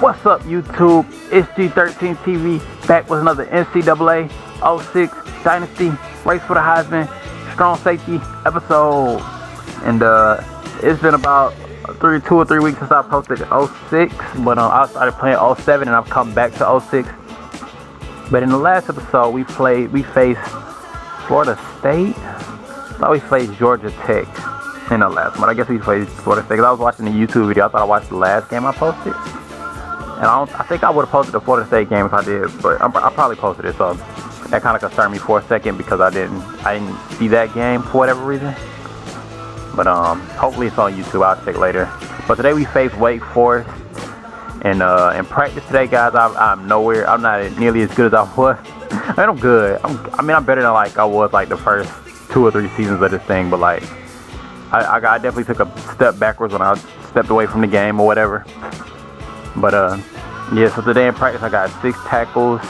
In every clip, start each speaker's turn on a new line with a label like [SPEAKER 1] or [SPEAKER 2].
[SPEAKER 1] What's up, YouTube? It's G13 TV back with another NCAA 06 Dynasty Race for the Heisman Strong Safety episode. And it's been about 2 or 3 weeks since I posted 06, but I started playing 07 and I've come back to 06. But in the last episode, we faced Florida State. I thought we faced Georgia Tech in the last one. I guess we faced Florida State because I was watching the YouTube video. I thought I watched the last game I posted. And I think I would have posted the Florida State game if I did, but I probably posted it, so that kind of concerned me for a second because I didn't see that game for whatever reason. But hopefully it's on YouTube. I'll check later. But today we face Wake Forest, and in practice today, guys, I'm nowhere. I'm not nearly as good as I was. I mean, I'm good. I'm better than like I was like the first 2 or 3 seasons of this thing. But like I definitely took a step backwards when I stepped away from the game or whatever. But yeah, so today in practice I got 6 tackles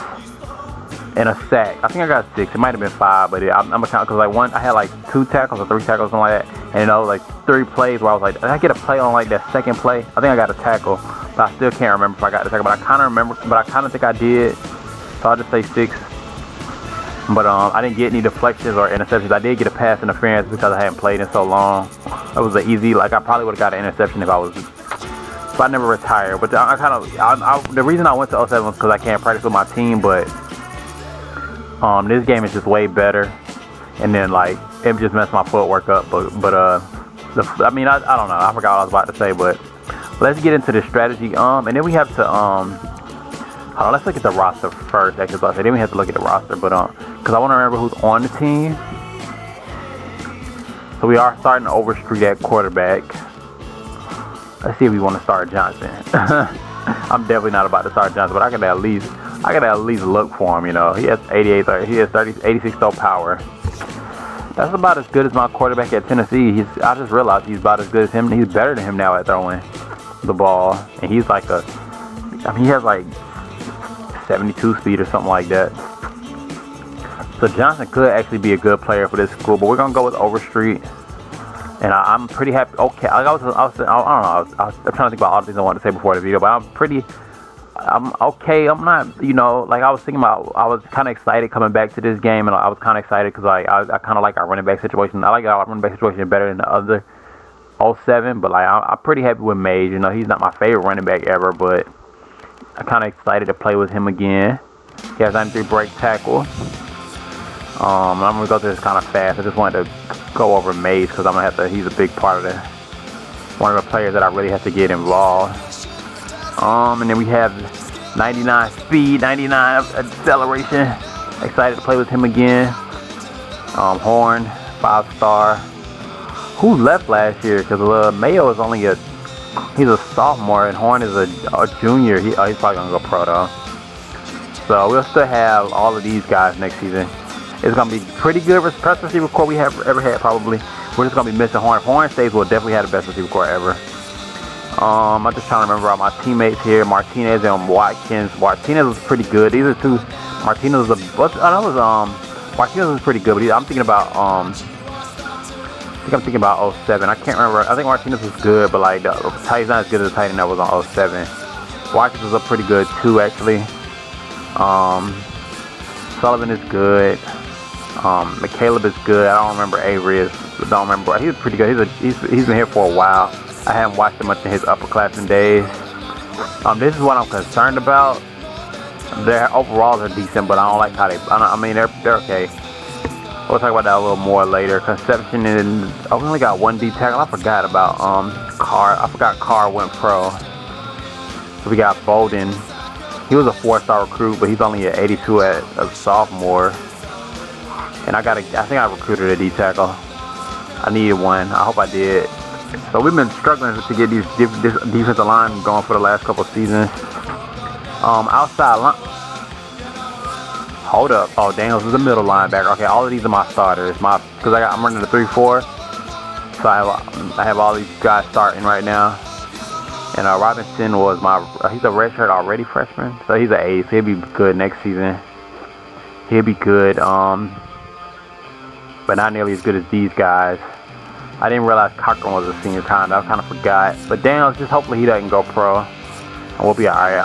[SPEAKER 1] and a sack. I think I got 6. It might have been 5, but I'm gonna count because like I had like 2 tackles or 3 tackles, something like that. And like 3 plays where I was like, did I get a play on like that second play? I think I got a tackle, but I still can't remember if I got the tackle. But I kind of remember, but I kind of think I did. So I'll just say 6. But I didn't get any deflections or interceptions. I did get a pass interference because I hadn't played in so long. It was an easy, like I probably would have got an interception if I never retired. But the reason I went to 07 was because I can't practice with my team. But this game is just way better. And then like it just messed my footwork up. I don't know. I forgot what I was about to say. But let's get into the strategy. And then we have to hold on, let's look at the roster first. Actually, then we have to look at the roster. But because I want to remember who's on the team. So we are starting Overstreet at quarterback. Let's see if we want to start Johnson. I'm definitely not about to start Johnson, but I can at least look for him. You know, he has 86 throw power. That's about as good as my quarterback at Tennessee. I just realized he's about as good as him. He's better than him now at throwing the ball, and he's like he has like 72 speed or something like that. So Johnson could actually be a good player for this school, but we're gonna go with Overstreet. And I'm pretty happy. Okay, I don't know. I was trying to think about all the things I wanted to say before the video, but I'm okay. I'm not, like I was thinking about. I was kind of excited coming back to this game, and I was kind of excited because I kind of like our running back situation. I like our running back situation better than the other 07, but like I'm pretty happy with Mays. He's not my favorite running back ever, but I'm kind of excited to play with him again. He has 93 break tackle. I'm gonna go through this kind of fast. I just wanted to go over Mays because he's a big part of one of the players that I really have to get involved. And then we have 99 speed, 99 acceleration. Excited to play with him again. Horn, 5-star. Who left last year? Because Mayo is he's a sophomore and Horn is a junior. He's probably gonna go pro though. So we'll still have all of these guys next season. It's going to be pretty good best receiver core we have ever had, probably. We're just going to be missing Horn. If Horn stays, we'll definitely have the best receiver core ever. I'm just trying to remember all my teammates here. Martinez and Watkins. Martinez was pretty good. These are 2. Martinez was Martinez was pretty good, but I'm thinking about 07. I can't remember. I think Martinez was good, but like he's not as good as the tight end that was on 07. Watkins was pretty good too, actually. Sullivan is good. McCaleb is good. I don't remember Avery don't remember. He was pretty good. He's been here for a while. I haven't watched him much in his upperclassmen days. This is what I'm concerned about. Their overalls are decent, but I don't like how they're okay. We'll talk about that a little more later. Conception and we only got 1 D tackle. I forgot about Carr. I forgot Carr went pro. So we got Bolden. He was a 4-star recruit, but he's only at 82 at a sophomore. And I think I recruited a D tackle. I needed one. I hope I did. So we've been struggling to get this defensive line going for the last couple of seasons. Outside line. Hold up. Oh, Daniels is a middle linebacker. Okay, all of these are my starters. Because I'm running the 3-4. So I have all these guys starting right now. And Robinson was he's a redshirt already freshman. So he's an A. So he'll be good next season. He'll be good. But not nearly as good as these guys. I didn't realize Cochran was a senior kind of. I kind of forgot. But Daniels, just hopefully he doesn't go pro. We'll be alright.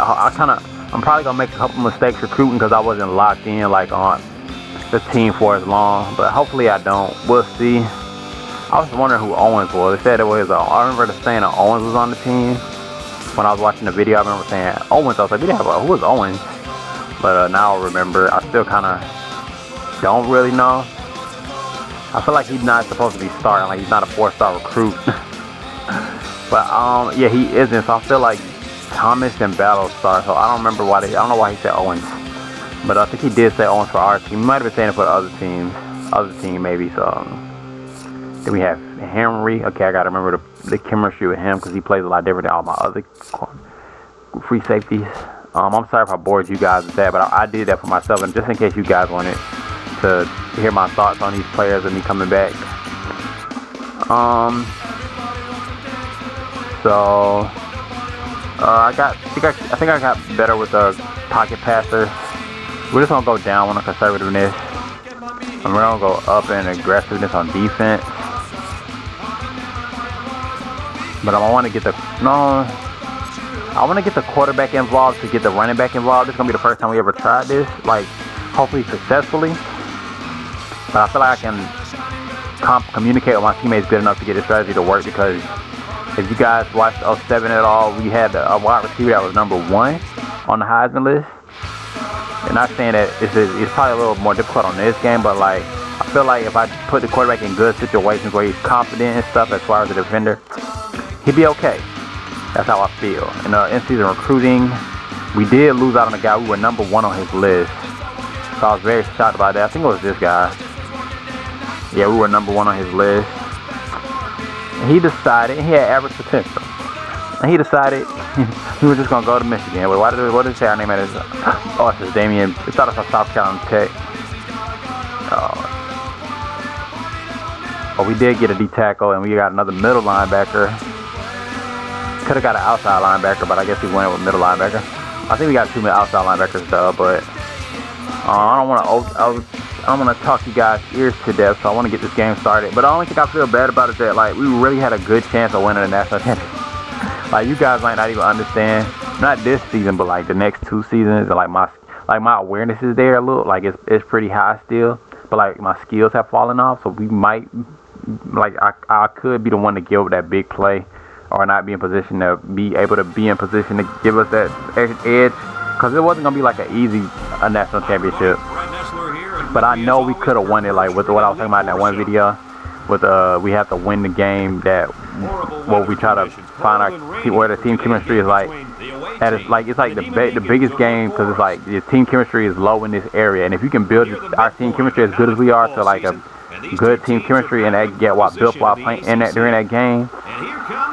[SPEAKER 1] I'm probably gonna make a couple mistakes recruiting because I wasn't locked in like on the team for as long. But hopefully I don't. We'll see. I was wondering who Owens was. They said it was. I remember saying that Owens was on the team. When I was watching the video, I remember saying Owens. I was like, who was Owens? But now I remember. I still kind of don't really know. I feel like he's not supposed to be starting. Like he's not a 4-star recruit. But yeah, he isn't. So I feel like Thomas and Battle start. So I don't remember why I don't know why he said Owens. But I think he did say Owens for our team. He might have been saying it for the other team maybe. So then we have Henry. Okay, I gotta remember the chemistry with him because he plays a lot different than all my other free safeties. I'm sorry if I bored you guys with that, but I did that for myself, and just in case you guys wanted to hear my thoughts on these players and me coming back. So I think I got better with the pocket passer. We're just gonna go down on the conservativeness, and we're gonna go up in aggressiveness on defense. But I want to get the quarterback involved to get the running back involved. This is gonna be the first time we ever tried this, like hopefully successfully. But I feel like I can communicate with my teammates good enough to get this strategy to work, because if you guys watched 07 at all, we had a wide receiver that was number 1 on the Heisman list. And not saying that it's probably a little more difficult on this game, but like I feel like if I put the quarterback in good situations where he's confident and stuff as far as a defender, he'd be okay. That's how I feel. In in-season recruiting, we did lose out on a guy. We were number 1 on his list. So I was very shocked about that. I think it was this guy. Yeah, we were number 1 on his list. And he decided, he had average potential. And he decided he was just going to go to Michigan. Wait, what did it say our name is? Oh, it says Damian. It thought it was South Carolina Tech. But we did get a D tackle, and we got another middle linebacker. Could have got an outside linebacker, but I guess we went with middle linebacker. I think we got 2 outside linebackers though, but I don't want to talk you guys ears to death, so I want to get this game started. But the only thing I feel bad about is that like we really had a good chance of winning the national championship. Like you guys might not even understand, not this season, but like the next 2 seasons, and like my awareness is there a little, like it's pretty high still, but like my skills have fallen off, so we might, like I could be the one to give that big play, or not be in position to be able to be in position to give us that edge, because it wasn't gonna be like a national championship. But I know we could have won it, like with what I was talking about in that one video. With we have to win the game that where we try to find where the team chemistry is like. That is like it's like the biggest game, because it's like the team chemistry is low in this area, and if you can build our team chemistry as good as we are to like a good team chemistry and that get built while playing during that game,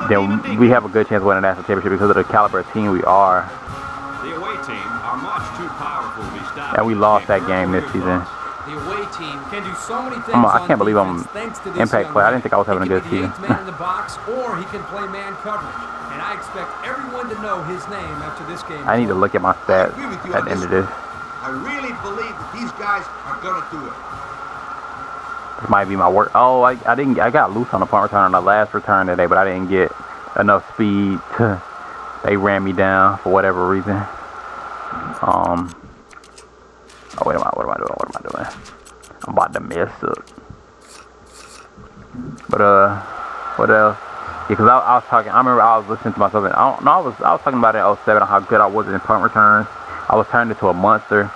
[SPEAKER 1] then we have a good chance of winning the national championship because of the caliber of team we are.
[SPEAKER 2] The away team are much too powerful to be stopped.
[SPEAKER 1] And we lost that game this season.
[SPEAKER 3] The away team can do so many things.
[SPEAKER 1] I can't believe I'm impact play. I didn't think I was having a good season.
[SPEAKER 3] He can be the 8th man in the box, or he can play man coverage. And I expect everyone to know his name after this game.
[SPEAKER 1] I need to look at my stats at the end of this.
[SPEAKER 2] I really believe that these guys are gonna do it.
[SPEAKER 1] This might be my work. Oh, I got loose on the punt return on the last return today, but I didn't get enough speed to. They ran me down for whatever reason. Oh wait, what am I doing? I'm about to mess up. But what else? Yeah, because I was talking. I remember I was listening to myself, and I was talking about it in 07 how good I was in punt returns. I was turned into a monster.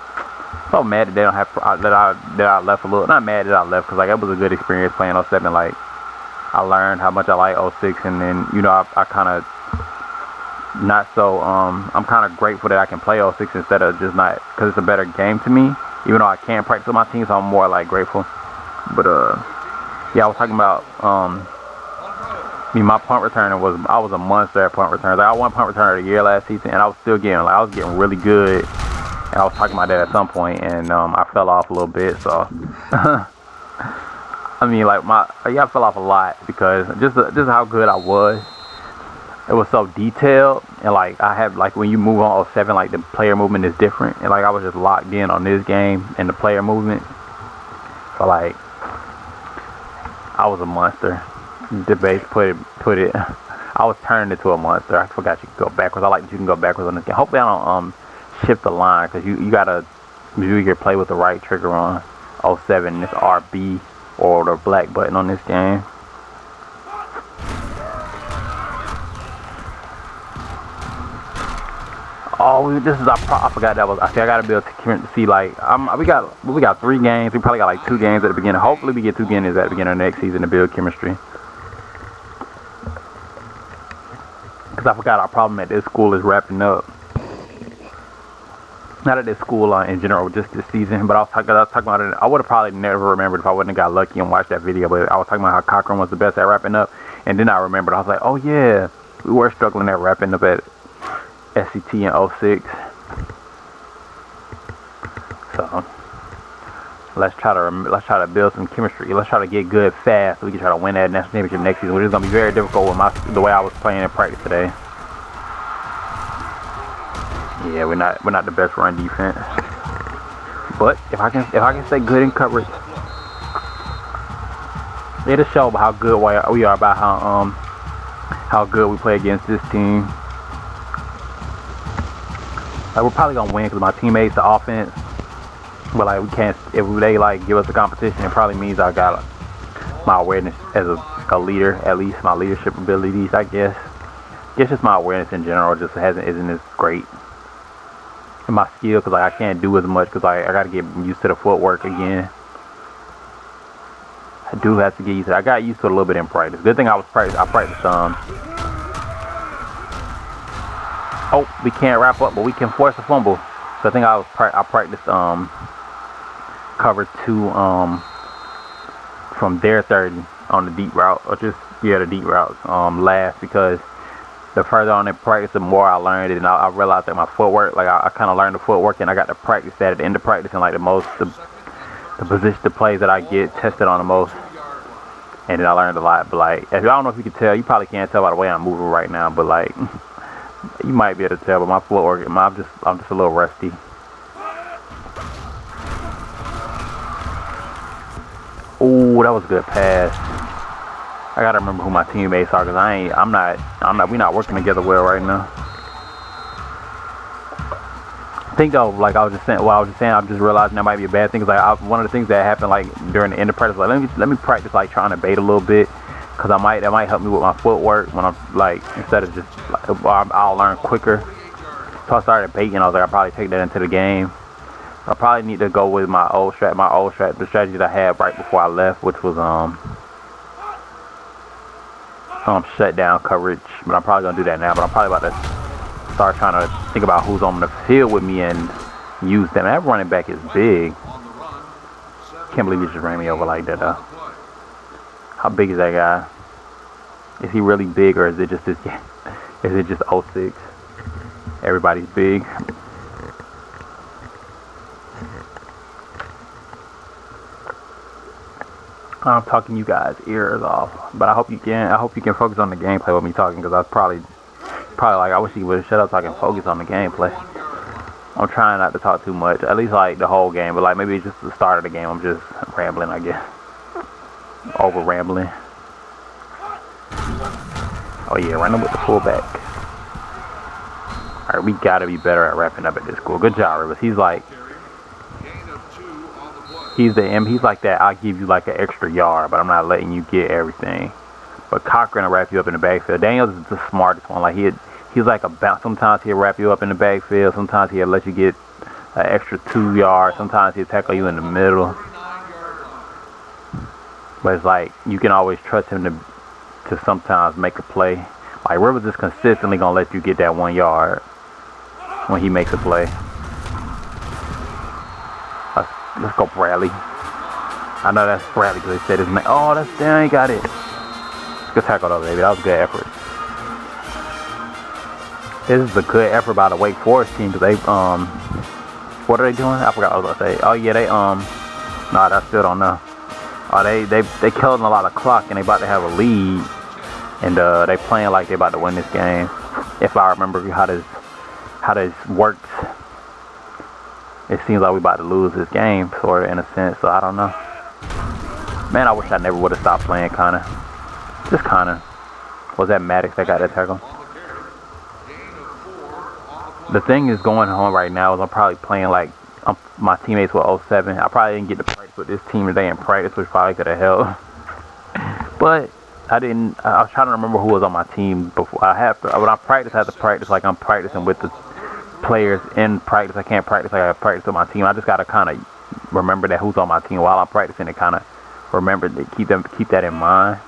[SPEAKER 1] So mad that they don't have that I left a little. Not mad that I left, because like it was a good experience playing 07. Like I learned how much I like 06, and then I kind of not so. I'm kind of grateful that I can play 06 instead of just not, because it's a better game to me. Even though I can't practice with my team, so I'm more like grateful. But yeah, I was talking about my punt returner I was a monster at punt returns. Like I won punt returner of the year last season, and I was still I was getting really good. And I was talking about that at some point, and I fell off a little bit. So I mean, like I fell off a lot because just how good I was. It was so detailed, and like I had like when you move on 07, like the player movement is different, and like I was just locked in on this game and the player movement. So like I was a monster. The base put it. I was turning into a monster. I forgot you can go backwards. I like that you can go backwards on this game. Hopefully I don't shift the line, because you gotta do your play with the right trigger on 07. This RB or the black button on this game. Oh, this is I forgot that was. I gotta be able to see, like, we got 3 games. We probably got like 2 games at the beginning. Hopefully we get 2 games at the beginning of next season to build chemistry. Because I forgot our problem at this school is wrapping up. Not at this school in general, just this season. But I was talking about it. I would have probably never remembered if I wouldn't have got lucky and watched that video. But I was talking about how Cochran was the best at wrapping up, and then I remembered. I was like, oh yeah, we were struggling at wrapping up at SCT in 06. So let's try to build some chemistry. Let's try to get good fast so we can try to win that national championship next season, which is gonna be very difficult with the way I was playing in practice today. Yeah, we're not the best run defense, but if I can stay good in coverage, it'll show how good we are about how good we play against this team. Like, we're probably gonna win because my teammates, the offense, but like we can't. If they like give us a competition, it probably means I got my awareness as a leader, at least my leadership abilities. I guess just my awareness in general just isn't as great. And my skill, because like I can't do as much because I gotta get used to the footwork again. I do have to get used to it. I got used to it a little bit in practice. Good thing I practiced some. Oh, we can't wrap up, but we can force a fumble. So I think I practiced cover 2 from their 30 on the deep route, or just the deep route last, because the further on in practice, the more I learned it, and I realized that my footwork, like I kind of learned the footwork, and I got to practice that at the end of practice, and like the position, the plays that I get tested on the most, and then I learned a lot. But like, I don't know if you can tell, you probably can't tell by the way I'm moving right now, but like, you might be able to tell, but my footwork, I'm just a little rusty. Ooh, that was a good pass. I gotta remember who my teammates are, because we not working together well right now. I think though, like I was just saying, I'm just realizing that might be a bad thing. Cause like one of the things that happened like during the end of practice, like let me practice like trying to bait a little bit, cause that might help me with my footwork when I'm like, instead of just like, I'll learn quicker. So I started baiting. I was like, I'll probably take that into the game. I probably need to go with the strategy that I had right before I left, which was shut down coverage. But I'm probably gonna do that now. But I'm probably about to start trying to think about who's on the field with me and use them. That running back is big. Can't believe he just ran me over like that though. How big is that guy? Is he really big, or is it just this? Is it just 06? Everybody's big. I'm talking you guys' ears off, but I hope you can focus on the gameplay with me talking, because I was probably like, I wish you would have shut up so I can focus on the gameplay. I'm trying not to talk too much, at least like the whole game, but like maybe just the start of the game I'm just rambling, I guess. Over rambling. Oh yeah, running with the fullback. Alright, we gotta be better at wrapping up at this school. Good job, Rivers. He's like that, I'll give you like an extra yard, but I'm not letting you get everything. But Cochran will wrap you up in the backfield. Daniels is the smartest one. Like he's like a bounce. Sometimes he'll wrap you up in the backfield. Sometimes he'll let you get an extra 2 yards. Sometimes he'll tackle you in the middle. But it's like, you can always trust him to sometimes make a play. Like Rivers is consistently gonna let you get that 1 yard when he makes a play. Let's go Bradley. I know that's Bradley because they said his name. Oh, that's damn, he got it. Good tackle though, baby. That was a good effort. This is a good effort by the Wake Forest team, because they what are they doing? I forgot what I was gonna say. Oh yeah, they nah, I still don't know. Oh, they killed a lot of clock, and they about to have a lead, and they playing like they about to win this game. If I remember how this works. It seems like we about to lose this game, sort of, in a sense, so I don't know. Man, I wish I never would have stopped playing, kinda. Just kinda. Was that Maddox that got that tackle? The thing is going on right now is I'm probably playing like my teammates with 07. I probably didn't get to practice with this team today in practice, which probably could have helped. But I didn't. I was trying to remember who was on my team before. When I practice, I have to practice like I'm practicing with the players in practice. I can't practice like I practice with my team. I just gotta kind of remember that who's on my team while I'm practicing and kind of remember to keep that in mind.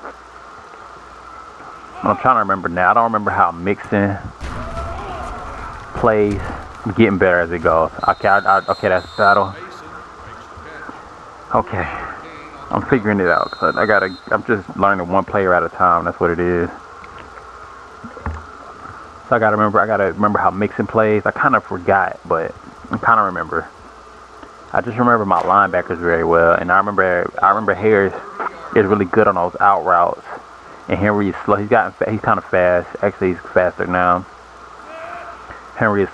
[SPEAKER 1] But I'm trying to remember now. I don't remember how mixing plays. I'm getting better as it goes. Okay, okay, that's battle. Okay, I'm figuring it out. So I'm just learning one player at a time. That's what it is. So I gotta remember how mixing plays. I kind of forgot, but I kind of remember. I just remember my linebackers very well, and I remember Harris is really good on those out routes, and Henry is slow. He's kind of fast. Actually, he's faster now. Henry is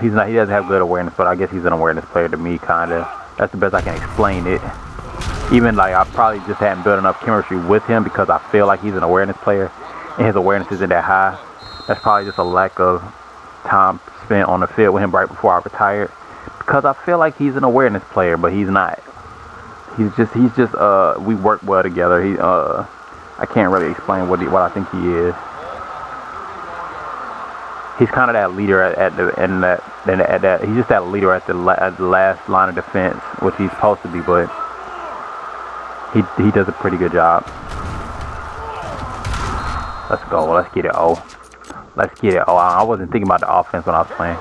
[SPEAKER 1] he doesn't have good awareness, but I guess he's an awareness player to me, kind of. That's the best I can explain it. Even like I probably just hadn't built enough chemistry with him because I feel like he's an awareness player, and his awareness isn't that high. That's probably just a lack of time spent on the field with him right before I retired. Because I feel like he's an awareness player, but he's not. He's just we work well together. I can't really explain what I think he is. He's kind of that leader he's just that leader at the last line of defense, which he's supposed to be, but he does a pretty good job. Let's go. Let's get it. Let's get it. I wasn't thinking about the offense when I was playing.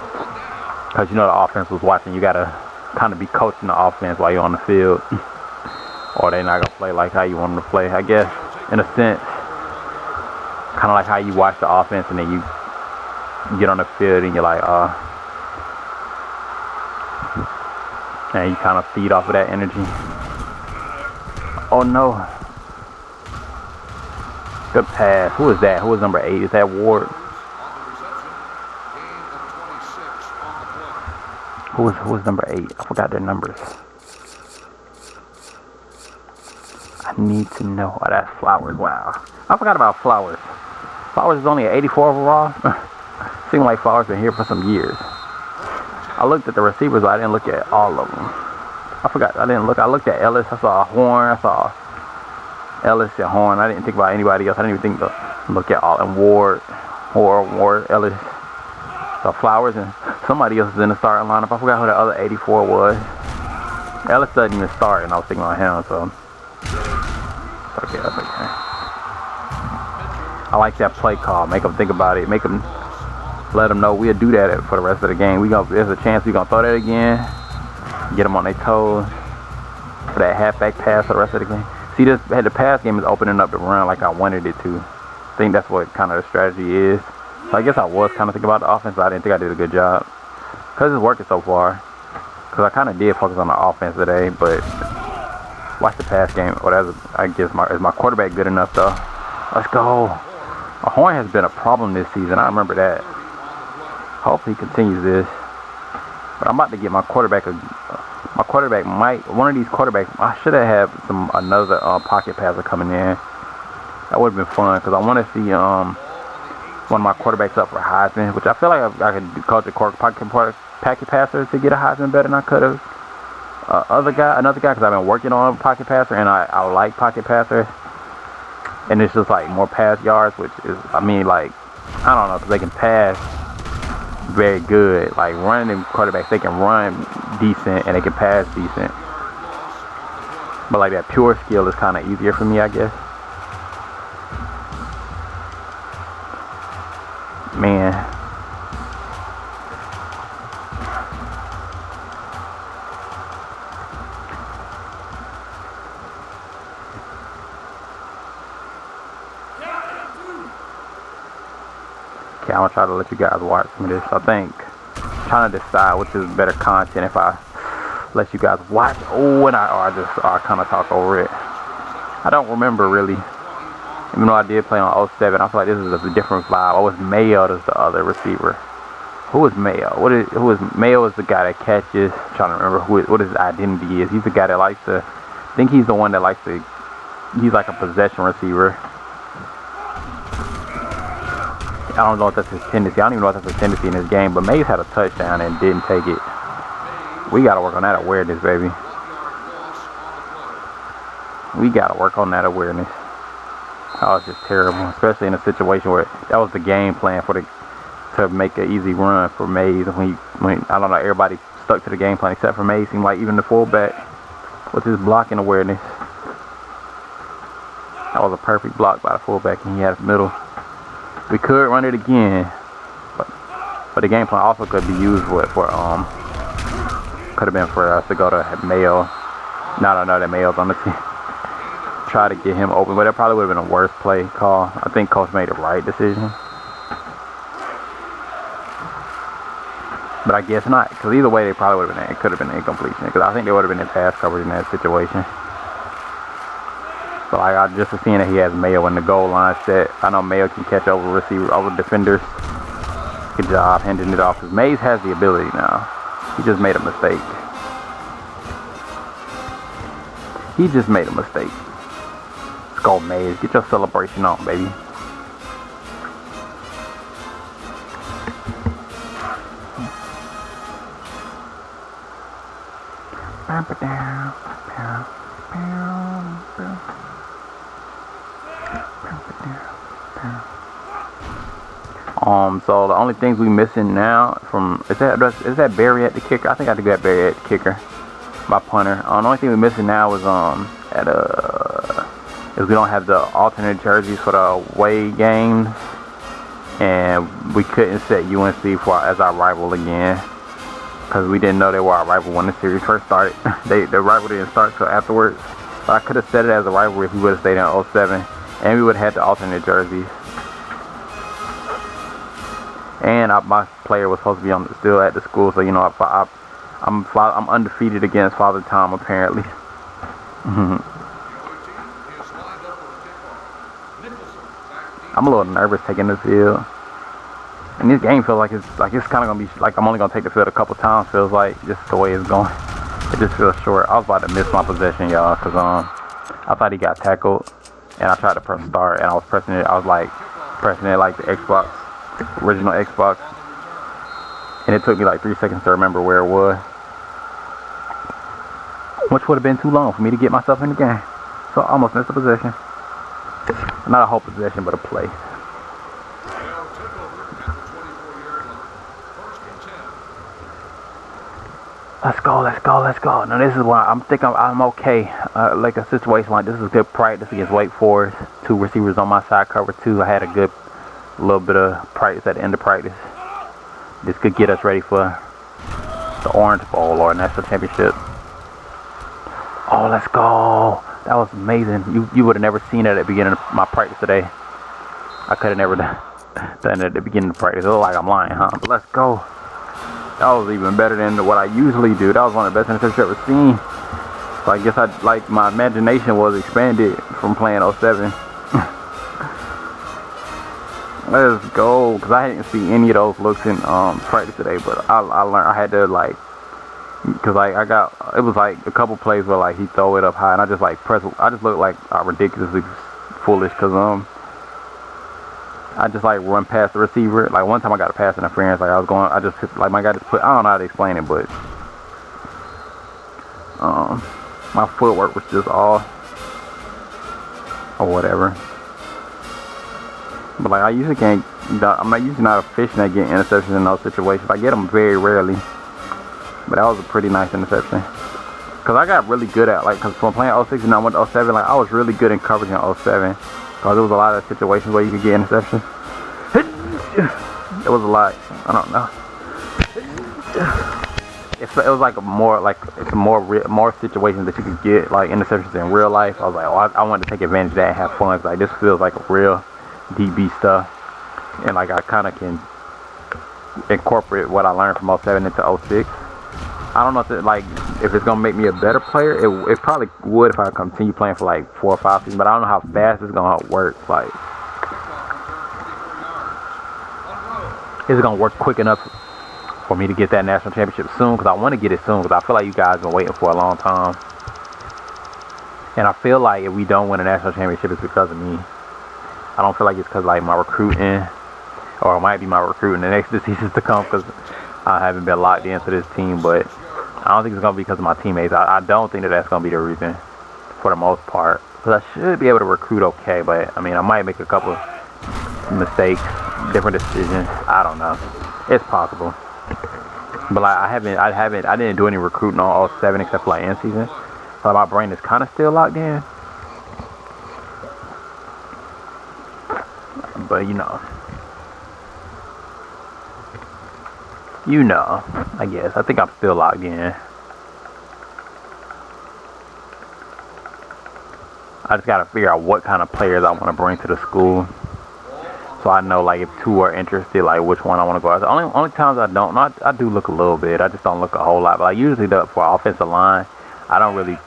[SPEAKER 1] Because you know the offense was watching. You got to kind of be coaching the offense while you're on the field. Or they're not going to play like how you want them to play, I guess. In a sense. Kind of like how you watch the offense and then you get on the field and you're like, and you kind of feed off of that energy. Oh, no. Good pass. Who is that? Who is number 8? Is that Ward? Who was number 8? I forgot their numbers. I need to know. Oh, that's Flowers. Wow. I forgot about Flowers. Flowers is only an 84 overall. Seemed like Flowers been here for some years. I looked at the receivers, but I didn't look at all of them. I forgot. I didn't look. I looked at Ellis. I saw Horn. I saw Ellis and Horn. I didn't think about anybody else. I didn't even think to look at all. And Ward, Ellis. So Flowers and somebody else is in the starting lineup. I forgot who the other 84 was. Ellis doesn't even start, and I was thinking about him, so. Okay, that's okay. I like that play call. Make them think about it. Let them know we'll do that for the rest of the game. There's a chance we're going to throw that again. Get them on their toes for that halfback pass for the rest of the game. See, the pass game is opening up the run like I wanted it to. I think that's what kind of the strategy is. So I guess I was kind of thinking about the offense, but I didn't think I did a good job. Because it's working so far. Because I kind of did focus on the offense today, but watch the pass game. Whatever. I guess is my quarterback good enough, though? Let's go. A Horn has been a problem this season. I remember that. Hopefully he continues this. But I'm about to get my quarterback. My quarterback might. One of these quarterbacks. I should have had another pocket passer coming in. That would have been fun because I want to see one of my quarterbacks up for Heisman, which I feel like I could coach a pocket passer to get a Heisman better than I could have. Another guy, because I've been working on pocket passer and I like pocket passer. And it's just like more pass yards, which is, I mean, like, I don't know, because they can pass very good. Like running them quarterbacks, they can run decent and they can pass decent. But like that pure skill is kind of easier for me, I guess. Man. Okay, I'm gonna try to let you guys watch some of this. I think I'm trying to decide which is better content if I let you guys watch. Oh, and I kind of talk over it. I don't remember really. Even though I did play on 07, I feel like this is a different vibe. Oh, it's Mayo that's the other receiver. Who is Mayo? Mayo is the guy that catches. I'm trying to remember what his identity is. He's the guy that likes to. I think he's the one that likes to. He's like a possession receiver. I don't know if that's his tendency. I don't even know if that's a tendency in his game, but Mays had a touchdown and didn't take it. We got to work on that awareness, baby. We got to work on that awareness. That was just terrible, especially in a situation where that was the game plan to make an easy run for Mays. When I don't know, everybody stuck to the game plan except for Mays. Seemed like even the fullback with his blocking awareness. That was a perfect block by the fullback, and he had a middle. We could run it again, but the game plan also could be used for could have been for us to go to Mayo. No, that Mayo's on the team. Try to get him open, but it probably would have been a worse play call. I think coach made the right decision, but I guess not, because either way, they probably would have been. It could have been an incompletion, because I think they would have been in pass coverage in that situation. So I just seeing that he has Mayo in the goal line set. I know Mayo can catch over defenders. Good job handing it off, because Mays has the ability now. He just made a mistake. He just made a mistake. Let's go, Mays. Get your celebration on, baby. So the only things we missing now from is that Barry at the kicker? I think I had to get Barry at the kicker. My punter. The only thing we missing now is is we don't have the alternate jerseys for the away games, and we couldn't set UNC as our rival again because we didn't know they were our rival when the series first started. The rival didn't start till afterwards. But I could have set it as a rivalry if we would have stayed in 07, and we would have had the alternate jerseys. And my player was supposed to be still at the school, so you know I'm undefeated against Father Tom apparently. I'm a little nervous taking the field, and this game feels like it's kind of gonna be like I'm only gonna take the field a couple times. Feels like just the way it's going. It just feels short. I was about to miss my possession, y'all, because I thought he got tackled, and I tried to press start, and I was pressing it. I was like pressing it like the Xbox. Original Xbox, and it took me like 3 seconds to remember where it was, which would have been too long for me to get myself in the game. So I almost missed a possession. Not a whole possession, but a play. Let's go. Now this is why I'm okay. Like a situation like this is good practice against Wake Forest. 2 receivers on my side, cover 2. I had a good little bit of practice at the end of practice. This could get us ready for the Orange Bowl or National Championship. Oh, let's go. That was amazing. You would have never seen it at the beginning of my practice today. I could have never done it at the beginning of practice. It looked like I'm lying, huh? But let's go. That was even better than what I usually do. That was one of the best interceptions I've ever seen. So I guess my imagination was expanded from playing 07. Let's go, because I didn't see any of those looks in practice today, but I learned I had to because it was like a couple plays where he throw it up high, and I just I just looked like ridiculously foolish because I just run past the receiver. Like one time I got a pass interference, my guy just put, I don't know how to explain it, but my footwork was just off or whatever. But I'm usually not efficient at getting interceptions in those situations. I get them very rarely. But that was a pretty nice interception. Because I got really good at, because from playing 06 and I went to 07, I was really good in coverage in 07. Because there was a lot of situations where you could get interceptions. It was a lot. I don't know. It was more situations that you could get, interceptions in real life. I was like, I wanted to take advantage of that and have fun. This feels like a real DB stuff, and I kind of can incorporate what I learned from 07 into 06. I don't know if it's gonna make me a better player. It probably would if I continue playing for 4 or 5 seasons, but I don't know how fast it's gonna work. Is it gonna work quick enough for me to get that national championship soon? Because I want to get it soon, because I feel like you guys have been waiting for a long time, and I feel like if we don't win a national championship, it's because of me. I don't feel like it's because my recruiting or it might be my recruiting the next seasons to come because I haven't been locked into this team. But I don't think it's gonna be because of my teammates. I don't think that's gonna be the reason for the most part. Because I should be able to recruit okay, but I mean I might make a couple mistakes, different decisions. I don't know. It's possible. But like I didn't do any recruiting on all 7 except for like end season. So my brain is kind of still locked in. But you know, I guess I think I'm still locked in. I just gotta figure out what kind of players I want to bring to the school, so I know like if 2 are interested, like which one I want to go after. Only times I don't, I do look a little bit. I just don't look a whole lot. But like usually for offensive line, I don't really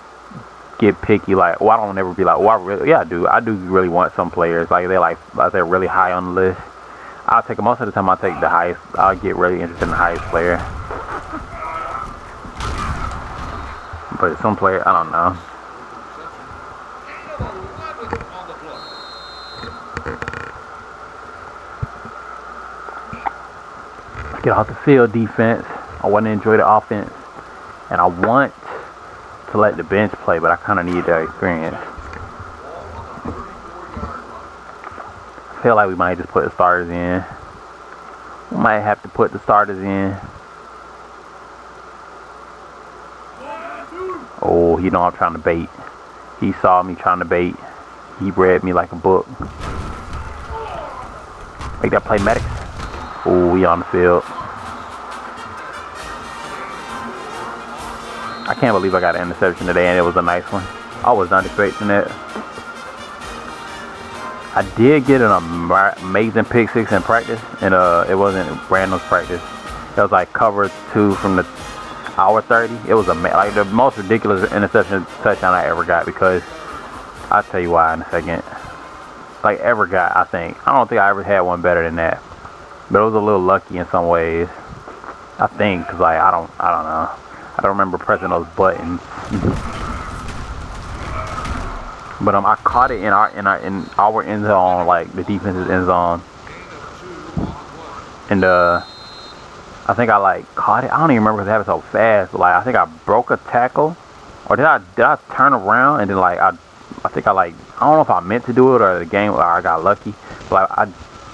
[SPEAKER 1] get picky. Like, I don't ever be like, I do really want some players. Like they're really high on the list. I'll take most of the time. I'll take the highest. I'll get really interested in the highest player. But some player, I don't know. Get off the field defense. I want to enjoy the offense, and I want to let the bench play, but I kind of need that experience. I feel like we might just put the starters in. We might have to put the starters in. Oh, you know I'm trying to bait. He saw me trying to bait. He read me like a book. Make that play, medics. Oh, we on the field. I can't believe I got an interception today, and it was a nice one. I was not expecting that. I did get an amazing pick 6 in practice, and it wasn't Brandon's practice. It was like cover 2 from the hour 30. It was like the most ridiculous interception touchdown I ever got, because I'll tell you why in a second. Like ever got, I think. I don't think I ever had one better than that. But it was a little lucky in some ways, I think, because like I don't know. I don't remember pressing those buttons. But I caught it in our end zone, like the defense's end zone. And I think I like caught it. I don't even remember because it happened so fast. But like I think I broke a tackle, or did I turn around and then like I think I don't know if I meant to do it or the game, or I got lucky. But I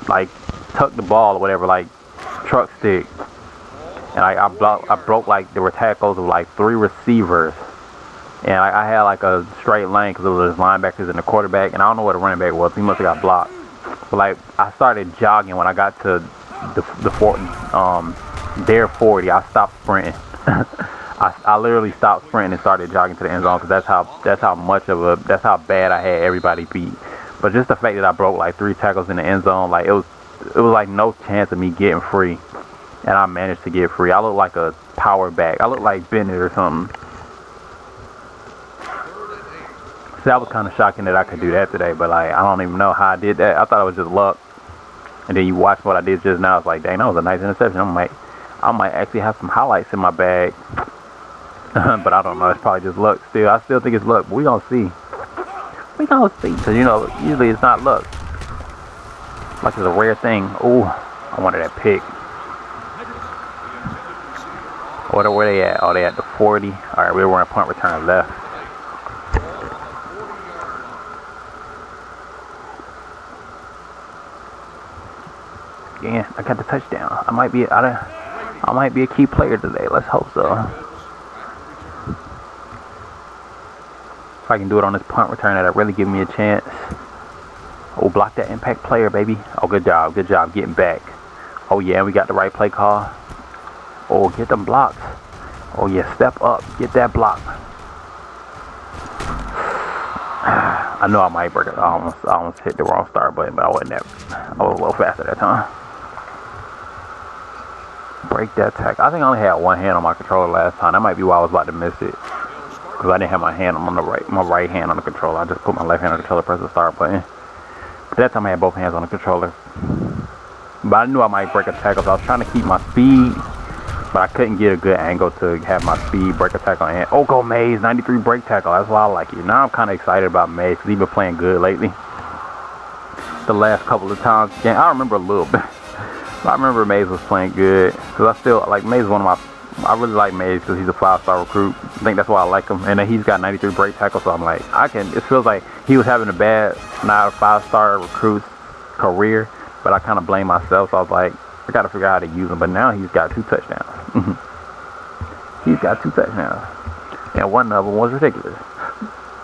[SPEAKER 1] like tucked the ball or whatever, like truck stick. And I broke like there were tackles of like 3 receivers, and I had like a straight lane because it was linebackers and the quarterback, and I don't know what the running back was. He must have got blocked. But like I started jogging when I got to their 40. I stopped sprinting. I literally stopped sprinting and started jogging to the end zone because that's how bad I had everybody beat. But just the fact that I broke like 3 tackles in the end zone, like it was like no chance of me getting free. And I managed to get free. I look like a power back. I look like Bennett or something. So that was kind of shocking that I could do that today. But like, I don't even know how I did that. I thought it was just luck. And then you watch what I did just now. It's like, dang, that was a nice interception. I might actually have some highlights in my bag. But I don't know. It's probably just luck still. I still think it's luck. But we gonna see. We gonna see. Because, you know, usually it's not luck. Luck is a rare thing. Oh, I wanted that pick. Where they at? Oh, they at the 40. All right, we were in punt return left. Yeah, I got the touchdown. I might be a key player today. Let's hope so. If I can do it on this punt return, that'll really give me a chance. Oh, block that impact player, baby. Oh, good job getting back. Oh yeah, we got the right play call. Oh, get them blocks. Oh yeah, step up, get that block. I know I might break it. I almost hit the wrong start button, but I wasn't that. I was a little faster that time. Break that tackle. I think I only had one hand on my controller last time. That might be why I was about to miss it, because I didn't have my right hand on the controller. I just put my left hand on the controller, press the start button. But that time I had both hands on the controller. But I knew I might break a tackle, so I was trying to keep my speed. But I couldn't get a good angle to have my speed break a tackle. And oh, go Mays, 93 break tackle. That's why I like it. Now I'm kind of excited about Mays because he's been playing good lately. The last couple of times, I remember a little bit. I remember Mays was playing good because I still like Mays. I really like Mays because he's a 5-star recruit. I think that's why I like him. And then he's got 93 break tackles, so I'm like, it feels like he was having a bad, not a 5-star recruit's career, but I kind of blame myself. So I was like, I got to figure out how to use him. But now he's got 2 touchdowns. He's got 2 touchdowns. And one of them was ridiculous.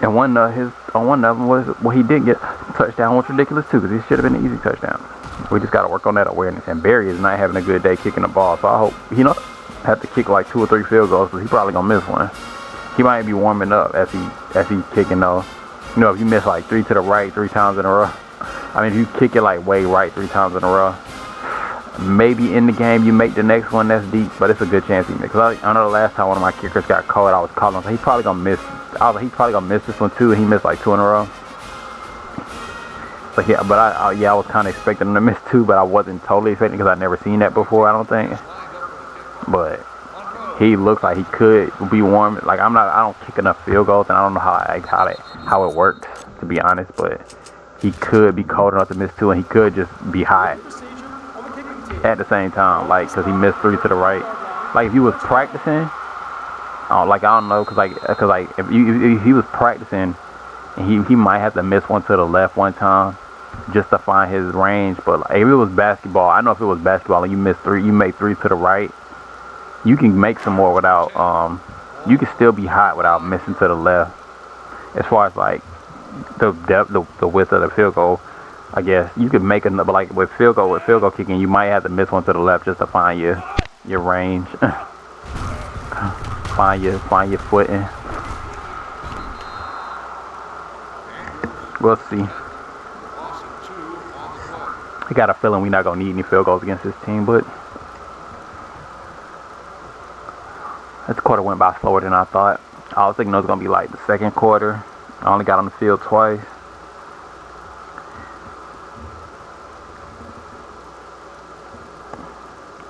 [SPEAKER 1] And one of them was, well, he did get a touchdown, was ridiculous too, because it should have been an easy touchdown. We just got to work on that awareness. And Barry is not having a good day kicking the ball, so I hope have to kick like 2 or 3 field goals, because he probably gonna miss one. He might be warming up as he kicking those. You know, if you miss like 3 to the right 3 times in a row, I mean, if you kick it like way right 3 times in a row, maybe in the game you make the next one that's deep, but it's a good chance he missed. Cause I know the last time one of my kickers got caught, I was calling him, so he's probably gonna miss. I was like, he's probably gonna miss this one too, and he missed like 2 in a row. So yeah, but I was kind of expecting him to miss 2, but I wasn't totally expecting because I'd never seen that before, I don't think. But he looks like he could be warm. Like I don't kick enough field goals, and I don't know how it works, to be honest. But he could be cold enough to miss 2, and he could just be hot at the same time, like, because he missed 3 to the right. Like if he was practicing, I don't know, cause if he was practicing, and he might have to miss 1 to the left one time just to find his range. But like, if it was basketball, I know if it was basketball and you make 3 to the right, you can make some more without you can still be hot without missing to the left. As far as like the depth, the width of the field goal, I guess you could make another, but like with field goal kicking, you might have to miss 1 to the left just to find your range. find your footing. We'll see. I got a feeling we're not gonna need any field goals against this team, but this quarter went by slower than I thought. I was thinking it was gonna be like the second quarter. I only got on the field twice.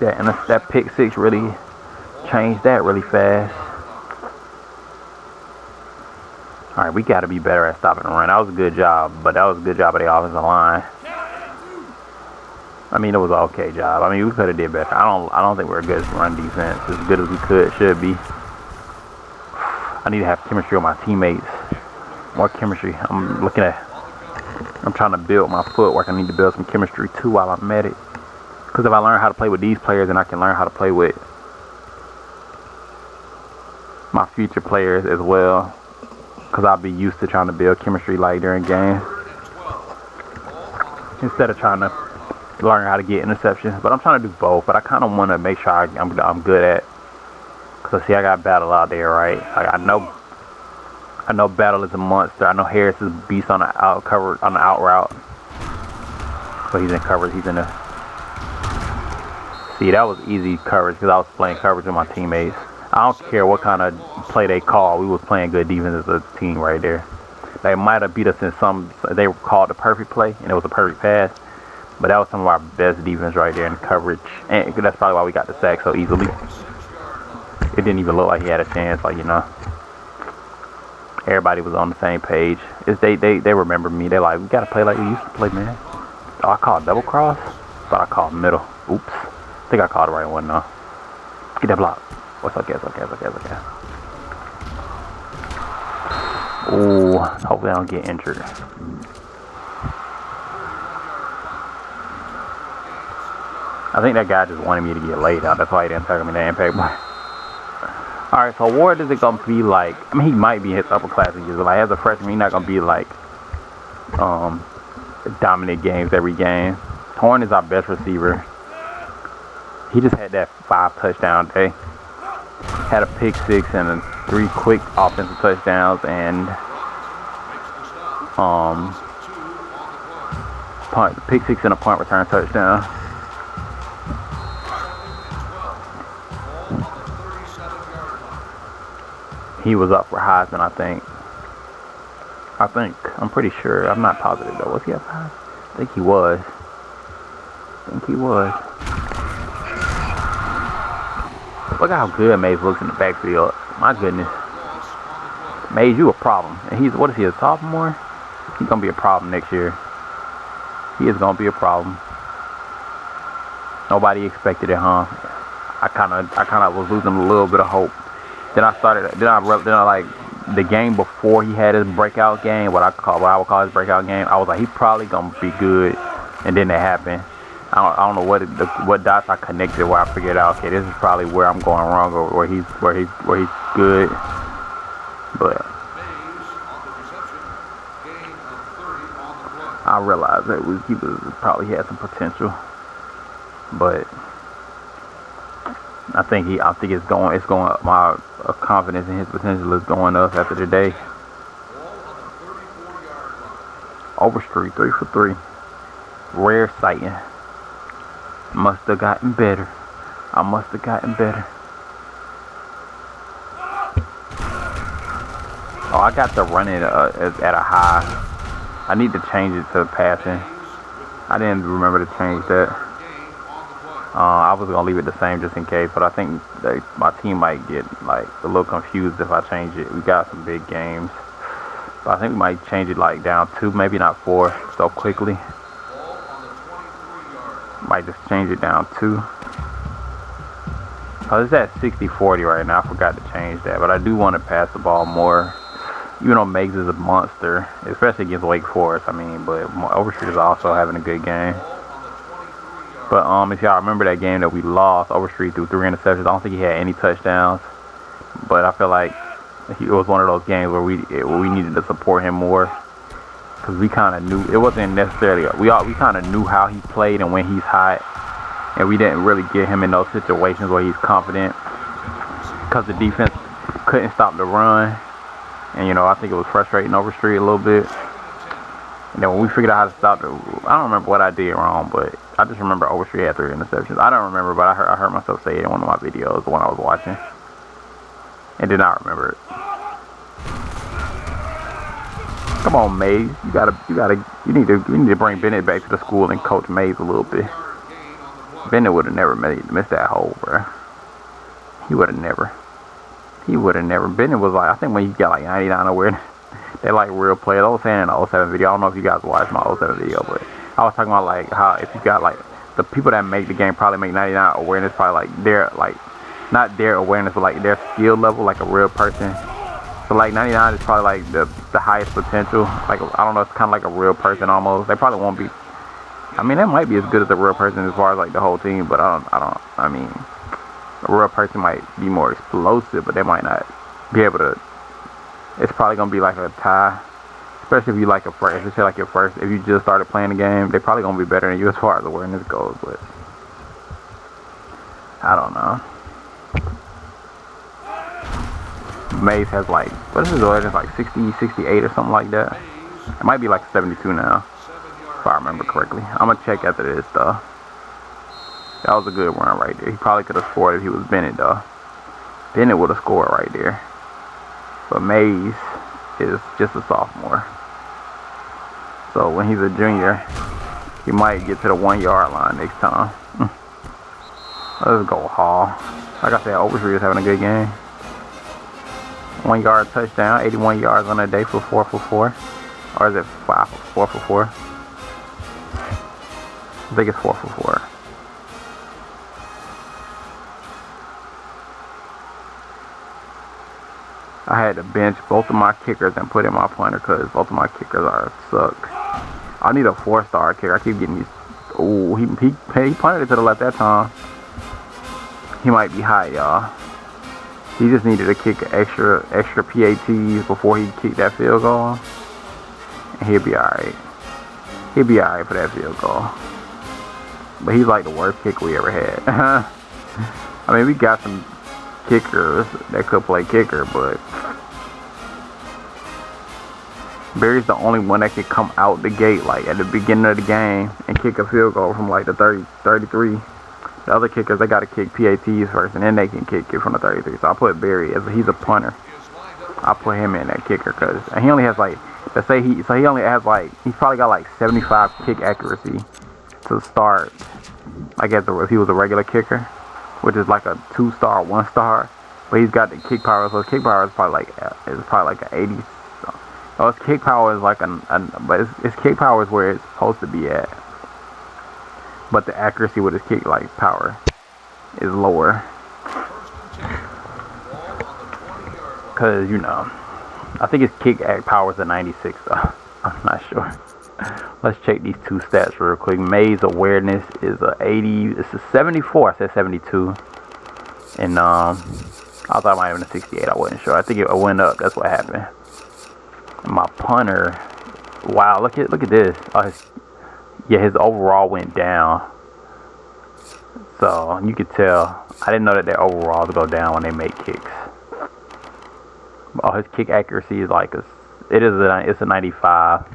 [SPEAKER 1] Yeah, and that pick 6 really changed that really fast. All right, we got to be better at stopping the run. That was a good job, but that was a good job of the offensive line. I mean, it was an okay job. I mean, we could have did better. I don't think we're a good run defense, as good as we should be. I need to have chemistry with my teammates. More chemistry. I'm trying to build my footwork. I need to build some chemistry too while I'm at it. Because if I learn how to play with these players, then I can learn how to play with my future players as well. Because I'll be used to trying to build chemistry like during games, instead of trying to learn how to get interceptions. But I'm trying to do both. But I kind of want to make sure I'm good at. Because see, I got Battle out there, right? Like, I know Battle is a monster. I know Harris is a beast on the out route. But he's in coverage. He's in the. See, that was easy coverage because I was playing coverage with my teammates. I don't care what kind of play they call. We was playing good defense as a team right there. They might have beat us in some. They called the perfect play, and it was a perfect pass. But that was some of our best defense right there in coverage. And that's probably why we got the sack so easily. It didn't even look like he had a chance. Like, everybody was on the same page. They remember me. They're like, we got to play like we used to play, man. Oh, I called double cross? Thought I called middle. Oops. I think I called the right one, though. Get that block. What's okay? Ooh, hopefully I don't get injured. I think that guy just wanted me to get laid out. That's why he didn't tackle me that impact play. Alright, so Ward is it going to be like... I mean, he might be his upper class years, but like as a freshman, he's not going to be like... dominant games every game. Horn is our best receiver. He just had that 5 touchdown day. Had a pick 6 and 3 quick offensive touchdowns and pick 6 and a punt return touchdown. He was up for Heisman, I think. I'm pretty sure. I'm not positive though. Was he up for Heisman? I think he was. Look at how good Mays looks in the backfield. My goodness. Mays, you a problem. And what is he, a sophomore? He's going to be a problem next year. He is going to be a problem. Nobody expected it, huh? I kind of was losing a little bit of hope. Then I like the game before he had his breakout game, what I would call his breakout game. I was like, he probably gonna be good, and then it happened. I don't know what dots I connected where I figured out, okay, this is probably where I'm going wrong or where he's good. But I realized that he probably had some potential. But I think it's going my confidence in his potential is going up after today. Overstreet 3 for 3. Rare sighting. Must have gotten better. I must have gotten better. Oh, I got the running at a high. I need to change it to passing. I didn't remember to change that. I was gonna leave it the same just in case, but I think my team might get like a little confused if I change it. We got some big games, but I think we might change it like down 2, maybe not 4, so quickly. Might just change it down 2. Oh, it's at 60-40 right now. I forgot to change that, but I do want to pass the ball more. Even though Meigs is a monster, especially against Wake Forest. I mean, but Overstreet is also having a good game. But if y'all remember that game that we lost, Overstreet threw 3 interceptions. I don't think he had any touchdowns. But I feel like it was one of those games where we needed to support him more, because we kind of knew it wasn't necessarily we kind of knew how he played and when he's hot, and we didn't really get him in those situations where he's confident, because the defense couldn't stop the run. And I think it was frustrating Overstreet a little bit. And then when we figured out how to stop it, I don't remember what I did wrong, but I just remember Overstreet had 3 interceptions. I don't remember, but I heard myself say it in one of my videos, the one I was watching, and did not remember it. Come on, Meigs. You need to bring Bennett back to the school and coach Meigs a little bit. Bennett would have never missed that hole, bro. He would have never. Bennett was like, I think when he got like 99 awareness, they like real players. I was saying in the 07 video, I don't know if you guys watched my 07 video, but I was talking about like how if you got like the people that make the game probably make 99 awareness, probably like their not their awareness, but like their skill level, like a real person. So like 99 is probably like the highest potential. Like, I don't know, it's kind of like a real person almost. They probably won't be. I mean, that might be as good as a real person as far as like the whole team, but I mean, a real person might be more explosive, but they might not be able to. It's probably gonna be like a tie, especially if you like if you just started playing the game, they're probably gonna be better than you as far as awareness goes. But I don't know. Meigs has like, what is his awareness, like 60, 68 or something like that. It might be like 72 now, if I remember correctly. I'm gonna check after this though. That was a good run right there. He probably could have scored if he was Bennett though. Bennett would have scored right there. But Meigs is just a sophomore. So when he's a junior, he might get to the 1 yard line next time. Let's go Hall. Like I said, Overstreet is having a good game. 1 yard touchdown, 81 yards on that day for 4 for 4. Or is it 4 for 4? I think it's 4 for 4. I had to bench both of my kickers and put in my punter because both of my kickers suck. I need a 4-star kicker. I keep getting these. Oh, he punted it to the left that time. He might be high, y'all. He just needed to kick extra PATs before he kicked that field goal, and he'll be alright. He'll be alright for that field goal. But he's like the worst kicker we ever had. I mean, we got some kickers that could play kicker, but Barry's the only one that can come out the gate like at the beginning of the game and kick a field goal from like the 30, 33. The other kickers, they got to kick PATs first, and then they can kick it from the 33. So I put Barry as he's a punter. I put him in that kicker because he only has like, let's say he only has like, he's probably got like 75 kick accuracy to start. Like if he was a regular kicker, which is like a 2-star, 1-star, but he's got the kick power. So his kick power is probably like an 80. So his kick power is like but his kick power is where it's supposed to be at. but the accuracy with his kick, like power, is lower. Cause you know, I think his kick power is a 96 though. I'm not sure. Let's check these two stats real quick. May's awareness is a 80. It's a 74. I said 72. And I thought it might have been a 68. I wasn't sure. I think it went up. That's what happened. And my punter. Wow, look at this. Oh, his overall went down. So you could tell. I didn't know that their overalls go down when they make kicks. Oh, his kick accuracy is like it's a 95.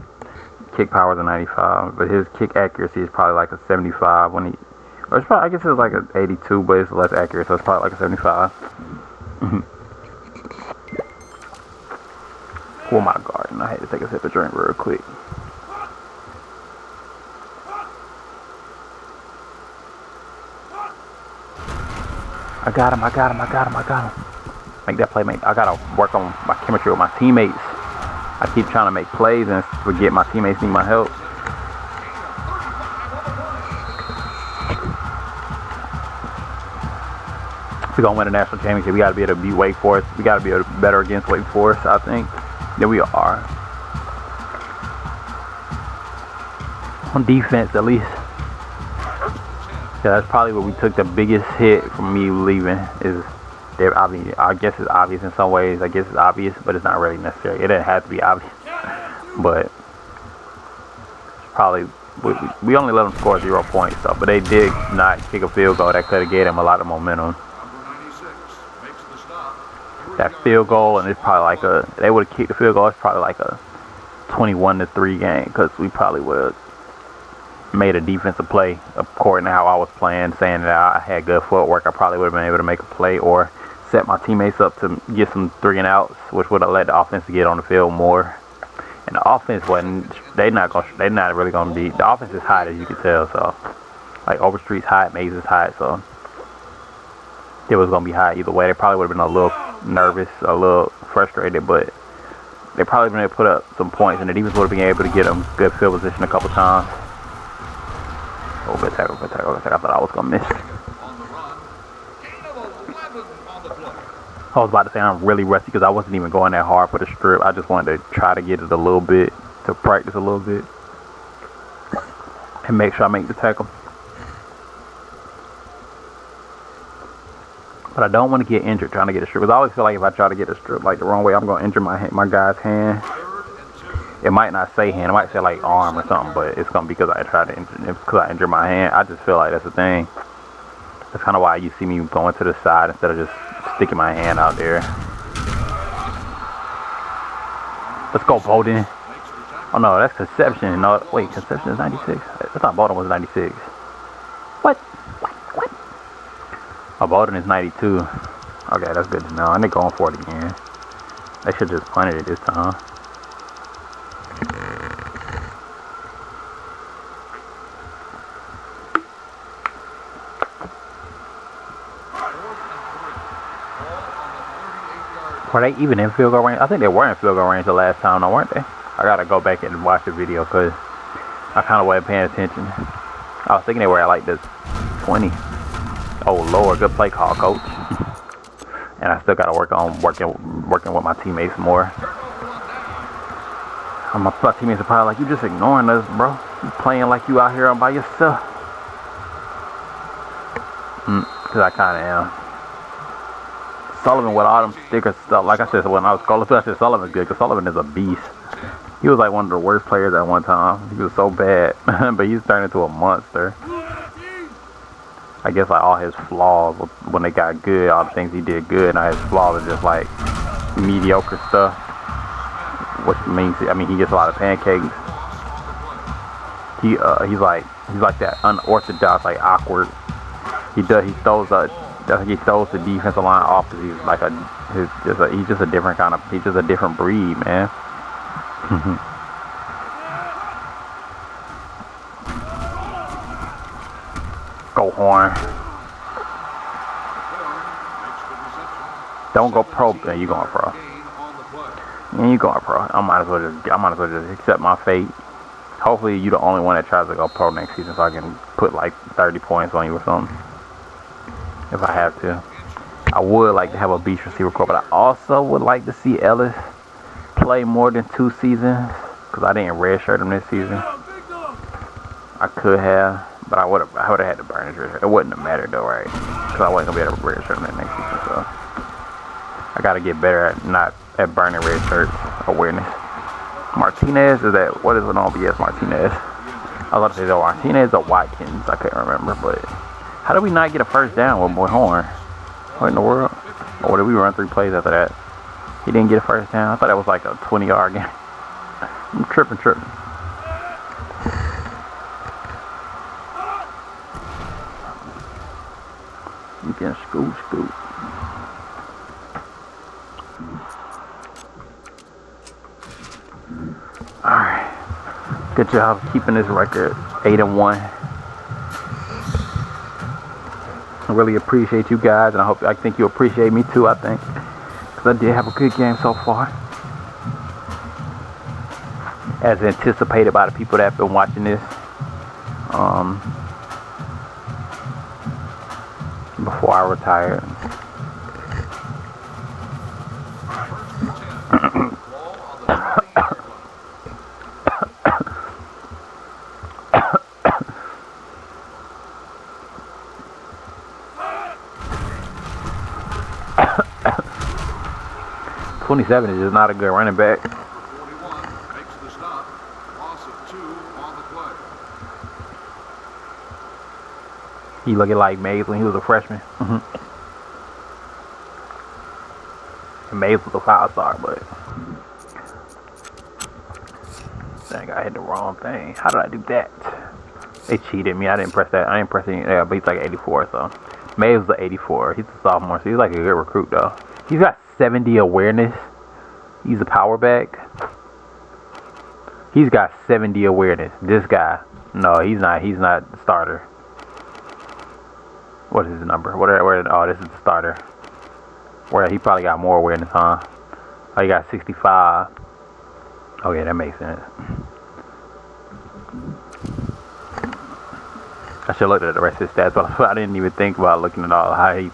[SPEAKER 1] Kick power is a 95, but his kick accuracy is probably like a 75 when he. Or it's probably, I guess it's like an 82, but it's less accurate, so it's probably like a 75. Who am I guarding? I had to take a sip of drink real quick. I got him. Make that play, mate. I gotta work on my chemistry with my teammates. I keep trying to make plays and forget my teammates need my help. If we're gonna win a national championship, we gotta be able to beat Wake Forest. We gotta be able to better against Wake Forest, I think. Yeah, we are. On defense, at least. Yeah, that's probably where we took the biggest hit from me leaving. I guess it's obvious in some ways. I guess it's obvious, but it's not really necessary. It didn't have to be obvious. But probably we only let them score 0 points, though. But they did not kick a field goal that could have gave them a lot of momentum. That field goal, and it's probably like they would have kicked the field goal. It's probably like a 21-3 game, because we probably would have made a defensive play according to how I was playing, saying that I had good footwork. I probably would have been able to make a play or set my teammates up to get some 3 and outs, which would have led the offense to get on the field more. And the offense wasn't. They're not really gonna be. The offense is hot, as you can tell. So, like Overstreet's hot, Mays is hot. So it was gonna be hot either way. They probably would have been a little nervous, a little frustrated, but they probably been able to put up some points, and the defense would have been able to get them good field position a couple times. Oh, good tackle. I thought I was gonna miss. I was about to say I'm really rusty because I wasn't even going that hard for the strip. I just wanted to try to get it a little bit, to practice a little bit, and make sure I make the tackle. But I don't want to get injured trying to get a strip, because I always feel like if I try to get a strip like the wrong way, I'm going to injure my guy's hand. It might not say hand, it might say like arm or something, but it's going to be because I injure my hand. I just feel like that's the thing. That's kind of why you see me going to the side instead of just sticking my hand out there. Let's go, Bowden. Oh no, that's Conception. No, wait, Conception is 96? I thought Bowden was 96. What? Oh, Bowden is 92. Okay, that's good to know. And they're going for it again. They should just punted it this time. Were they even in field goal range? I think they were in field goal range the last time, though, weren't they? I gotta go back and watch the video because I kind of wasn't paying attention. I was thinking they were at like the 20. Oh Lord, good play call, coach. And I still gotta work on working with my teammates more. My teammates are probably like, you just ignoring us, bro. You playing like you out here all by yourself. Cause I kind of am. Sullivan with all them sticker stuff. Like I said, when I was calling, I said Sullivan's good because Sullivan is a beast. He was like one of the worst players at one time. He was so bad, but he's turned into a monster. I guess like all his flaws, when they got good, all the things he did good, now his flaws are just like mediocre stuff. Which means, I mean, he gets a lot of pancakes. He's like that unorthodox, like awkward. He throws the defensive line off because he's like he's just a different kind of, he's just a different breed, man. Go Horn. Don't go pro. Yeah, you going pro. Yeah, you going pro. I might as well just accept my fate. Hopefully, you're the only one that tries to go pro next season, so I can put like 30 points on you or something. If I have to. I would like to have a beast receiver core, but I also would like to see Ellis play more than 2 seasons. Because I didn't redshirt him this season. I could have, but I would have had to burn his redshirt. It wouldn't have mattered though, right? Because I wasn't going to be able to redshirt him that next season. So I got to get better at burning redshirt awareness. Martinez, what is it on BS Martinez? I was about to say either Martinez or Watkins. I couldn't remember, but how did we not get a first down with Boy Horn? What in the world? Or did we run 3 plays after that? He didn't get a first down. I thought that was like a 20-yard game. I'm tripping. You can scoot. Alright. Good job keeping this record 8-1. I really appreciate you guys, and I think you appreciate me too, I think. Because I did have a good game so far. As anticipated by the people that have been watching this. Before I retired. 27 is just not a good running back.
[SPEAKER 2] 41 makes the stop. Loss of 2 on the play.
[SPEAKER 1] He looking like Mays when he was a freshman. And Mays was a 5-star, but dang, I hit the wrong thing. How did I do that? They cheated me. I didn't press that. I didn't press any. Yeah, but he's like 84, so Mays was the 84. He's a sophomore, so he's like a good recruit though. He's got 70 awareness. He's a power back. He's got 70 awareness. This guy, no, he's not the starter. What is his number? Oh, this is the starter. Where he probably got more awareness, huh? Oh, he got 65. Oh yeah, that makes sense. I should look at the rest of his stats, but I didn't even think about looking at all how he.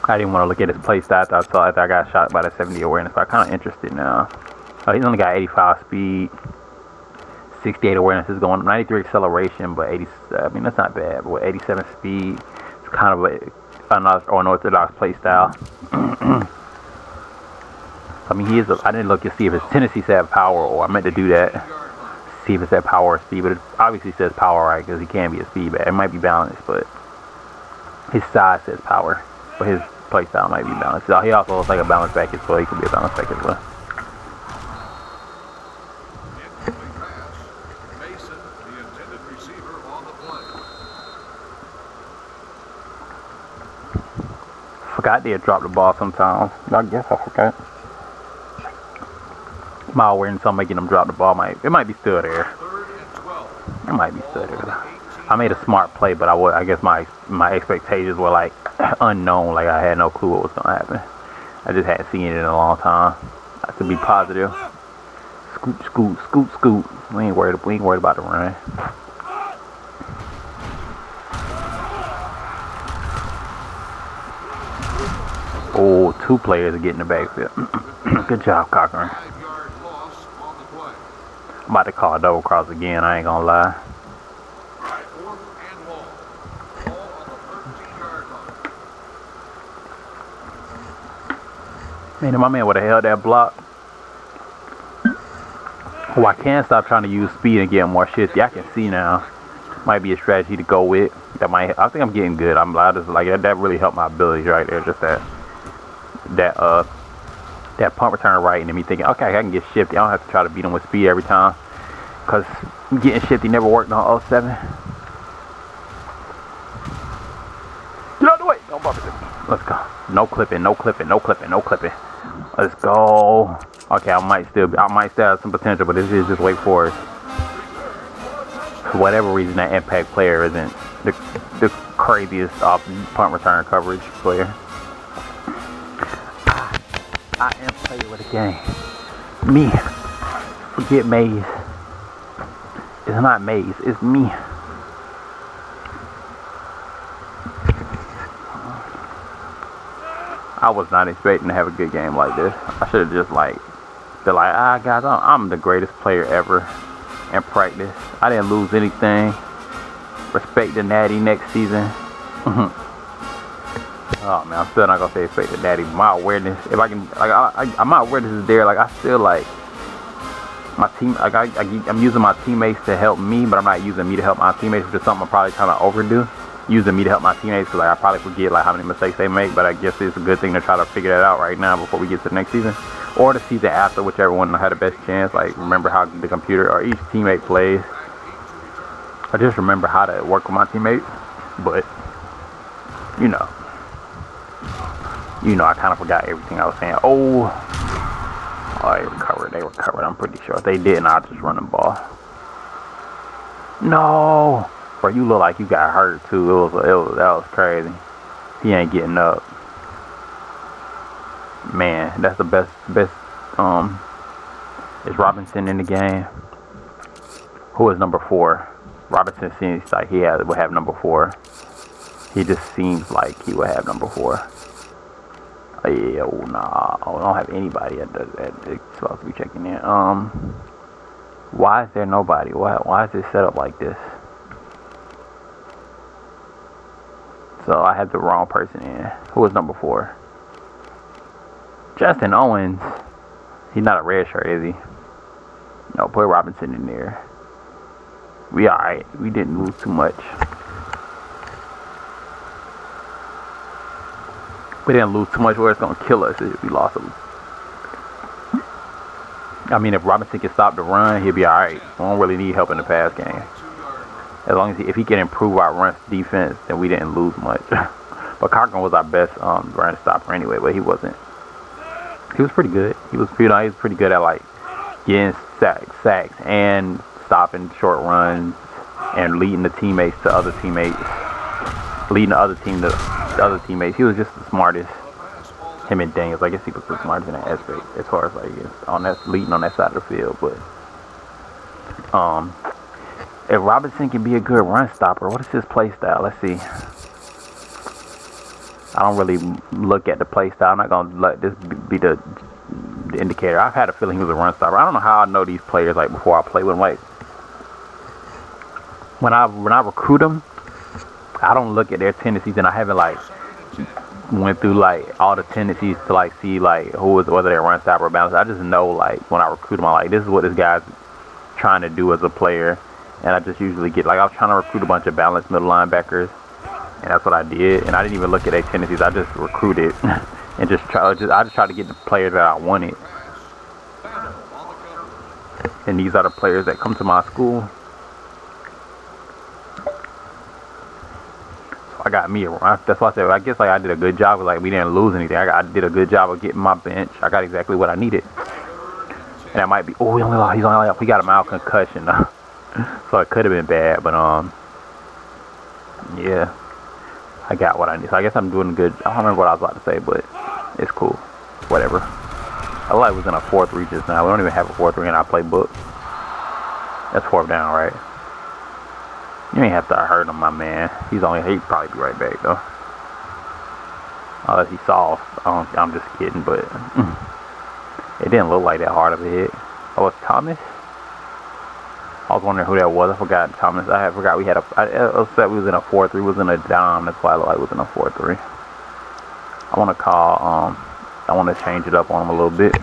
[SPEAKER 1] I didn't want to look at his play stats after I got shot by the 70 awareness, but I'm kind of interested now. He's only got 85 speed, 68 awareness is going, 93 acceleration, but 80. I mean, that's not bad. But with 87 speed, it's kind of an unorthodox play style. I mean, I didn't look to see if his tendencies have power, or I meant to do that. See if it's at power or speed, but it obviously says power, right? Because he can be a speed back. It might be balanced, but his size says power. But his play style might be balanced. He also looks like a balanced back as well. He could be a balanced back as well.
[SPEAKER 2] Incomplete pass. Mason, the intended receiver, on the play.
[SPEAKER 1] Forgot they had dropped the ball sometimes. I guess I forgot. My awareness on making them drop the ball it might be still there.
[SPEAKER 2] 3rd and 12.
[SPEAKER 1] It might be still there. I made a smart play, but I guess my expectations were like unknown. Like I had no clue what was gonna happen. I just hadn't seen it in a long time. To be positive. Scoot. We ain't worried about the run. Oh, 2 players are getting the backfield. Good job, Cochran.
[SPEAKER 2] 5-yard loss on the play.
[SPEAKER 1] I'm about to call a double cross again. I ain't gonna lie.
[SPEAKER 2] 4th and long. Ball on the 13-yard line.
[SPEAKER 1] Man, if my man would have held that block. Oh, I can stop trying to use speed and get more shifty. I can see now. Might be a strategy to go with. I think I'm getting good. That really helped my abilities right there. Just that punt return right, and then me thinking, okay, I can get shifty. I don't have to try to beat him with speed every time. Because getting shifty never worked on 07. Get out of the way. Don't bump it. Let's go. No clipping. Let's go. Okay, I might still have some potential, but this is just Wake Forest. For whatever reason, that impact player isn't the craziest off punt return coverage player. I am playing with a game. Me. Forget Mays. It's not Maze, it's me. I was not expecting to have a good game like this. I should have just like been like, guys, I'm the greatest player ever in practice. I didn't lose anything. Respect the Natty next season. Oh man, I'm still not gonna say respect the Natty. My awareness, if I can, like, my awareness is there. Like I feel like my team, like I'm using my teammates to help me, but I'm not using me to help my teammates, which is something I'm probably trying to overdo. Using me to help my teammates, because like, I probably forget like how many mistakes they make, but I guess it's a good thing to try to figure that out right now before we get to the next season, or the season after, whichever one had the best chance. Like remember how the computer or each teammate plays. I just remember how to work with my teammates, but you know, I kind of forgot everything I was saying. Oh, they recovered. I'm pretty sure if they didn't, I'll just run the ball. No. Bro, you look like you got hurt too. That was crazy. He ain't getting up. Man, that's the best. Is Robinson in the game? Who is number 4? Robinson seems like would have number 4. He just seems like he would have number 4. Oh, yeah, nah, I don't have anybody at supposed to be checking in. Why is there nobody? Why is this set up like this? So I had the wrong person in. Who was number 4? Justin Owens. He's not a red shirt, is he? No, put Robinson in there. We alright. We didn't lose too much. We didn't lose too much where it's going to kill us if we lost him. I mean, if Robinson can stop the run, he'll be alright. We don't really need help in the pass game. As long as if he can improve our run defense, then we didn't lose much. But Cochran was our best run stopper anyway, but he wasn't. He was pretty good. He was pretty good at like getting sacks and stopping short runs and leading the teammates to other teammates. Leading the other team to the other teammates. He was just the smartest. Him and Daniels, I guess he was the smartest in that aspect as far as like on that leading on that side of the field. But if Robinson can be a good run stopper, what is his play style? Let's see. I don't really look at the play style. I'm not gonna let this be the indicator. I've had a feeling he was a run stopper. I don't know how I know these players like before I play with them. Like when I recruit them, I don't look at their tendencies, and I haven't like went through like all the tendencies to like see like whether they're run stopper or balance. I just know like when I recruit them, I'm like, this is what this guy's trying to do as a player, and I just usually get like I was trying to recruit a bunch of balanced middle linebackers, and that's what I did. And I didn't even look at their tendencies. I just recruited and I just tried to get the players that I wanted. And these are the players that come to my school. I got me around. That's why I said I guess like I did a good job of like we didn't lose anything. I did a good job of getting my bench. I got exactly what I needed. And that might be we got a mild concussion. So it could have been bad, but yeah. I got what I need. So I guess I'm doing good. I don't remember what I was about to say, but it's cool. Whatever. I like was in a 4-3 just now. We don't even have a 4-3 in our playbook. That's 4th down, right? You ain't have to hurt him, my man. He'd probably be right back though. Unless he's soft. I'm just kidding, but it didn't look like that hard of a hit. Oh, it's Thomas? I was wondering who that was. I forgot Thomas. I forgot we had I said we was in a 4-3. We was in a dime. That's why I looked like we was in a 4-3. I want to call. I want to change it up on him a little bit.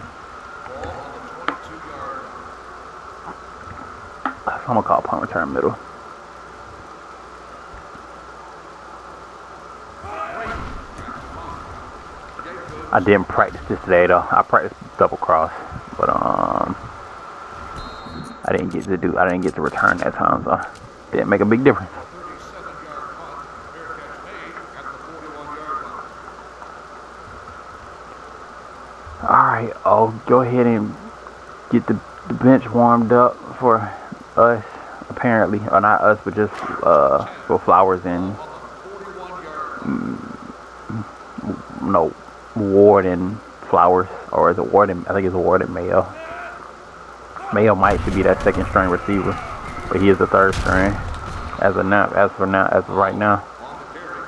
[SPEAKER 1] I'm gonna call punt return middle. I didn't practice this today though. I practiced double cross, but I didn't get to return that time, so it didn't make a big difference. Alright, I'll go ahead and get the bench warmed up for us, apparently. Or not us, but just for Flowers and Ward and Flowers. Or is it Ward and, I think it's Ward and Mayo. Mayo should be that second string receiver. But he is the third string as of right now.
[SPEAKER 2] On the carry.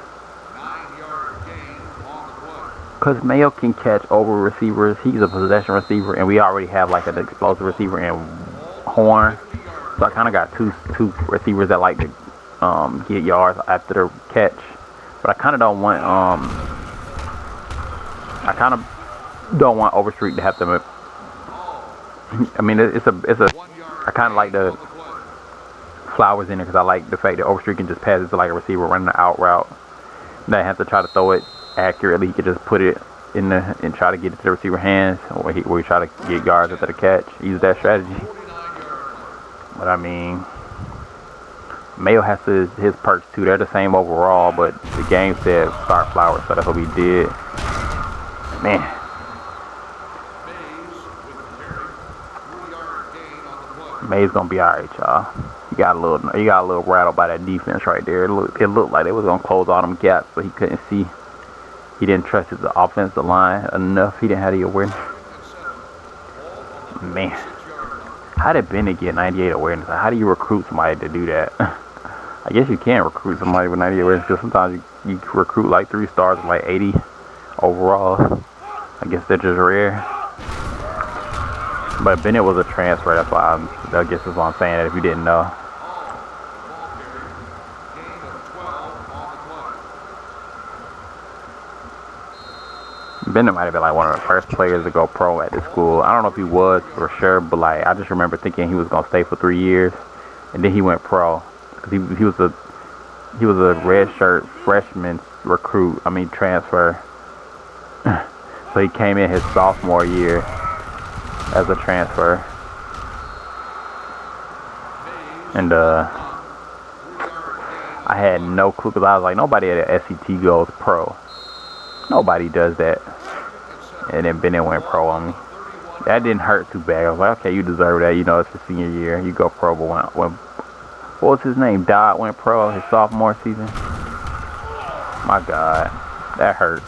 [SPEAKER 2] 9-yard gain on the play.
[SPEAKER 1] Because Mayo can catch over receivers. He's a possession receiver, and we already have like an explosive receiver in Horn. So I kind of got two receivers that like to get yards after the catch. But I kind of don't want Overstreet to have to. I mean, it's a. I kind of like the Flowers in it because I like the fact that Overstreet can just pass it to like a receiver running the out route. They have to try to throw it accurately. He could just put it in the and try to get it to the receiver hands, or he try to get yards after the catch. Use that strategy. But I mean, Mayo has his perks too. They're the same overall, but the game said start Flowers, so that's what we did. Man. Mays gonna be alright, y'all. He got a little rattled by that defense right there. It looked like they was gonna close all them gaps, but he couldn't see. He didn't trust his offensive line enough. He didn't have the awareness. Man, how did Bennett get 98 awareness? How do you recruit somebody to do that? I guess you can recruit somebody with 98 awareness because sometimes you recruit like 3 stars with like 80 overall. I guess they're just rare. But Bennett was a transfer, that's why I guess that's what I'm saying, that if you didn't know. Bennett might have been like one of the first players to go pro at this school. I don't know if he was for sure, but like I just remember thinking he was gonna stay for 3 years, and then he went pro because he was a redshirt freshman transfer. So he came in his sophomore year as a transfer, and I had no clue because I was like, nobody at the SET goes pro. Nobody does that. And then Bennett went pro on me. That didn't hurt too bad. I was like, okay, you deserve that. You know, it's your senior year. You go pro. But when what was his name? Dodd went pro his sophomore season. My God, that hurt.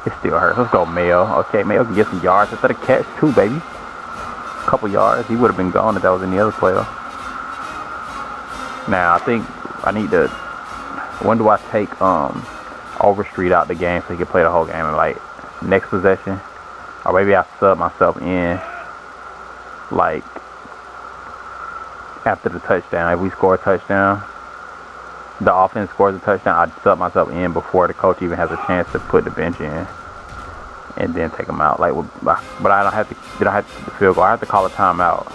[SPEAKER 1] It still hurts. Let's go, Mayo. Okay, Mayo can get some yards after the catch too, baby. A couple yards. He would have been gone if that was any other player. Now, I think I need to... When do I take Overstreet out the game so he can play the whole game? Like, next possession? Or maybe I sub myself in, like, after the touchdown. If we score a touchdown, the offense scores a touchdown, I'd sub myself in before the coach even has a chance to put the bench in, and then take him out. Like, but I don't have to. You don't have to keep the field goal. I have to call a timeout.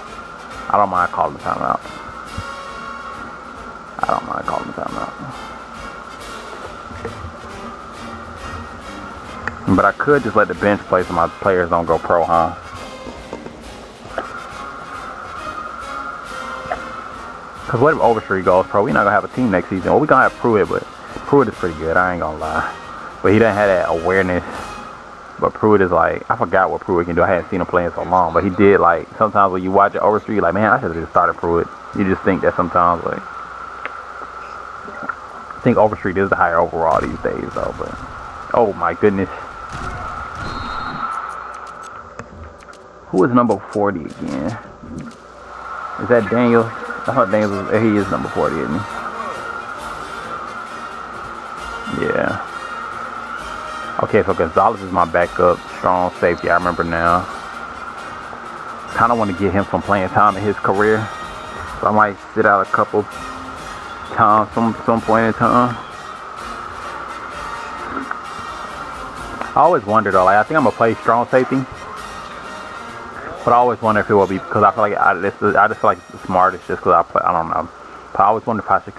[SPEAKER 1] I don't mind calling the timeout. I don't mind calling the timeout. But I could just let the bench play so my players don't go pro, huh? Because what if Overstreet goes pro? We're not going to have a team next season. Well, we're going to have Pruitt, but Pruitt is pretty good. I ain't going to lie. But he doesn't have that awareness. But Pruitt is like, I forgot what Pruitt can do. I hadn't seen him play in so long. But he did, like, sometimes when you watch it Overstreet, you're like, man, I should have just started Pruitt. You just think that sometimes, like, I think Overstreet is the higher overall these days, though. But, oh, my goodness. Who is number 40 again? Is that Daniel? I thought Daniel was, he is number 40, isn't he? Yeah. Okay, so Gonzalez is my backup strong safety. I remember now. Kind of want to get him some playing time in his career. So I might sit out a couple times, some point in time. I always wonder though, like I think I'm gonna play strong safety. But I always wonder if it will be, because I feel like I just feel like it's the smartest just because I don't know. But I always wonder if I should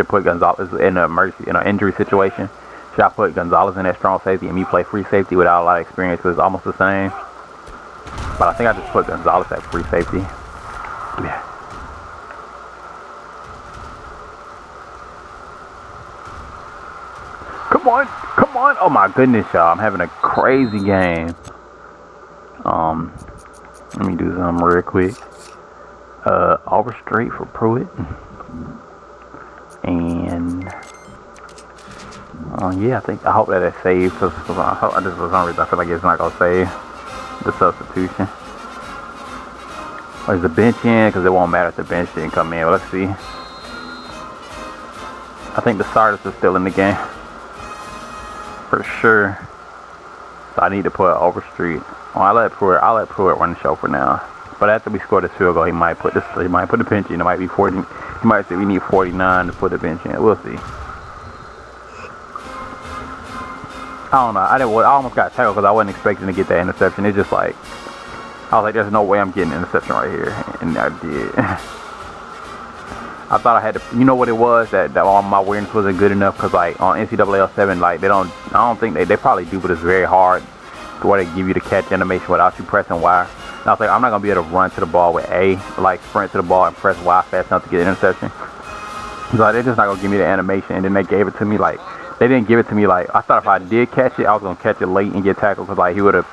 [SPEAKER 1] put Gonzalez in an injury situation. Should I put Gonzalez in that strong safety and me play free safety without a lot of experience because it's almost the same? But I think I just put Gonzalez at free safety. Yeah. Come on. Oh my goodness, y'all. I'm having a crazy game. Let me do something real quick. Overstreet for Pruitt. And yeah, I hope that it's saved because for some reason I feel like it's not gonna save the substitution. Or is the bench in? Because it won't matter if the bench didn't come in. Well, let's see. I think the starters are still in the game. For sure. So I need to put Overstreet. Oh, I'll let Pruitt run the show for now. But after we score this field goal, he might put the bench in. It might be 40. He might say we need 49 to put the bench in. We'll see. I don't know. I almost got tackled because I wasn't expecting to get that interception. It's just like, I was like, there's no way I'm getting an interception right here. And I did. I thought I had to, you know what it was? That all my awareness wasn't good enough because like on NCAA 7, like I don't think they probably do, but it's very hard to where they give you the catch animation without you pressing Y. And I was like, I'm not going to be able to run to the ball with A, like sprint to the ball and press Y fast enough to get an interception. So they're just not going to give me the animation. And then they gave it to me like, they didn't give it to me like, I thought if I did catch it, I was going to catch it late and get tackled because like he would have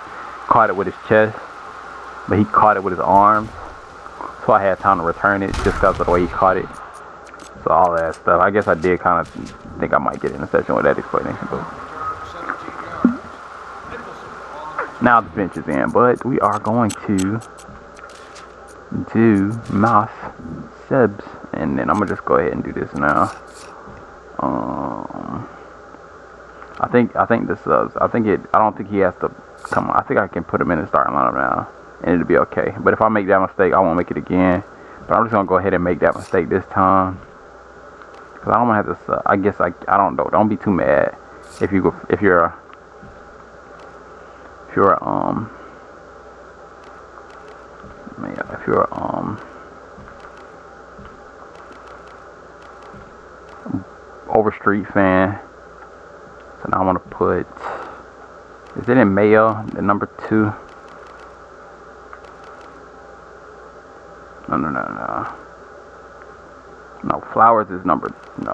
[SPEAKER 1] caught it with his chest. But he caught it with his arms. So I had time to return it just because of the way he caught it. So all that stuff. I guess I did kind of think I might get an interception with that explanation. But now the bench is in. But we are going to do mouse subs. And then I'm going to just go ahead and do this now. I think the subs. I don't think he has to come on. I think I can put him in the starting lineup now. And it'll be okay. But if I make that mistake, I won't make it again. But I'm just going to go ahead and make that mistake this time. Because I don't want to have to, I guess I don't know. Don't be too mad if you're Overstreet fan. So now I'm going to put, is it in Mayo, the number 2? No, Flowers is number, no.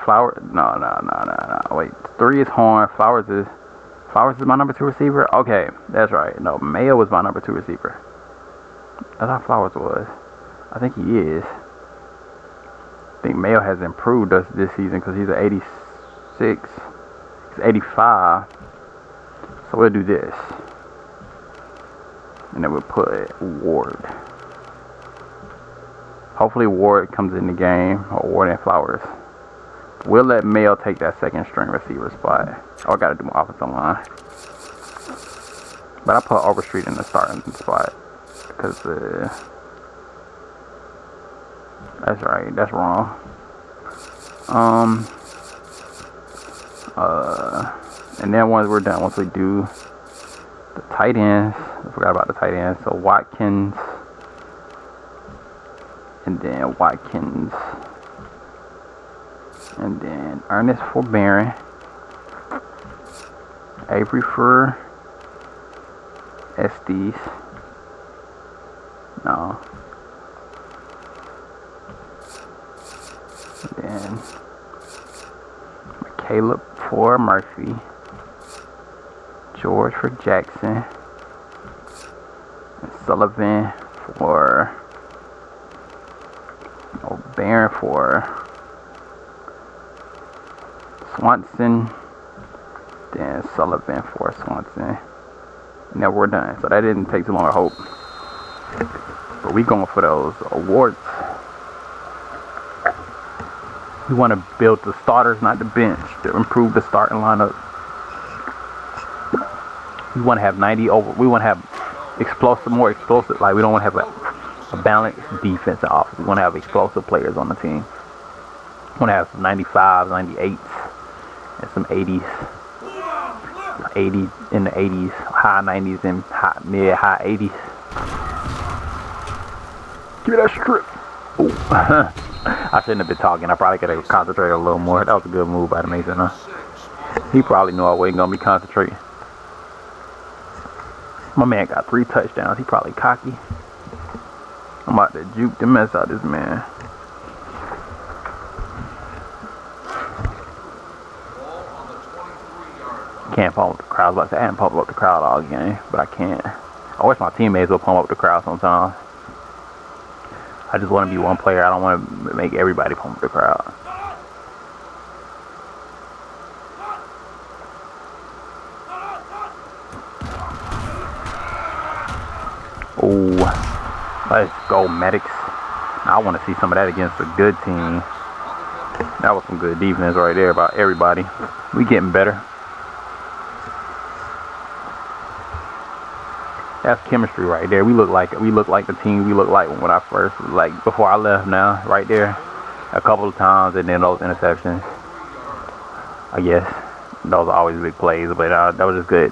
[SPEAKER 1] Flower, no. Wait, 3 is Horn. Flowers is my number 2 receiver? Okay, that's right. No, Mayo was my number 2 receiver. That's how Flowers was. I think he is. I think Mayo has improved us this season because he's an 86. He's 85. So we'll do this. And then we'll put Ward. Hopefully Ward comes in the game, or Ward and Flowers. We'll let Mayo take that second string receiver spot. Oh, I gotta do my offensive line. But I put Overstreet in the starting spot. Because, that's right, that's wrong. And then once we're done, once we do the tight ends, I forgot about the tight ends. So Watkins, and then Watkins, and then Ernest for Barron, Avery for Estes. No. And then Caleb for Murphy. George for Jackson. And Sullivan for Barron for Swanson. Then Sullivan for Swanson. And then we're done. So that didn't take too long, I hope. But we going for those awards. We want to build the starters, not the bench, to improve the starting lineup. We want to have 90 over. We want to have more explosive. Like, we don't want to have a balanced defense and offense. We want to have explosive players on the team. We want to have some 95s, 98s, and some 80s. 80 in the 80s, high 90s, and mid-high 80s. Give me that strip. Ooh. I shouldn't have been talking. I probably could have concentrated a little more. That was a good move by the Mason, huh? He probably knew I wasn't going to be concentrating. My man got 3 touchdowns. He probably cocky. I'm about to juke the mess out of this man. Can't pump up the crowd. I was about to say, I haven't pumped up the crowd all game, but I can't. I wish my teammates would pump up the crowd sometimes. I just want to be one player. I don't want to make everybody pump up the crowd. Oh, let's go, Medics. I want to see some of that against a good team. That was some good defense right there by everybody. We getting better. That's chemistry right there. We look like the team we looked like when I first, like before I left. Now, right there, a couple of times, and then those interceptions. I guess those are always big plays, but that was just good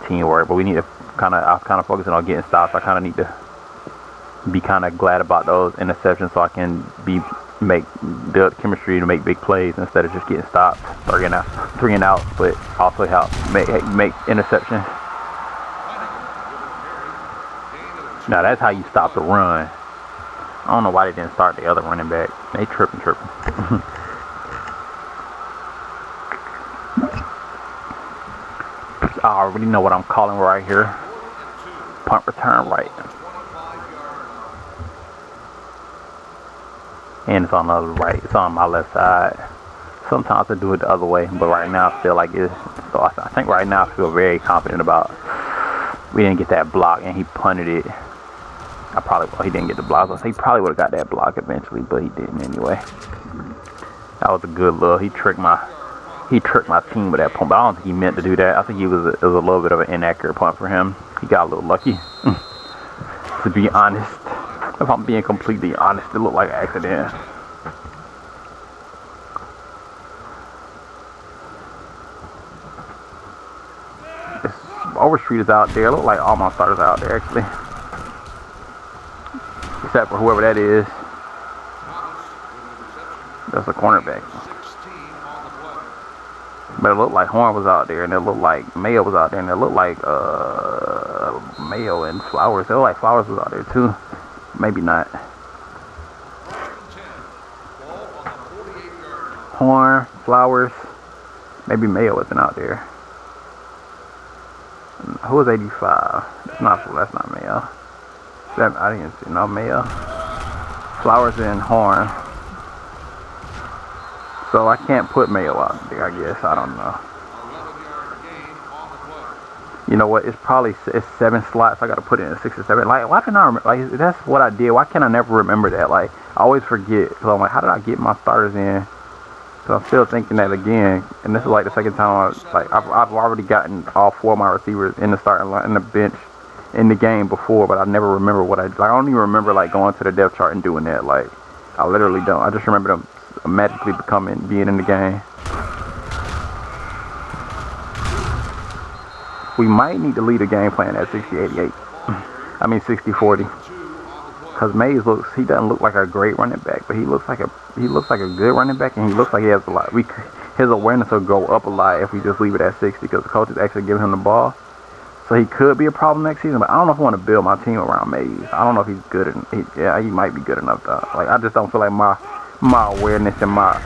[SPEAKER 1] teamwork. But we need to I'm kind of focusing on getting stops. I kind of need to be kind of glad about those interceptions so I can build chemistry to make big plays instead of just getting stopped, three and out, but also help make interceptions. Now that's how you stop the run. I don't know why they didn't start the other running back. They tripping. I already know what I'm calling right here. Punt return right. And it's on the other right. It's on my left side. Sometimes I do it the other way, but right now I feel like it's. So I think right now I feel very confident about. We didn't get that block, and he punted it. He didn't get the block. So he probably would have got that block eventually, but he didn't anyway. That was a good look. He tricked my team with that punt, but I don't think he meant to do that. I think it was a little bit of an inaccurate punt for him. He got a little lucky. To be honest, if I'm being completely honest, it looked like an accident. Overstreet is out there. It looked like all my starters are out there actually. Except for whoever that is. That's a cornerback. But it looked like Horn was out there, and it looked like Mayo was out there, and it looked like Mayo and Flowers. It looked like Flowers was out there too. Maybe not. Horn, Flowers, maybe Mayo wasn't out there. Who was 85? That's not Mayo. I didn't see no Mayo. Flowers and Horn. So I can't put Mayo out there, I guess. I don't know. You know what? It's 7 slots. I got to put it in 6 or 7. Like, why didn't I remember? Like, that's what I did. Why can't I never remember that? Like, I always forget. So I'm like, how did I get my starters in? So I'm still thinking that again. And this is like the second time I've already gotten all 4 of my receivers in the starting line, in the bench, in the game before, but I never remember what I don't even remember like going to the depth chart and doing that. Like, I literally don't. I just remember them magically being in the game. We might need to lead a game plan at 60-88. I mean 60-40. Because Mays he doesn't look like a great running back, but he looks like a good running back, and he looks like he has a lot. His awareness will go up a lot if we just leave it at 60, because the coach is actually giving him the ball. So he could be a problem next season, but I don't know if I want to build my team around Mays. I don't know if he's good. He might be good enough though. Like, I just don't feel like my awareness and my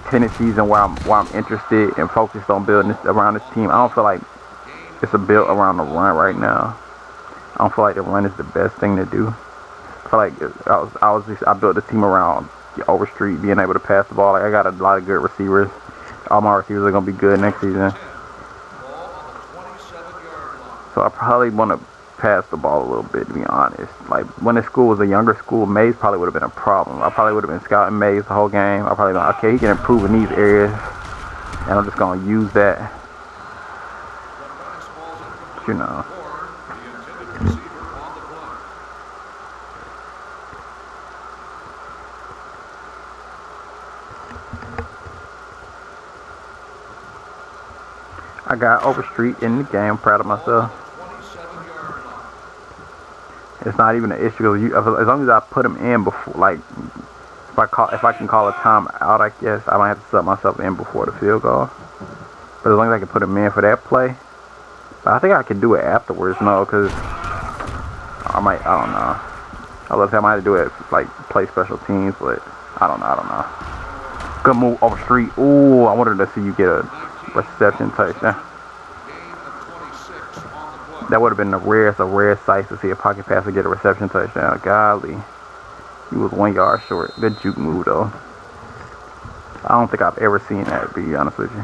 [SPEAKER 1] tendencies and where I'm interested and focused on building this around this team. I don't feel like it's a build around the run right now. I don't feel like the run is the best thing to do. I feel like I built the team around Overstreet being able to pass the ball. Like, I got a lot of good receivers. All my receivers are gonna be good next season. So I probably want to pass the ball a little bit, to be honest. Like, when this school was a younger school, Mays probably would have been a problem. I probably would have been scouting Mays the whole game. I probably been, okay, he can improve in these areas, and I'm just gonna use that. But, you know. I got Overstreet in the game. I'm proud of myself. It's not even an issue. As long as I put him in before, like, if I can call a timeout, I guess I don't have to sub myself in before the field goal. But as long as I can put him in for that play, but I think I can do it afterwards. No, because I don't know. I might have to do it like play special teams, but I don't know. Good move, Overstreet. Ooh, I wanted to see you get a reception touchdown. That would have been the rarest of rare sights to see a pocket passer get a reception touchdown. Golly. He was 1 yard short. Good juke move, though. I don't think I've ever seen that, to be honest with you.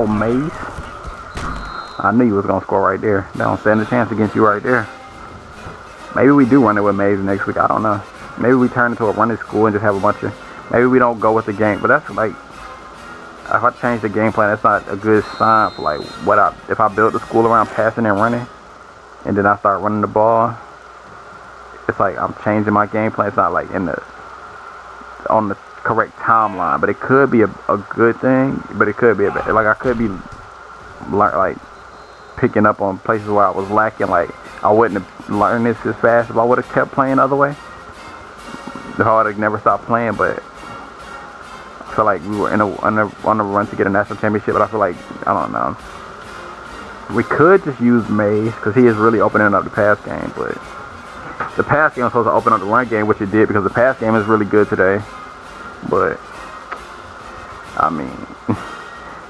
[SPEAKER 1] go, Mays. I knew you was gonna score right there. They don't stand a chance against you right there. Maybe we do run it with Mays next week. I don't know. Maybe we turn into a running school and just have a bunch of. Maybe we don't go with the game. But that's like, if I change the game plan, that's not a good sign for like if I build the school around passing and running, and then I start running the ball. It's like I'm changing my game plan. It's not like on the correct timeline, but it could be a good thing, but it could be a bad. Like I could be like picking up on places where I was lacking. Like I wouldn't have learned this as fast if I would have kept playing the other way. The hard to never stop playing, but I feel like we were on a run to get a national championship. But I feel like I don't know. We could just use Mays because he is really opening up the pass game, but the pass game was supposed to open up the run game, which it did because the pass game is really good today. But I mean,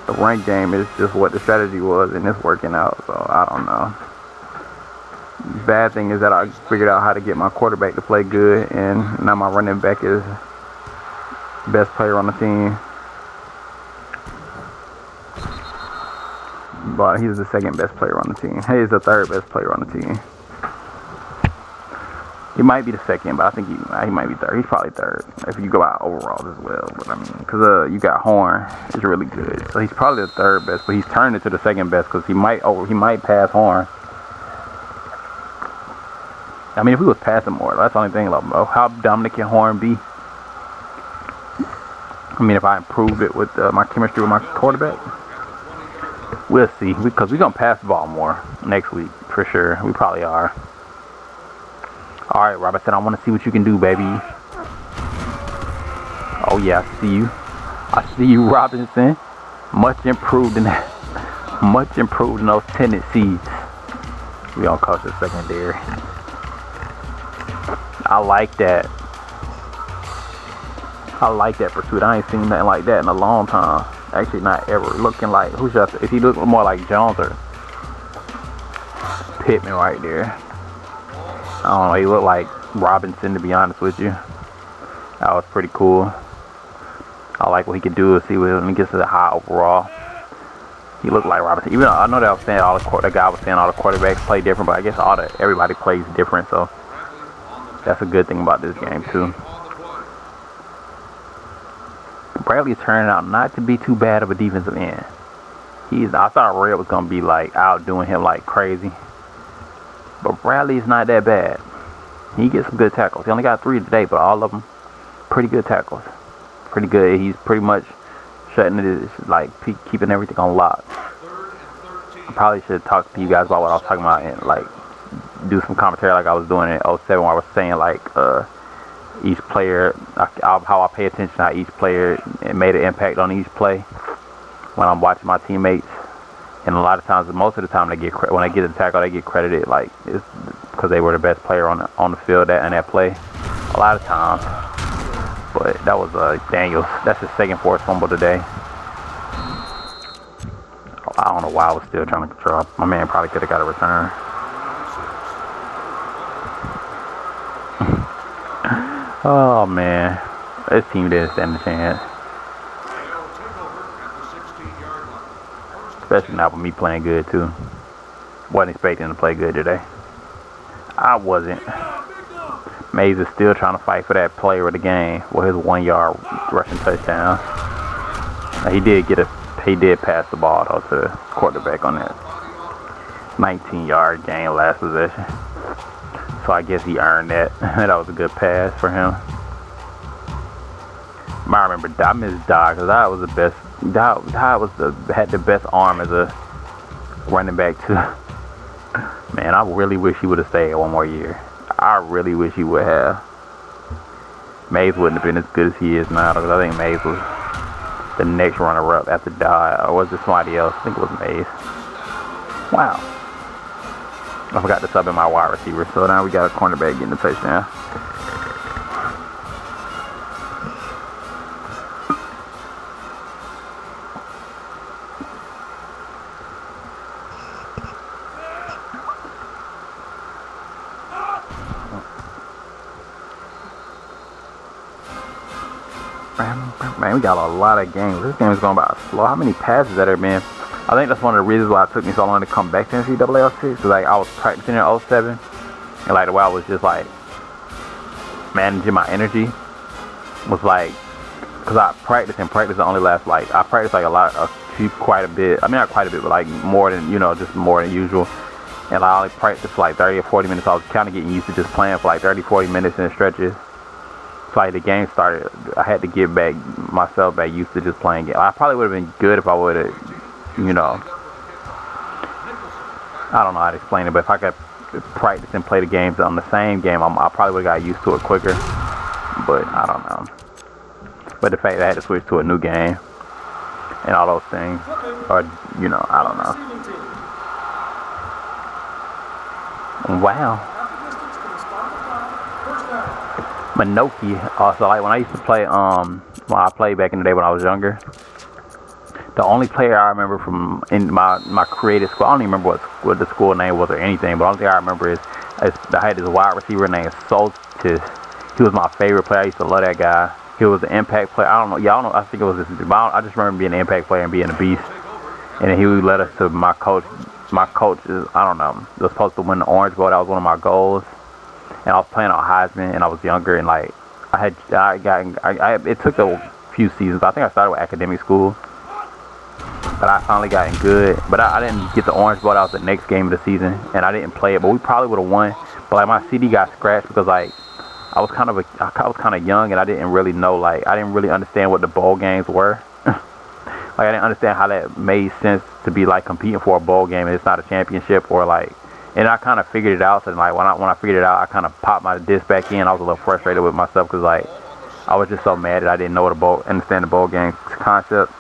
[SPEAKER 1] the run game is just what the strategy was, and it's working out. So I don't know. The bad thing is that I figured out how to get my quarterback to play good, and now my running back is the best player on the team. But he's the second best player on the team. He's the third best player on the team. He might be the second, but I think he might be third. He's probably third if you go out overall as well. But I mean, because you got Horn, is really good, so he's probably the third best. But he's turned into the second best because he might pass Horn. I mean, if we was passing more, that's the only thing. Like, how dominant can Horn be? I mean, if I improve it with my chemistry with my quarterback, we'll see. Because we're gonna pass the ball more next week for sure. We probably are. All right, Robinson, I want to see what you can do, baby. Oh yeah, I see you. I see you, Robinson. Much improved in that. Much improved in those tendencies. We gonna coach the secondary. I like that. I like that pursuit. I ain't seen nothing like that in a long time. Actually, not ever. Looking like if he looked more like Jones or Pittman right there. I don't know. He looked like Robinson, to be honest with you. That was pretty cool. I like what he can do. See when he gets to the high overall. He looked like Robinson. Even though I know that the guy was saying all the quarterbacks play different, but I guess everybody plays different. So that's a good thing about this game too. Bradley's turning out not to be too bad of a defensive end. I thought Red was gonna be like outdoing him like crazy. But Bradley's not that bad. He gets some good tackles. He only got 3 today, but all of them pretty good tackles. Pretty good. He's pretty much shutting it, like keeping everything on lock. I probably should talk to you guys about what I was talking about and like do some commentary like I was doing in 07 where I was saying like each player, how I pay attention to how each player made an impact on each play when I'm watching my teammates. And a lot of times, most of the time, when they get the tackle, they get credited like it's because they were the best player on the field in that play. A lot of times, but that was Daniels. That's his second forced fumble today. I don't know why I was still trying to control. My man probably could have got a return. Oh man, this team didn't stand a chance. Especially not with me playing good too. Wasn't expecting to play good today. I wasn't. Mays is still trying to fight for that player of the game with his 1-yard rushing touchdown. He did pass the ball though to the quarterback on that 19-yard gain last possession. So I guess he earned that. That was a good pass for him. I remember I missed Dodd because Dodd was the best. Dodd had the best arm as a running back too. Man, I really wish he would have stayed 1 more year. I really wish he would have. Mays wouldn't have been as good as he is now because I think Mays was the next runner-up after Dodd, or was it somebody else? I think it was Mays. Wow. I forgot to sub in my wide receiver, so now we got a cornerback getting the touchdown. Man, we got a lot of games. This game is going about slow. How many passes that have been I think that's one of the reasons why it took me so long to come back to NCAA 06. Cause like I was practicing in 07, and like the way I was just like managing my energy was like, cause I practice only lasts like, I practice like quite a bit. I mean, not quite a bit, but like more than, just more than usual. And I only practiced for like 30 or 40 minutes. So I was kind of getting used to just playing for like 30, 40 minutes in stretches. So like the game started, I had to get myself back used to just playing games. I probably would have been good if I would have, I don't know how to explain it, but if I could practice and play the games on the same game, I probably would have got used to it quicker. But I don't know. But the fact that I had to switch to a new game and all those things, or I don't know. Wow. Minoki. Also, like when I used to play, when I played back in the day when I was younger, the only player I remember from in my creative school, I don't even remember what the school name was or anything, but the only thing I remember is I had this wide receiver named Solstice. He was my favorite player. I used to love that guy. He was an impact player. I don't know. Yeah, I don't know. I think it was this. I just remember being an impact player and being a beast. And then he would let us to my coach. My coach is, I don't know, was supposed to win the Orange Bowl. That was one of my goals. And I was playing on Heisman, and I was younger, and like it took a few seasons. I think I started with academic school, but I finally got in good. But I didn't get the Orange Bowl. That was the next game of the season, and I didn't play it. But we probably would have won. But like my CD got scratched because like I was kind of young, and I didn't really know, like I didn't really understand what the bowl games were. Like I didn't understand how that made sense to be like competing for a bowl game and it's not a championship, or like, and I kind of figured it out. So like when I figured it out, I kind of popped my disc back in. I was a little frustrated with myself because like I was just so mad that I didn't know understand the bowl game concept.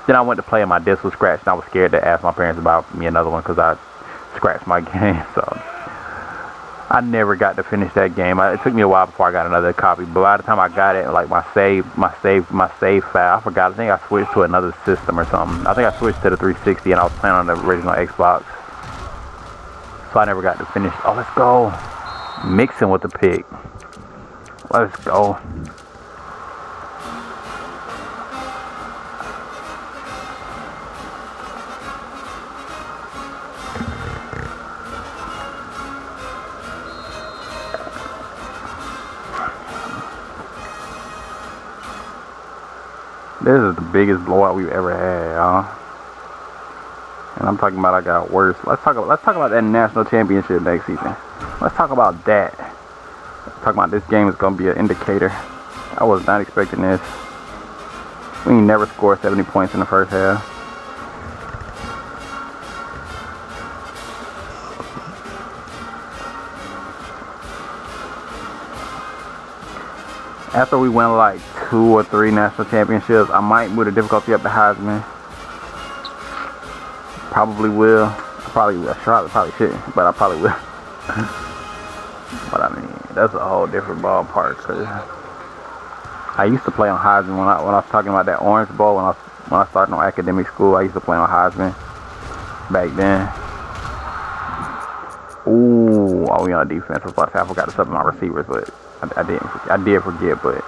[SPEAKER 1] Then I went to play and my disc was scratched, and I was scared to ask my parents about me another one because I scratched my game. So I never got to finish that game. It took me a while before I got another copy. But by the time I got it, like my save file, I forgot. I think I switched to another system or something. I think I switched to the 360, and I was playing on the original Xbox. So I never got to finish. Oh, let's go. Mixing with the pick. Let's go. This is the biggest blowout we've ever had, y'all. And I'm talking about I got worse. Let's talk about that national championship next season. Let's talk about that. Let's talk about this game is gonna be an indicator. I was not expecting this. We never scored 70 points in the first half. After we win like 2 or 3 national championships, I might move the difficulty up to Heisman. Probably will. Probably shouldn't, but I probably will. But I mean, that's a whole different ballpark. Cause I used to play on Heisman when I was talking about that Orange Bowl. When I started on academic school, I used to play on Heisman back then. Ooh, we on defense. I forgot to sub my receivers, but I did forget, but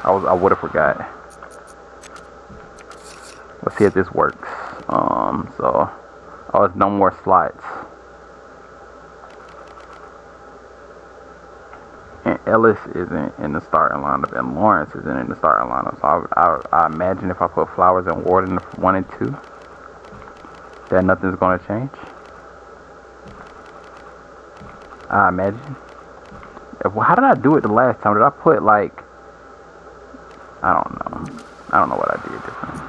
[SPEAKER 1] I would have forgot. Let's see if this works. It's no more slots. And Ellis isn't in the starting lineup, and Lawrence isn't in the starting lineup. So I imagine if I put Flowers and Ward in the 1 and 2, that nothing's gonna change. I imagine. How did I do it the last time? Did I put like, I don't know what I did different.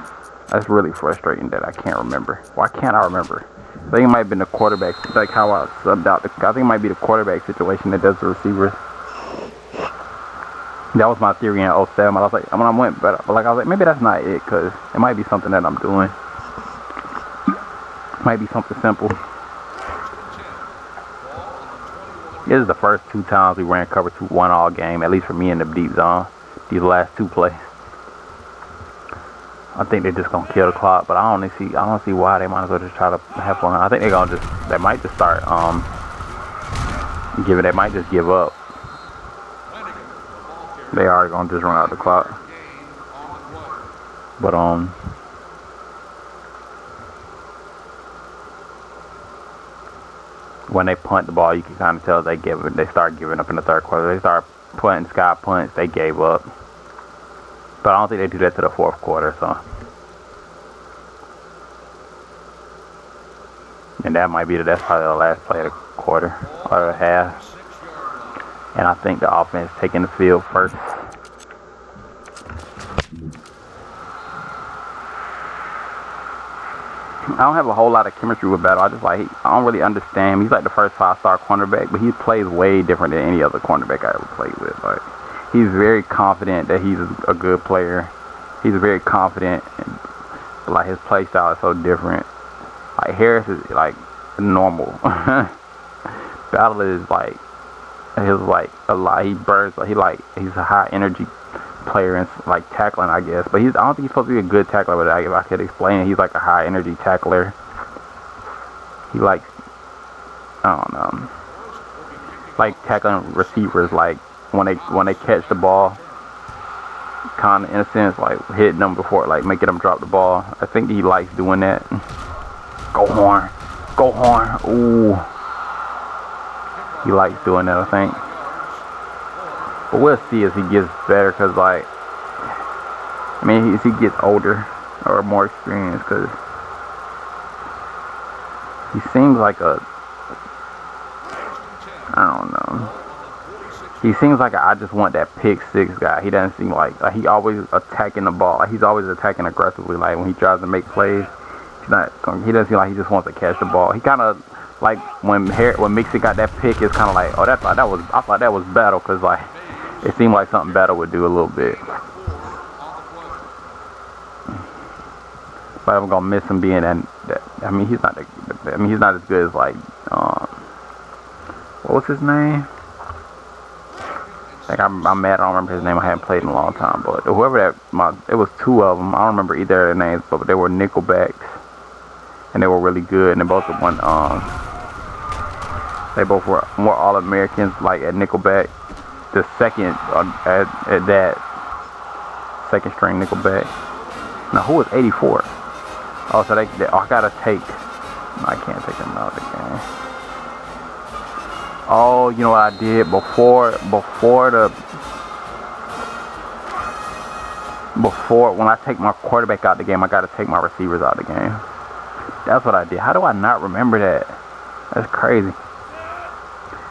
[SPEAKER 1] That's really frustrating that I can't remember. Why can't I remember? I think it might have been the quarterback, like how I subbed out. I think it might be the quarterback situation that does the receivers. That was my theory in 07. I was like, when I went, but like I was like, maybe that's not it, cause it might be something that I'm doing. It might be something simple. This is the first 2 times we ran cover 2 1 all game, at least for me in the deep zone. These last 2 plays. I think they're just gonna kill the clock, but I don't see why. They might as well just try to have fun. I think they might just start they might just give up. They are gonna just run out the clock. when they punt the ball, you can kind of tell they start giving up in the third quarter. They start punting sky punts, they gave up. But I don't think they do that to the fourth quarter, so. And that's probably the last play of the quarter or the half. And I think the offense taking the field first. I don't have a whole lot of chemistry with Battle. I don't really understand him. He's like the first 5-star cornerback, but he plays way different than any other cornerback I ever played with. Like, he's very confident that he's a good player. He's very confident, but like his play style is so different. Like Harris is like normal. Battle is like a lot. He bursts. He's a high energy player and like tackling, I guess. But I don't think he's supposed to be a good tackler. But if I could explain it, he's like a high energy tackler. He likes, I don't know, like tackling receivers, like when they catch the ball, kind of in a sense like hitting them before, like making them drop the ball. I think he likes doing that. Go horn. Ooh, he likes doing that, I think. But we'll see as he gets better, cause like, I mean, as he gets older or more experienced, cause he seems like I don't know. He seems like I just want that pick six guy. He doesn't seem like he always attacking the ball. Like he's always attacking aggressively. Like when he tries to make plays, he doesn't seem like he just wants to catch the ball. He kind of like when Mixon got that pick, it's kind of like, oh, I thought that was Battle, cause like it seemed like something Battle would do a little bit. But I'm gonna miss him being that. I mean, he's not as good as like what was his name? Like I'm mad I don't remember his name. I haven't played in a long time. But whoever it was two of them. I don't remember either of their names, but they were nickelbacks, and they were really good. And they both were they both were more All-Americans, like at nickelback. The second at that second string nickelback. Now who was 84? Oh, so I gotta take. No, I can't take them out of the game. Oh, you know what I did before when I take my quarterback out of the game, I gotta take my receivers out of the game. That's what I did. How do I not remember that? That's crazy.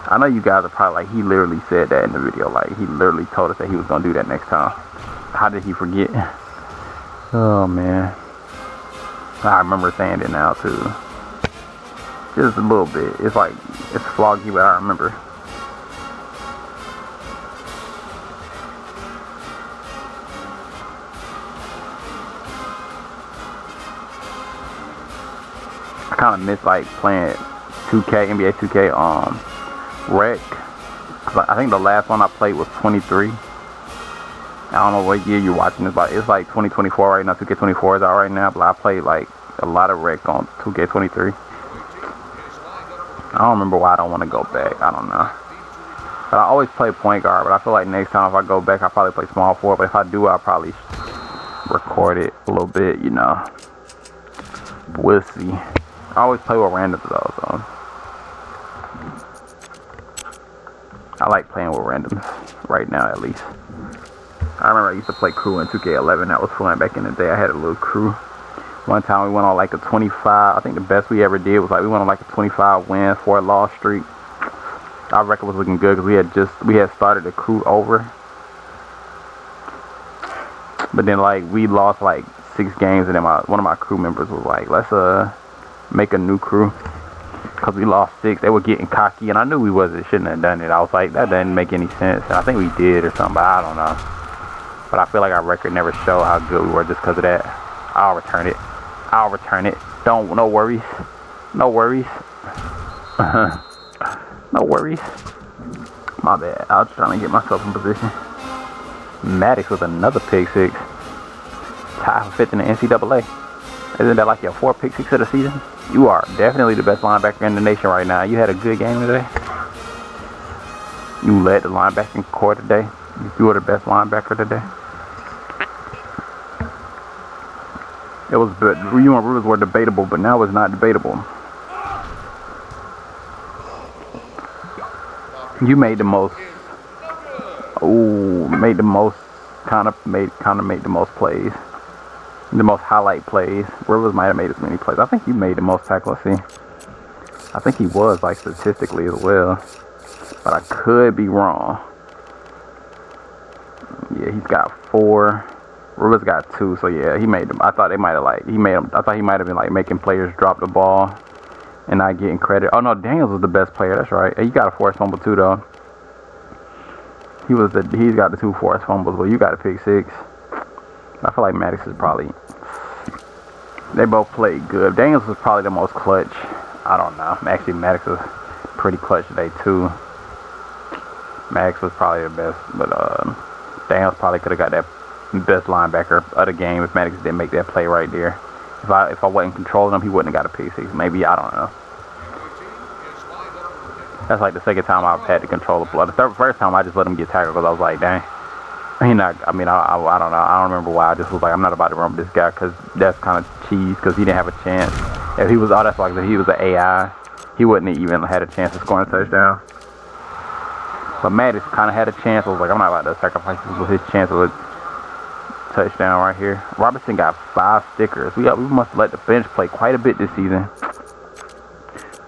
[SPEAKER 1] I know you guys are probably like, he literally said that in the video. Like, he literally told us that he was gonna do that next time. How did he forget? Oh man, I remember saying it now too. Just a little bit. It's like, it's foggy, but I remember. I kind of miss like playing 2K, NBA 2K rec. I think the last one I played was 23. I don't know what year you're watching this, but it's like 2024 right now. 2K24 is out right now, but I played like a lot of rec on 2K23. I don't remember why I don't want to go back. I don't know. But I always play point guard, but I feel like next time if I go back, I'll probably play small forward. But if I do, I'll probably record it a little bit, you know. We'll see. I always play with randoms though, so. I like playing with randoms right now, at least. I remember I used to play crew in 2K11. That was fun back in the day. I had a little crew. One time we went on like a 25. I think the best we ever did was like we went on like a 25 win, 4 loss streak. Our record was looking good because we had started the crew over. But then like we lost like 6 games, and then one of my crew members was like, let's make a new crew. Because we lost 6. They were getting cocky, and I knew we shouldn't have done it. I was like, that doesn't make any sense. And I think we did or something, but I don't know. But I feel like our record never showed how good we were just because of that. I'll return it. No worries. No worries. No worries. My bad. I was trying to get myself in position. Maddox with another pick 6. Tied for 5th in the NCAA. Isn't that like your 4th pick 6 of the season? You are definitely the best linebacker in the nation right now. You had a good game today. You led the linebacking corps today. You were the best linebacker today. It was, but you and Rivers were debatable, but now it's not debatable. You made the most. Ooh, made the most. Kind of made the most plays. The most highlight plays. Rivers might have made as many plays. I think you made the most tackles. See, I think he was like statistically as well, but I could be wrong. Yeah, he's got 4. Rivers got 2. So yeah, he made them. I thought they might have like he made them. I thought he might have been like making players drop the ball and not getting credit. Oh no, Daniels was the best player. That's right. He got a forced fumble too though. He's got the 2 forced fumbles. Well, you got a pick 6. I feel like Maddox is probably. They both played good. Daniels was probably the most clutch. I don't know. Actually, Maddox was pretty clutch today too. Maddox was probably the best, but Daniels probably could have got that best linebacker of the game if Maddox didn't make that play right there. If I wasn't controlling him, he wouldn't have got a pick 6. Maybe, I don't know. That's like the second time I've had to control the blood. The first time I just let him get tackled because I was like, dang. I don't know. I don't remember why. I just was like, I'm not about to run with this guy because that's kind of cheese because he didn't have a chance. If he was, that's like if he was an AI, he wouldn't have even had a chance of scoring a touchdown. But Maddox kind of had a chance. I was like, I'm not about to sacrifice this with his chance of a touchdown right here. Robinson got 5 stickers. We must let the bench play quite a bit this season.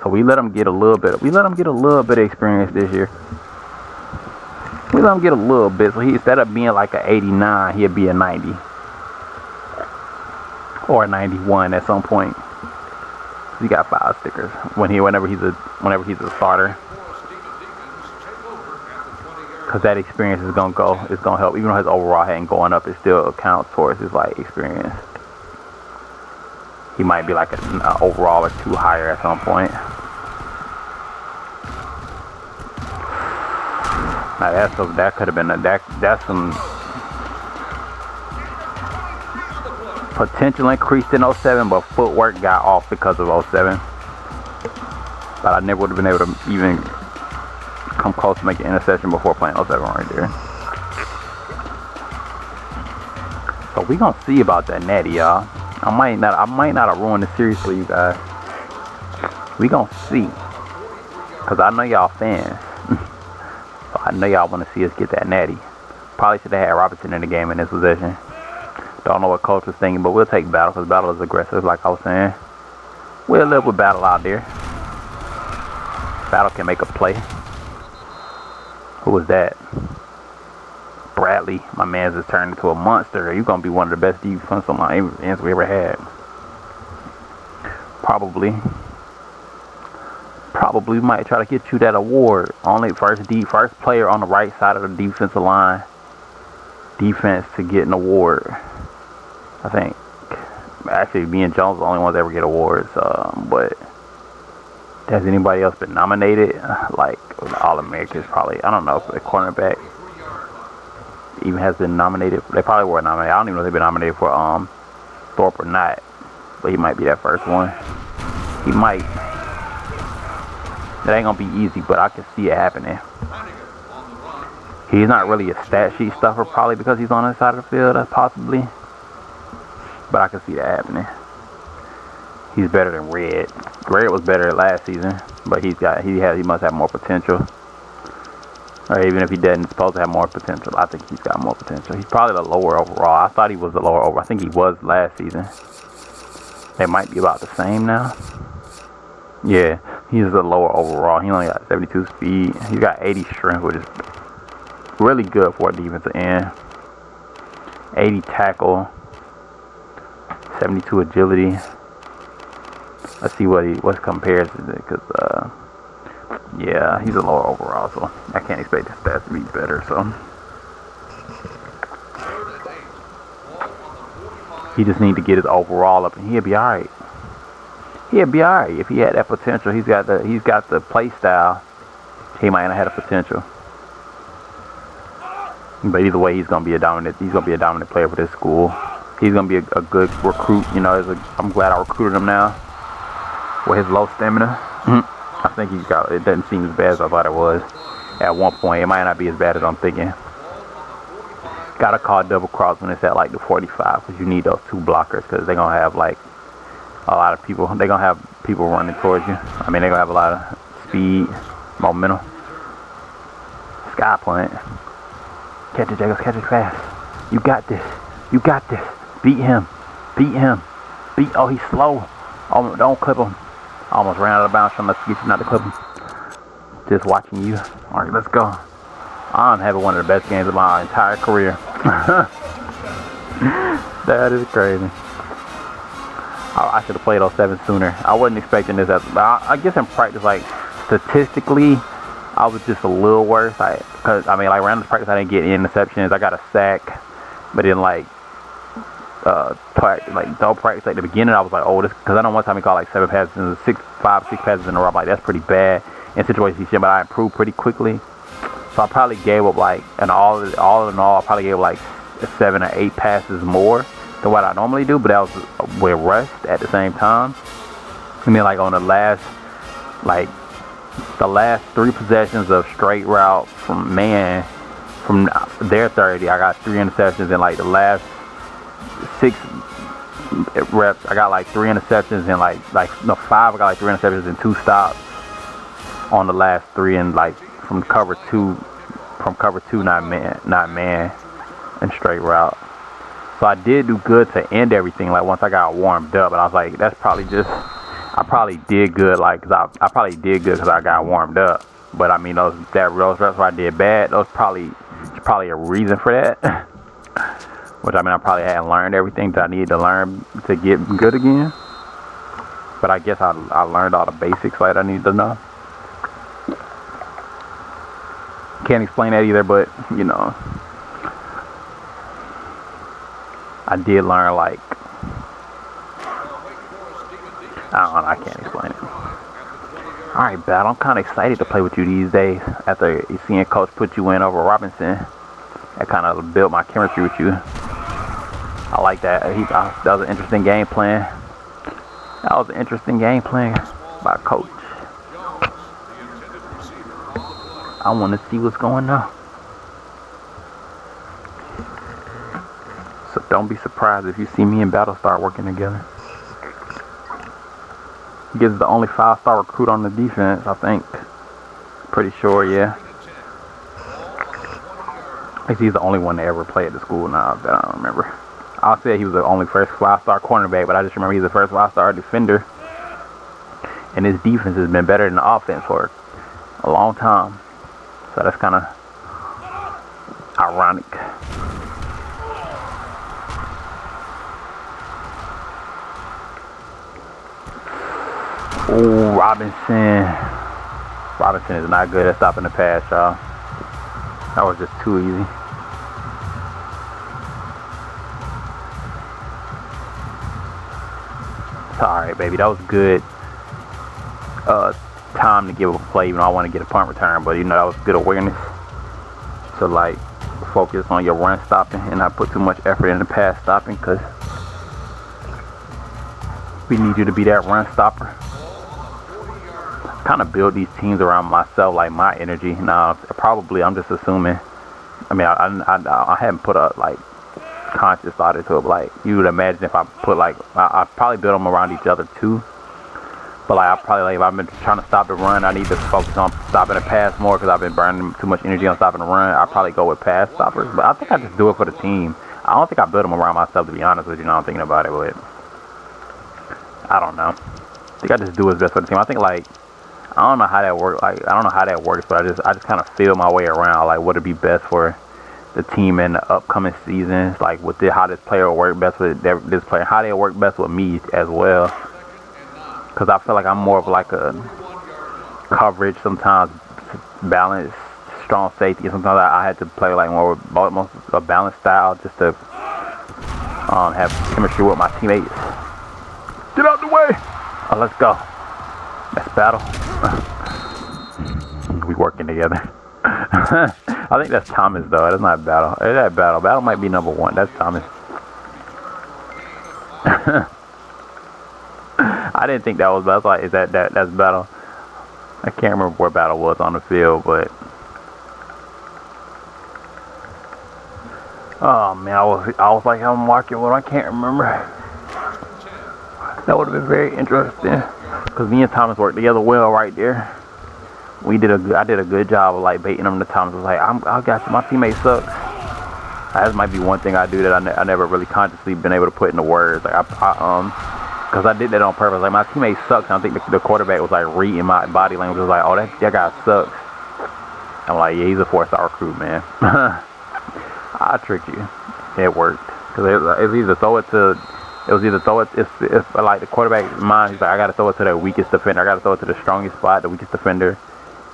[SPEAKER 1] So we let him get a little bit. We let him get a little bit of experience this year. We let him get a little bit. So instead of being like an 89, he'll be a 90 or a 91 at some point. He got 5 stickers whenever he's a starter. Because that experience is gonna help. Even though his overall hadn't going up, it still counts towards his like experience. He might be like an overall or 2 higher at some point. Now that could have been that's some potential increased in 07, but footwork got off because of 07. But I never would have been able to even come close to making an interception before playing 07 right there. So we gonna see about that natty, y'all. I might not have ruined it seriously, you guys. We gonna see. Cause I know y'all fans. So I know y'all want to see us get that natty. Probably should have had Robinson in the game in this possession. Don't know what coach was thinking, but we'll take Battle because Battle is aggressive, like I was saying. We'll live with Battle out there. Battle can make a play. Who was that? Bradley. My man's just turned into a monster. You're going to be one of the best defensive ends we ever had. Probably might try to get you that award. Only first player on the right side of the defensive line. Defense to get an award. I think. Actually, me and Jones are the only ones that ever get awards. But has anybody else been nominated? Like All-Americans probably. I don't know if the cornerback even has been nominated. They probably were nominated. I don't even know if they've been nominated for Thorpe or not. But he might be that first one. He might. It ain't gonna be easy, but I can see it happening. He's not really a stat sheet stuffer, probably because he's on the side of the field, possibly. But I can see that happening. He's better than Red. Red was better last season, but he must have more potential. Or even if he didn't, supposed to have more potential. I think he's got more potential. He's probably the lower overall. I thought he was the lower overall. I think he was last season. They might be about the same now. Yeah, he's the lower overall. He only got 72 speed. He's got 80 strength, which is really good for a defensive end. 80 tackle. 72 agility. Let's see what compares to it, because yeah, he's a lower overall, so I can't expect his stats to be better. So he just need to get his overall up, and he'll be all right. He'll be all right if he had that potential. He's got the play style. He might not have the potential, but either way, he's gonna be a dominant player for this school. He's gonna be a good recruit. You know, I'm glad I recruited him now. With his low stamina, I think it doesn't seem as bad as I thought it was. At one point, it might not be as bad as I'm thinking. Gotta call double cross when it's at like the 45, because you need those 2 blockers, because they're gonna have like a lot of people. They're gonna have people running towards you. I mean, they're gonna have a lot of speed, momentum. Sky playing. Catch it, Jacobs. Catch it fast. You got this. You got this. Beat him. Beat him. Oh, he's slow. Oh, don't clip him. I almost ran out of bounds trying to get you not to clip him. Just watching you. All right, let's go. I'm having one of the best games of my entire career. That is crazy. I should have played 07 sooner. I wasn't expecting this. I guess in practice, like, statistically, I was just a little worse. Because, I mean, like, around the practice, I didn't get any interceptions. I got a sack. But then, like, no practice, like, the beginning, I was like, oh, this, because I know one time he caught, like, 7 passes, 6 passes in a row. I'm like, that's pretty bad in situations, but I improved pretty quickly. So I probably gave up, like, and all in all, I probably gave up, like, 7 or 8 passes more than what I normally do, but that was with rest at the same time. And then, like, on the last 3 possessions of straight route from their 30, I got 3 interceptions. And, like, the last 6 reps, I got, like, 3 interceptions. And, 5, I got, like, 3 interceptions and 2 stops on the last 3. And, like, from cover 2, not man, and straight route. So I did do good to end everything, like, once I got warmed up. But I was like, that's probably just, I probably did good, like, because I probably did good because I got warmed up. But I mean, those reps where I did bad, there's probably a reason for that. Which, I mean, I probably hadn't learned everything that I needed to learn to get good again. But I guess I learned all the basics that I needed to know. Can't explain that either, but, you know, I did learn, like, I don't know, I can't explain it. Alright, Battle, I'm kind of excited to play with you these days after seeing Coach put you in over Robinson. That kind of built my chemistry with you. I like that. That was an interesting game plan. That was an interesting game plan by Coach. I want to see what's going on. So don't be surprised if you see me and Battle start working together. Gibbs is the only 5-star recruit on the defense, I think. Pretty sure, yeah. I think he's the only one to ever play at the school now. I don't remember. I said he was the only first 5-star cornerback, but I just remember he's the first 5-star defender. And his defense has been better than the offense for a long time. So that's kind of ironic. Oh, Robinson. Robinson is not good at stopping the pass, y'all. That was just too easy. It's alright, baby. That was good time to give a play, even though I want to get a punt return. But, you know, that was good awareness to, like, focus on your run stopping and not put too much effort into pass stopping, because we need you to be that run stopper. Kind of build these teams around myself, like my energy. Now, probably I'm just assuming. I mean, I haven't put a, like, conscious thought into it. But, like, you would imagine if I put, like, I probably build them around each other too. But, like, I probably, like, if I've been trying to stop the run, I need to focus on stopping the pass more because I've been burning too much energy on stopping the run. I'll probably go with pass stoppers. But I think I just do it for the team. I don't think I build them around myself, to be honest with you. Now I'm thinking about it, but I don't know. I think I just do what's best for the team. I think, like, I don't know how that works. Like, I don't know how that works, but I just kind of feel my way around. Like, what would be best for the team in the upcoming seasons? Like, how this player will work best with this player. How they'll work best with me as well. Because I feel like I'm more of like a coverage, sometimes balanced, strong safety. Sometimes I had to play like more a balanced style just to have chemistry with my teammates. Get out the way! Oh, let's go. Let's battle. We working together. I think that's Thomas though. That's not Battle. Is that Battle? Battle might be number 1. That's Thomas. I didn't think that was Battle. Like, that's Battle. I can't remember where Battle was on the field, but oh man, I was like, I'm watching what I can't remember. That would have been very interesting because me and Thomas worked together well right there. I did a good job of like baiting them the times. I was like, I got you. My teammate sucks. That might be one thing I do that I never really consciously been able to put into words. Like because I did that on purpose. Like my teammate sucks. And I think the quarterback was like reading my body language. Was like, oh, that guy sucks. I'm like, yeah, he's a 4-star recruit, man. I tricked you. It worked. Cause it was either throw it to. It's like the quarterback's mind. He's like, I gotta throw it to the weakest defender. I gotta throw it to the strongest spot, the weakest defender,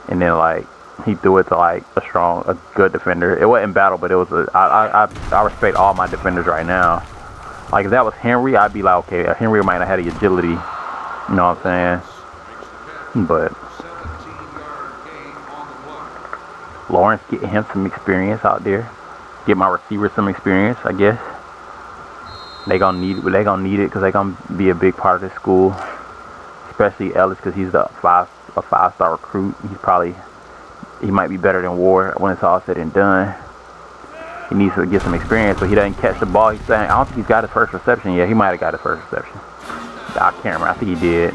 [SPEAKER 1] and then like he threw it to like a good defender. It wasn't battle, but it was. I respect all my defenders right now. Like if that was Henry, I'd be like, okay, Henry might not have the agility. You know what I'm saying? But Lawrence getting him some experience out there. Get my receivers some experience, I guess. They gonna need it because they gonna be a big part of this school, especially Ellis because he's a 5-star recruit. He might be better than Ward when it's all said and done. He needs to get some experience, so he doesn't catch the ball. He's saying, I don't think he's got his first reception yet. He might have got his first reception. I can't remember. I think he did.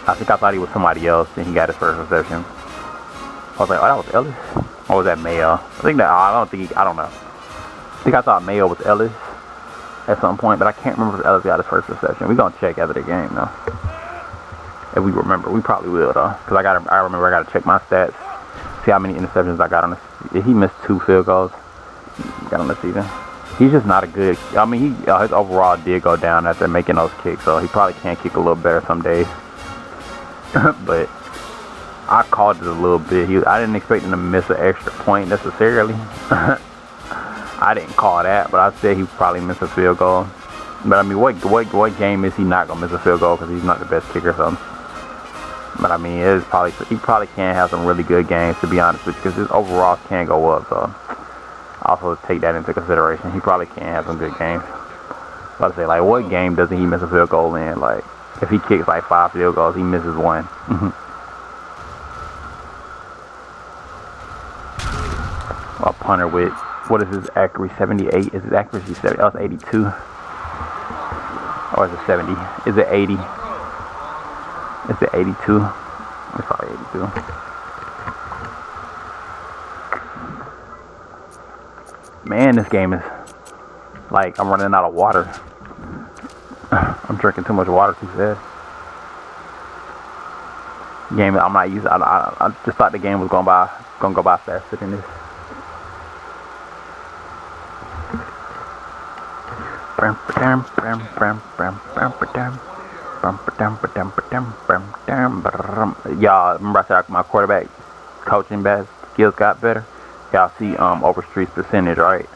[SPEAKER 1] I thought he was somebody else, and he got his first reception. I was like, oh, that was Ellis? Or was that Mayo? I don't know. I think I thought Mayo was Ellis at some point, but I can't remember if Ellis got his first reception. We're going to check after the game, though. If we remember. We probably will, though. Because I remember I got to check my stats. See how many interceptions I got on this. He missed 2 field goals. Got on the season. He's just not a good. I mean, his overall did go down after making those kicks, so he probably can kick a little better some days. But I called it a little bit. I didn't expect him to miss an extra point necessarily. I didn't call that, but I said he probably missed a field goal. But I mean, what game is he not gonna miss a field goal because he's not the best kicker? So, but I mean, he probably can have some really good games, to be honest with you, because his overall can go up. So also take that into consideration. He probably can have some good games. But I say, like, what game doesn't he miss a field goal in? Like, if he kicks like 5 field goals, he misses 1. A punter with, what is his accuracy? 78? Is his accuracy 70? Oh, it's 82. Or is it 70? Is it 80? Is it 82? It's probably 82. Man, this game is like I'm running out of water. I'm drinking too much water too fast. Game I'm not used. I just thought the game was gonna go by faster than this. Y'all remember I said my quarterback coaching skills got better? Y'all see Overstreet's percentage, right?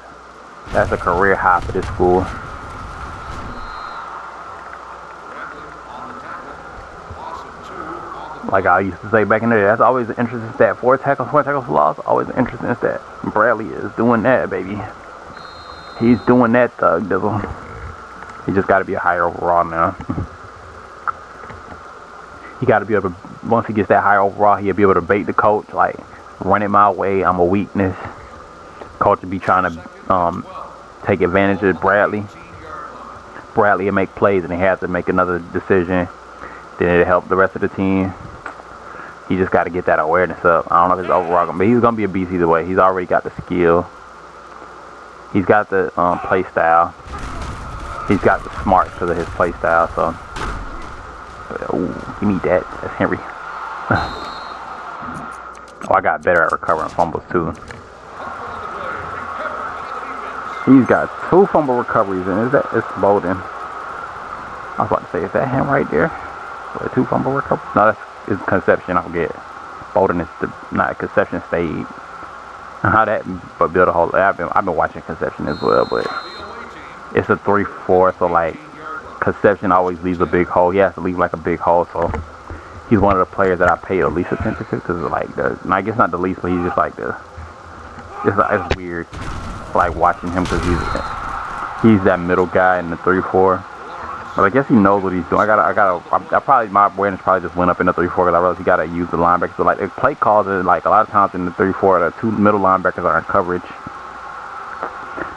[SPEAKER 1] That's a career high for this school. Like I used to say back in the day, that's always an interesting stat. 4 tackles for loss, always an interesting stat. Bradley is doing that, baby. He's doing that, thug dizzle. He just got to be a higher overall now. He got to be able to, once he gets that higher overall, he'll be able to bait the coach, like, run it my way, I'm a weakness. Coach will be trying to take advantage of Bradley. Bradley will make plays and he has to make another decision. Then it'll help the rest of the team. He just got to get that awareness up. I don't know if it's overall, but he's going to be a beast either way. He's already got the skill. He's got the play style. He's got the smarts because of his play style. So, ooh, give me that. That's Henry. Oh, I got better at recovering fumbles too. He's got 2 fumble recoveries, and it's Bowden. I was about to say, is that him right there? 2 fumble recoveries? No, it's Conception. I forget. Bowden is not Conception State. How that, but build a whole. I've been watching Conception as well, but it's a 3-4, so like Conception always leaves a big hole. He has to leave like a big hole, so he's one of the players that I pay the least attention to because like I guess not the least, but he's just like it's weird like watching him because he's that middle guy in the 3-4. But I guess he knows what he's doing. My awareness probably just went up in the 3-4 because I realized he got to use the linebackers. So like the play calls are like a lot of times in the 3-4, the 2 middle linebackers are in coverage.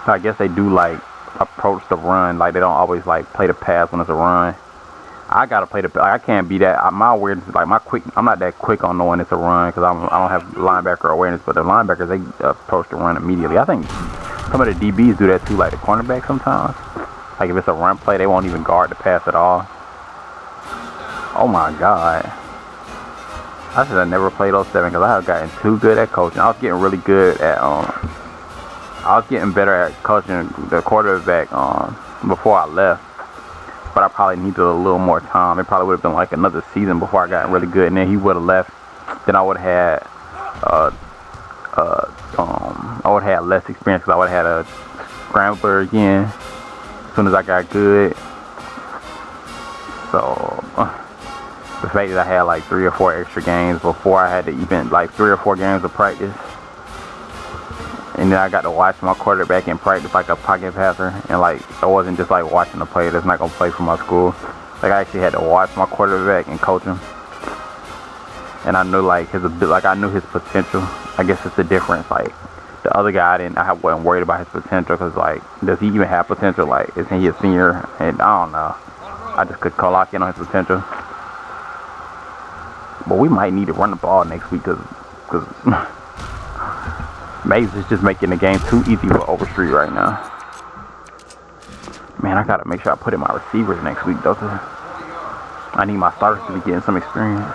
[SPEAKER 1] So I guess they do like approach the run. Like they don't always like play the pass when it's a run. I gotta play the. Like, I can't be that. My awareness, like my quick. I'm not that quick on knowing it's a run because I don't have linebacker awareness. But the linebackers, they approach the run immediately. I think some of the DBs do that too, like the cornerback sometimes. Like if it's a run play, they won't even guard the pass at all. Oh my God. I should have never played 07 because I have gotten too good at coaching. I was getting really good at I was getting better at coaching the quarterback before I left. But I probably needed a little more time. It probably would have been like another season before I got really good. And then he would have left. Then I would have had less experience because I would have had a scrambler again as soon as I got good. So the fact that I had like 3 or 4 extra games before I had to even like 3 or 4 games of practice. And then I got to watch my quarterback in practice like a pocket passer. And like, I wasn't just like watching a player that's not going to play for my school. Like I actually had to watch my quarterback and coach him. And I knew like I knew his potential. I guess it's the difference. Like the other guy, I wasn't worried about his potential because like, does he even have potential? Like, isn't he a senior? And I don't know. I just could lock in on his potential. But we might need to run the ball next week because Mays is just making the game too easy for Overstreet right now. Man, I gotta make sure I put in my receivers next week though. I need my starters to be getting some experience.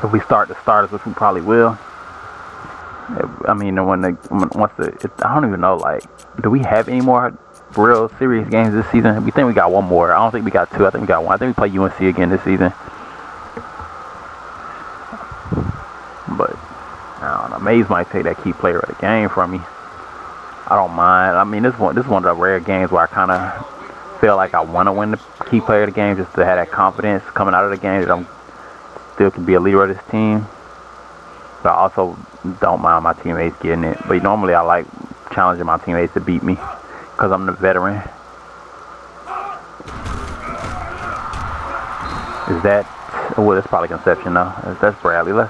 [SPEAKER 1] If we start the starters, which we probably will. I mean, I don't even know. Like, do we have any more real serious games this season? We think we got one more. I don't think we got 2. I think we got 1. I think we play UNC again this season. But I don't know. Mays might take that key player of the game from me. I don't mind. I mean, this is one of the rare games where I kind of feel like I want to win the key player of the game, just to have that confidence coming out of the game that I'm still can be a leader of this team. But I also don't mind my teammates getting it. But normally I like challenging my teammates to beat me because I'm the veteran. Is that? Oh, that's probably Conception though. That's Bradley. No.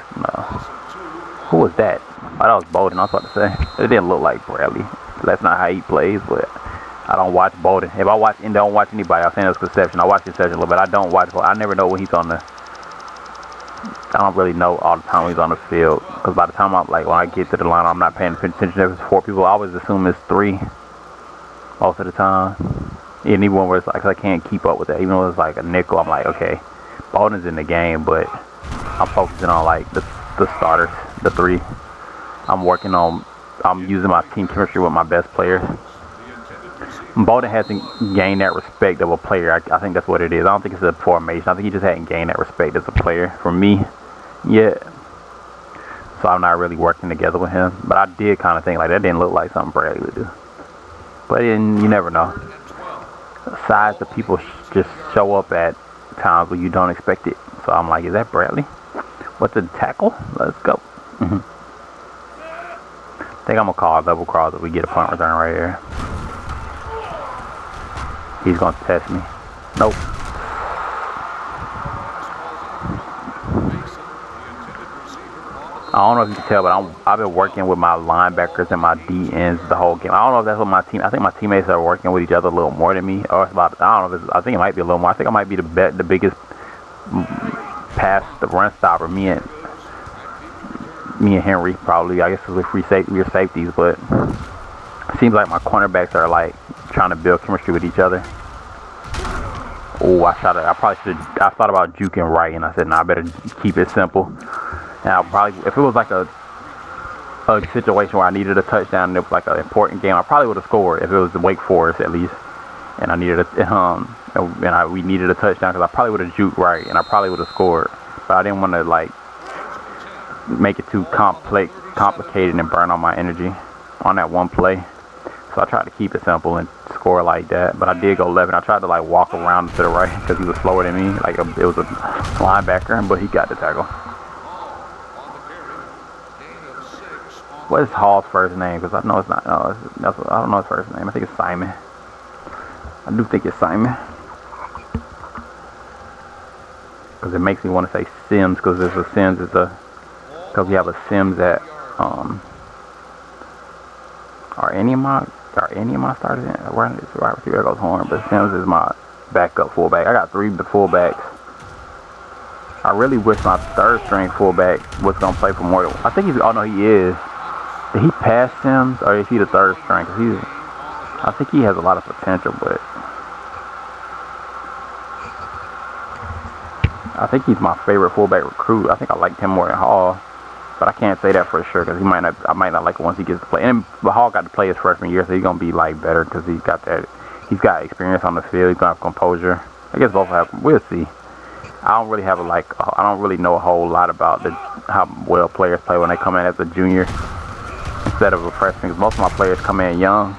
[SPEAKER 1] Who was that? Oh, that was Bolden. I was about to say. It didn't look like Bradley. That's not how he plays, but I don't watch Bolden. If I don't watch anybody, I'm saying it's Conception. I watch Conception a little bit. I don't watch Bolden. I never know when he's on the. I don't really know all the time when he's on the field. Because by the time when I get to the line, I'm not paying attention. There's 4 people. I always assume it's 3 most of the time. And even when it's like, I can't keep up with that. Even when it's like a nickel, I'm like, okay, Bolden's in the game, but I'm focusing on like the starters, the 3. I'm using my team chemistry with my best players. Bolden hasn't gained that respect of a player. I think that's what it is. I don't think it's a formation. I think he just hadn't gained that respect as a player from me yet. So I'm not really working together with him. But I did kind of think like that didn't look like something Bradley would do. But you never know. Size of people just show up at times when you don't expect it. So I'm like, is that Bradley? What's the tackle? Let's go. I think I'm going to call a double cross if we get a punt return right here. He's going to test me. Nope. I don't know if you can tell, but I've been working with my linebackers and my DNs the whole game. I don't know if that's what I think my teammates are working with each other a little more than me. Or it's about, I don't know I think it might be a little more. I think I might be the biggest pass, the run stopper. Me and Henry probably. I guess we're safeties, but it seems like my cornerbacks are like trying to build chemistry with each other. Oh, I thought about juking right, and I said, nah, I better keep it simple. And I'll probably, if it was like a situation where I needed a touchdown and it was like an important game, I probably would have scored if it was the Wake Forest at least. And we needed a touchdown because I probably would have juked right and I probably would have scored. But I didn't want to like make it too complicated and burn all my energy on that one play. So I tried to keep it simple and score like that. But I did go left and I tried to like walk around to the right because he was slower than me. Like it was a linebacker, but he got the tackle. What is Hall's first name? Because I know it's not. No, I don't know his first name. I think it's Simon. I do think it's Simon. Because it makes me want to say Sims. Because there's a Sims. Because we have a Sims at Are any of my starters in? Right receiver goes Horn, but Sims is my backup fullback. I got 3 fullbacks. I really wish my third string fullback was gonna play for more. I think he's. Oh no, he is. Did he pass him, or is he the third string? Cause I think he has a lot of potential, but I think he's my favorite fullback recruit. I think I liked him more than Hall, but I can't say that for sure because he might not. I might not like it once he gets to play. And Hall got to play his freshman year, so he's gonna be like better because he's got that. He's got experience on the field. He's gonna have composure. I guess both have. We'll see. I don't really have I don't really know a whole lot about how well players play when they come in as a junior instead of a freshman. Because most of my players come in young,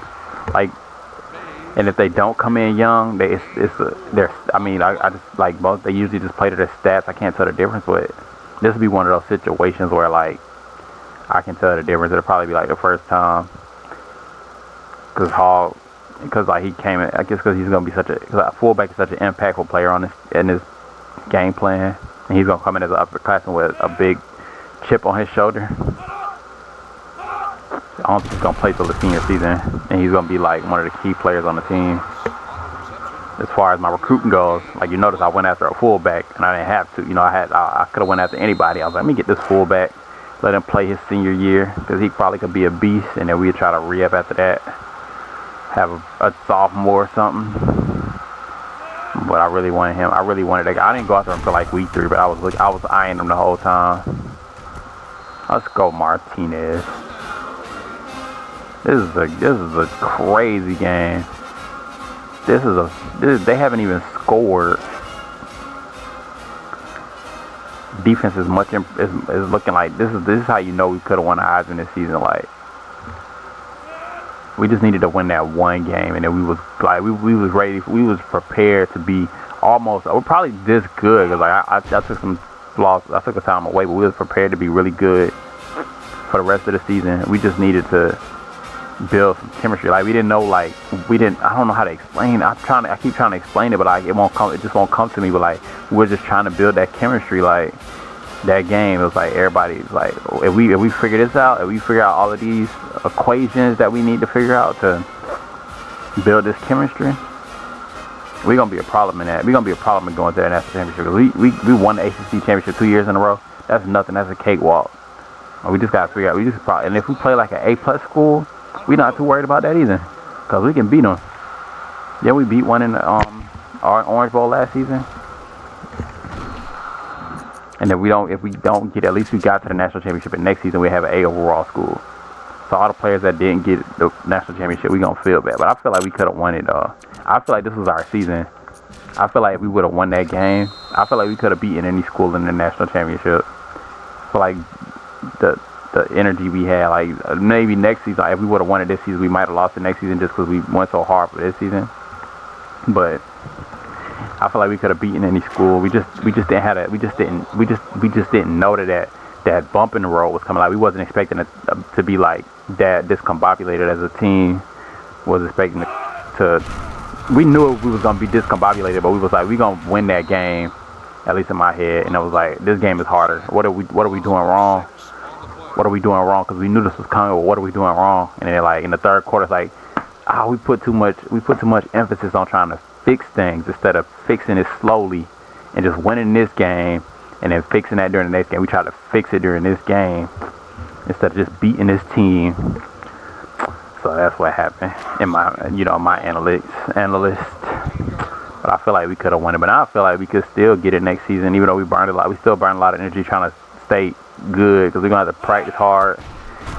[SPEAKER 1] and if they don't come in young, I just like both. They usually just play to their stats. I can't tell the difference, but this would be one of those situations where like I can tell the difference. It'll probably be like the first time because like he came in. I guess because he's gonna be cause fullback is such an impactful player in this game plan, and he's gonna come in as an upperclassman with a big chip on his shoulder. I don't think he's gonna play till the senior season, and he's gonna be like one of the key players on the team. As far as my recruiting goes, like you notice, I went after a fullback, and I didn't have to. You know, I could have went after anybody. I was like, let me get this fullback, let him play his senior year, because he probably could be a beast, and then we'd try to re-up after that, have a sophomore or something. But I really wanted him. I really wanted that guy. I didn't go after him until like week 3, but I was eyeing him the whole time. Let's go, Martinez. This is a crazy game. They haven't even scored. Defense is looking like this is how you know we could have won the Heisman this season. Like we just needed to win that one game, and then we was ready. We was prepared to be almost. We're probably this good because like I took some loss. I took a time away, but we was prepared to be really good for the rest of the season. We just needed to build some chemistry. Like we didn't know. Like we didn't. I don't know how to explain. I keep trying to explain it, but like it won't come. It just won't come to me. But like we're just trying to build that chemistry. Like that game, it was like everybody's like, if we figure this out, if we figure out all of these equations that we need to figure out to build this chemistry, we're gonna be a problem in that. We're gonna be a problem in going to that national championship. Because we won the ACC championship 2 years in a row. That's nothing. That's a cakewalk. We just gotta figure out. And if we play like an A+ school, we're not too worried about that either, because we can beat them. Yeah, we beat one in the our Orange Bowl last season. And if we don't get, at least we got to the national championship, and next season we have an A overall school. So all the players that didn't get the national championship, we gonna feel bad. But I feel like we could have won it. I feel like this was our season. I feel like if we would have won that game, I feel like we could have beaten any school in the national championship. I feel like the energy we had, like maybe next season, like if we would have won it this season, we might have lost it next season just because we went so hard for this season. But I feel like we could have beaten any school. We just didn't have that. We just didn't know that bump in the road was coming. Like we wasn't expecting it to be like that discombobulated as a team. Was expecting to. We knew we was gonna be discombobulated, but we was like, we gonna win that game. At least in my head, and I was like, this game is harder. What are we doing wrong? What are we doing wrong? Because we knew this was coming. But what are we doing wrong? And then like in the third quarter, it's like, we put too much emphasis on trying to fix things instead of fixing it slowly and just winning this game and then fixing that during the next game. We tried to fix it during this game instead of just beating this team. So that's what happened in my analyst. But I feel like we could have won it. But now I feel like we could still get it next season, even though we burned a lot. We still burned a lot of energy trying to stay good, because we're gonna have to practice hard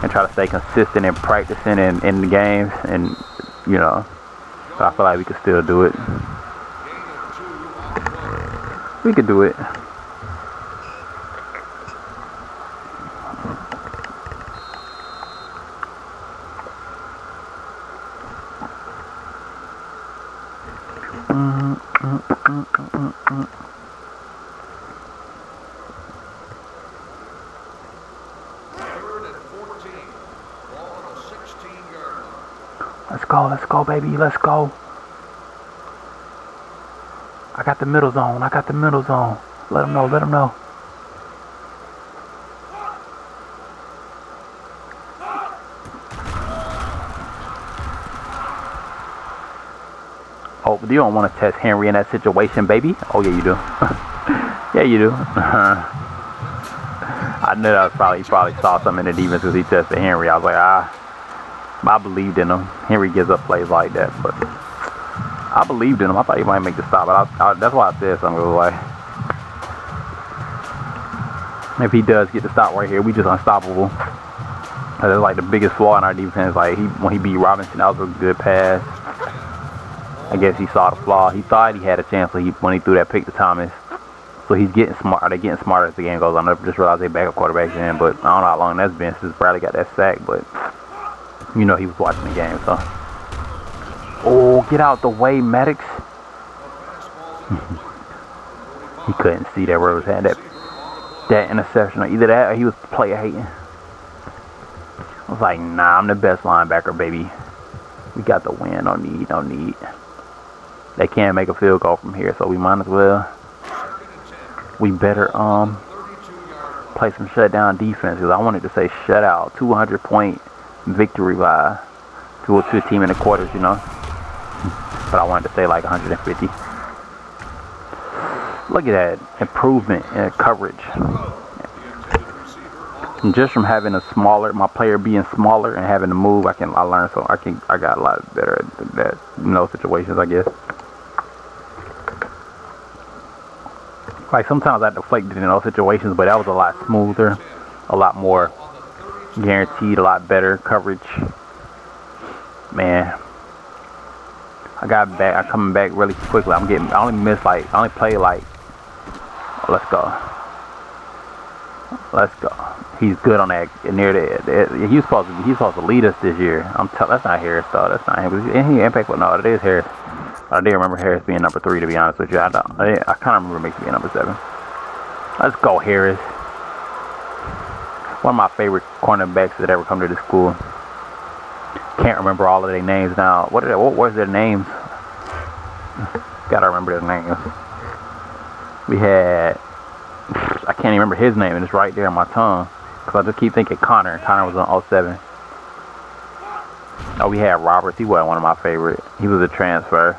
[SPEAKER 1] and try to stay consistent in practicing and in the games, and but I feel like we could still do it. We could do it. Let's go, baby. Let's go. I got the middle zone. Let them know. Oh, but you don't want to test Henry in that situation, baby. Oh, yeah, you do. Yeah, you do. I knew that was he probably saw something in the defense because he tested Henry. I was like, I believed in him. Henry gives up plays like that, but I believed in him. I thought he might make the stop, but that's why I said something. Like, if he does get the stop right here, we just unstoppable. That's like the biggest flaw in our defense. Like when he beat Robinson, that was a good pass. I guess he saw the flaw. He thought he had a chance when he threw that pick to Thomas. So he's getting smart. They're getting smarter as the game goes on. I just realized they backup quarterback's in, but I don't know how long that's been since Bradley got that sack. But you know he was watching the game, so. Oh, get out the way, Maddox. He couldn't see that Rose had that interception. Or either that or he was player hating. I was like, nah, I'm the best linebacker, baby. We got the win. No need. They can't make a field goal from here, so we might as well. We better play some shutdown defense, because I wanted to say shutout, 200-point victory by to a team in the quarters, you know. But I wanted to say like 150. Look at that improvement in coverage. And just from having my player being smaller and having to move, I learned so I got a lot better at that, situations, I guess. Like sometimes I deflected in those situations, but that was a lot smoother, a lot more guaranteed, a lot better coverage. Man, I got back. I'm coming back really quickly. I only played like. Let's go. He's good on that near the. He's supposed to lead us this year. That's not Harris though. That's not him. He impact, but no, it is Harris. I did remember Harris being number 3, to be honest with you. I kind of remember Mixon being number 7. Let's go, Harris. One of my favorite cornerbacks that ever come to this school. Can't remember all of their names now. What was their names? Gotta remember their names. We had, I can't even remember his name, and it's right there on my tongue. Because I just keep thinking Connor. Connor was on 07. Oh, we had Roberts. He wasn't one of my favorite. He was a transfer.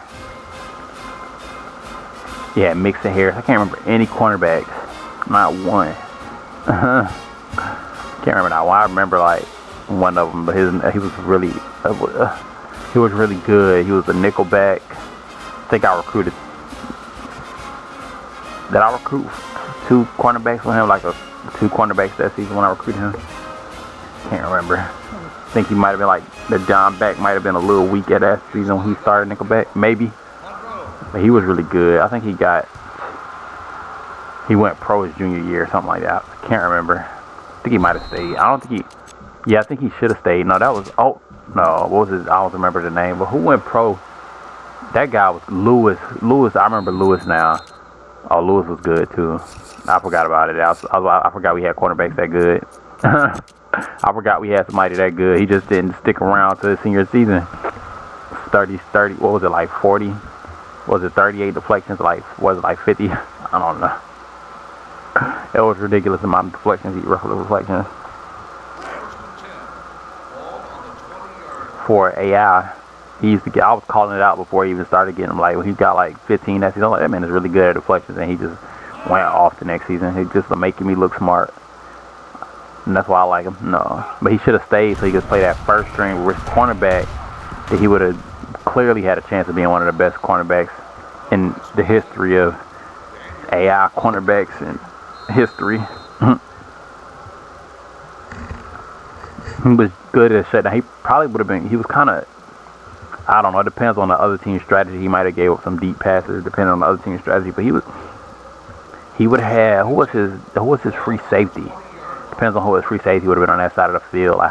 [SPEAKER 1] Yeah, Mixon Harris. I can't remember any cornerbacks. Not one. Can't remember that one. I remember like one of them, but he was really good. He was a nickelback. I think I recruited. Did I recruit 2 cornerbacks for him? Like 2 cornerbacks that season when I recruited him? Can't remember. I think he might have been like the down back might have been a little weak at that season when he started nickelback, maybe. But he was really good. I think he went pro his junior year or something like that. I can't remember. I think he might have stayed. I think he should have stayed. No, that was, what was his, I don't remember the name, but who went pro? That guy was Lewis. I remember Lewis now. Oh, Lewis was good too. I forgot about it. I forgot we had cornerbacks that good. I forgot we had somebody that good. He just didn't stick around to the senior season. 30, what was it, like 40? Was it 38 deflections? Was it like 50? I don't know. It was ridiculous amount of deflections, roughly deflections. For AI, I was calling it out before he even started getting them. Like, when he got like 15 that season, I'm like, that man is really good at deflections, and he just went off the next season. He's just making me look smart. And that's why I like him. No. But he should have stayed so he could play that first string cornerback that he would have clearly had a chance of being one of the best cornerbacks in the history of AI cornerbacks in history. He was good at shutdown. He probably would have been, he was kind of, I don't know, it depends on the other team's strategy. He might have gave up some deep passes depending on the other team's strategy, but he would have, who was his free safety? Depends on who his free safety would have been on that side of the field, like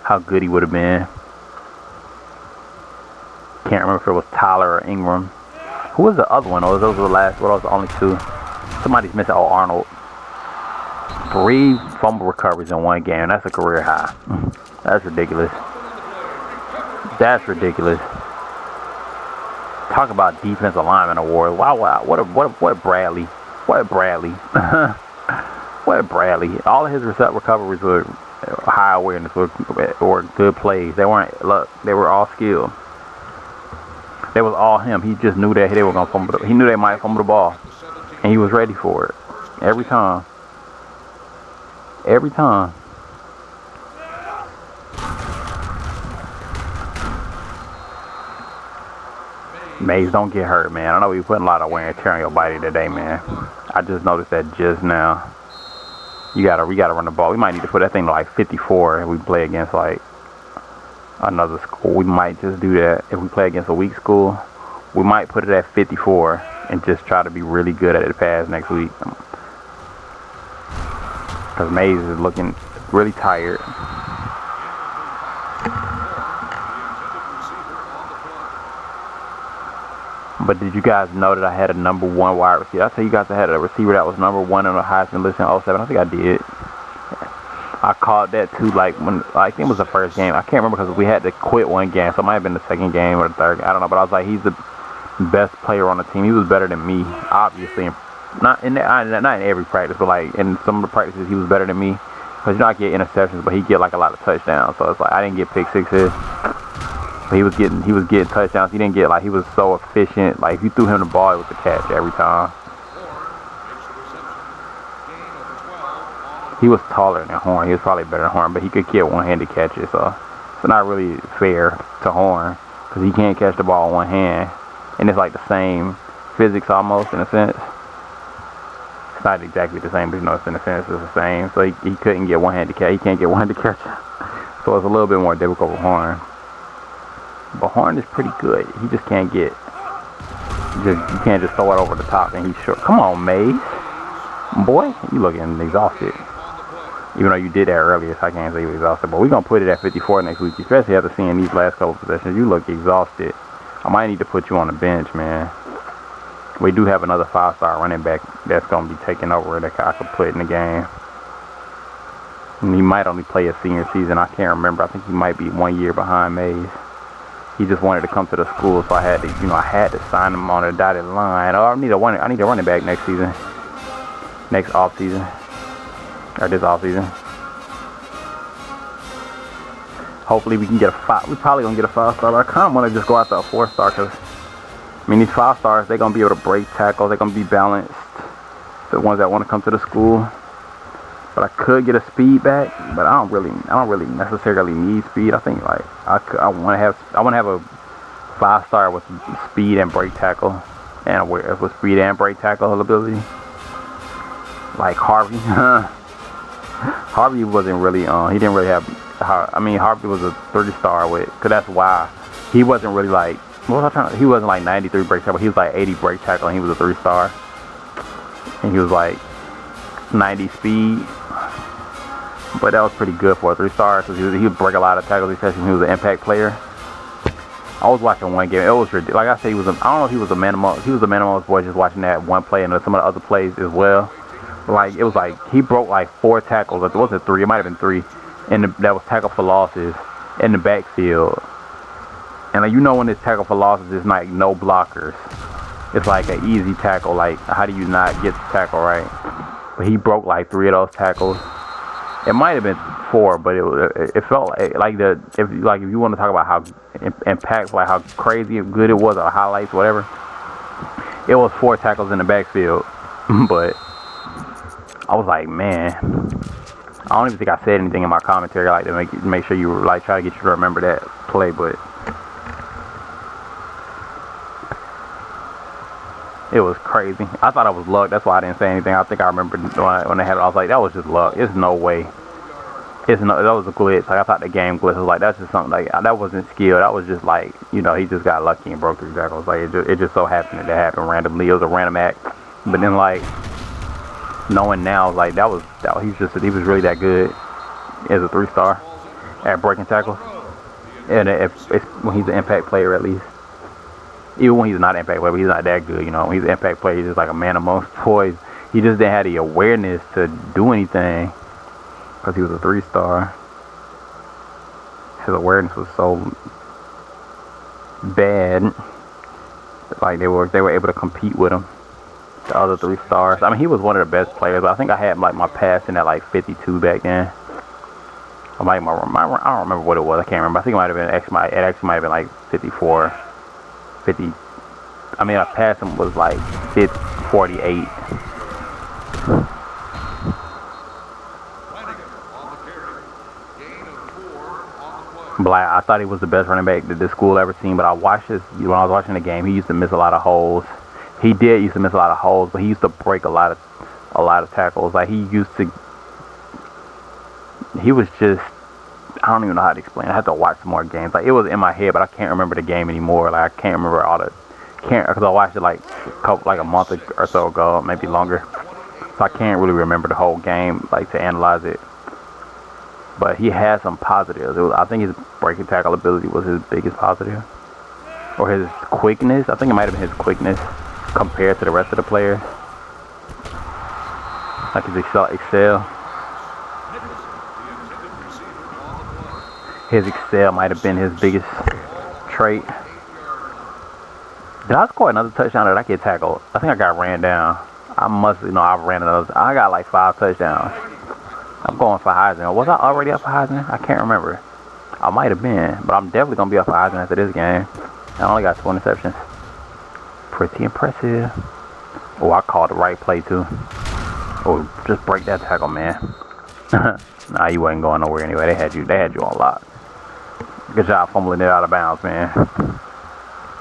[SPEAKER 1] how good he would have been. Can't remember if it was Tyler or Ingram. Who was the other one? Or those were the last, what was the only 2? Somebody's missing. Oh, Arnold. 3 fumble recoveries in one game. That's a career high. That's ridiculous. That's ridiculous. Talk about defensive lineman award. Wow. What Bradley. What Bradley. What Bradley. All of his recoveries were high awareness or good plays. They were all skill. They was all him. He just knew that they were gonna fumble. He knew they might fumble the ball, and he was ready for it every time. Every time. Mays, don't get hurt, man. I know you're putting a lot of wear and tear on your body today, man. I just noticed that just now. We gotta run the ball. We might need to put that thing to like 54 if we play against like another school. We might just do that. If we play against a weak school, we might put it at 54 and just try to be really good at the pass next week. Because Mays is looking really tired. But did you guys know that I had a number 1 wide receiver? I tell you guys I had a receiver that was number 1 in the Heisman list in 07. I think I did. I called that too, like when I think it was the first game. I can't remember because we had to quit one game, so it might have been the second game or the third game. I don't know, but I was like, he's the best player on the team. He was better than me, obviously. Not in every practice, but like in some of the practices, he was better than me. Because I get interceptions, but he get like a lot of touchdowns. So it's like I didn't get pick sixes. But he was getting touchdowns. He didn't get like he was so efficient. Like if you threw him the ball, it was a catch every time. He was taller than Horn. He was probably better than Horn, but he could get one-handed catches. So it's not really fair to Horn because he can't catch the ball in one hand, and it's like the same physics almost in a sense. It's not exactly the same, but you know, it's in a sense it's the same. So he couldn't get one-handed catch. He can't get one-handed catch. So it's a little bit more difficult for Horn. But Horn is pretty good. He just can't get. You can't just throw it over the top and he's short. Come on, Mays. Boy, you looking exhausted. Even though you did that earlier, so I can't say you're exhausted. But we're going to put it at 54 next week, especially after seeing these last couple possessions. You look exhausted. I might need to put you on the bench, man. We do have another 5-star running back that's going to be taking over that I could put in the game. And he might only play a senior season. I can't remember. I think he might be 1 year behind Mays. He just wanted to come to the school, so I had to sign him on a dotted line. Oh, I need a running back next season. Next off season. Or this off season. Hopefully we can get a 5. We probably gonna get a 5-star. But I kind of want to just go after a 4-star because I mean these 5-stars they're gonna be able to break tackles. They're gonna be balanced. The ones that want to come to the school. But I could get a speed back, but I don't really necessarily need speed. I think like I want to have a 5-star with speed and break tackle, and with speed and break tackle ability. Like Harvey. Harvey wasn't really he didn't really have. I mean Harvey was a 3-star cause that's why he wasn't really like. He wasn't like 93 break tackle. He was like 80 break tackle, and he was a 3-star. And he was like 90 speed. But that was pretty good for a 3-star because he would break a lot of tackles, especially when he was an impact player. I was watching one game. It was ridiculous. Like I said, I don't know if he was a man amongst. He was a man amongst boys just watching that one play and some of the other plays as well. Like it was like he broke like 4 tackles. It wasn't 3. It might have been 3, and that was tackle for losses in the backfield. And like when this tackle for losses is like no blockers. It's like an easy tackle. Like how do you not get the tackle right? But he broke like 3 of those tackles. It might have been 4, but it felt like if you want to talk about how impactful, like how crazy good it was, or highlights, whatever. It was 4 tackles in the backfield, but I was like, man, I don't even think I said anything in my commentary like to make sure you like try to get you to remember that play, but it was crazy. I thought it was luck. That's why I didn't say anything. I think I remember when they had it. I was like, that was just luck. There's no way. That was a glitch. Like I thought the game glitch. I was like, that's just something like that wasn't skill. That was just like he just got lucky and broke 3 tackles. Like it just so happened that happened randomly. It was a random act. But then like knowing now, like he was really that good as a 3-star at breaking tackles. And it's when he's an impact player at least. Even when he's not an impact player, but he's not that good, When he's an impact player, he's just like a man amongst boys. He just didn't have the awareness to do anything because he was a 3-star. His awareness was so bad. Like they were able to compete with him. The other 3-stars. I mean, he was one of the best players. I think I had like my passing at like 52 back then. I don't remember what it was. I can't remember. I think it actually might have been like 54. 50. I mean, I passed him was like 50, 48. Black, I thought he was the best running back that this school ever seen, but I watched his, when I was watching the game, he used to miss a lot of holes. He did used to miss a lot of holes, but he used to break a lot of tackles. Like he was just, I don't even know how to explain it. I have to watch some more games. Like it was in my head, but I can't remember the game anymore. Like I can't remember because I watched it like a month or so ago, maybe longer. So I can't really remember the whole game, like to analyze it. But he had some positives. I think his breaking tackle ability was his biggest positive. Or his quickness. I think it might have been his quickness compared to the rest of the players. Like his excel. His excel might have been his biggest trait. Did I score another touchdown or did I get tackled? I think I got ran down. I ran another. I got like 5 touchdowns. I'm going for Heisman. Was I already up for Heisman? I can't remember. I might have been, but I'm definitely going to be up for Heisman after this game. I only got 2 interceptions. Pretty impressive. Oh, I called the right play, too. Oh, just break that tackle, man. Nah, you wasn't going nowhere anyway. They had you on lock. Good job fumbling it out of bounds, man.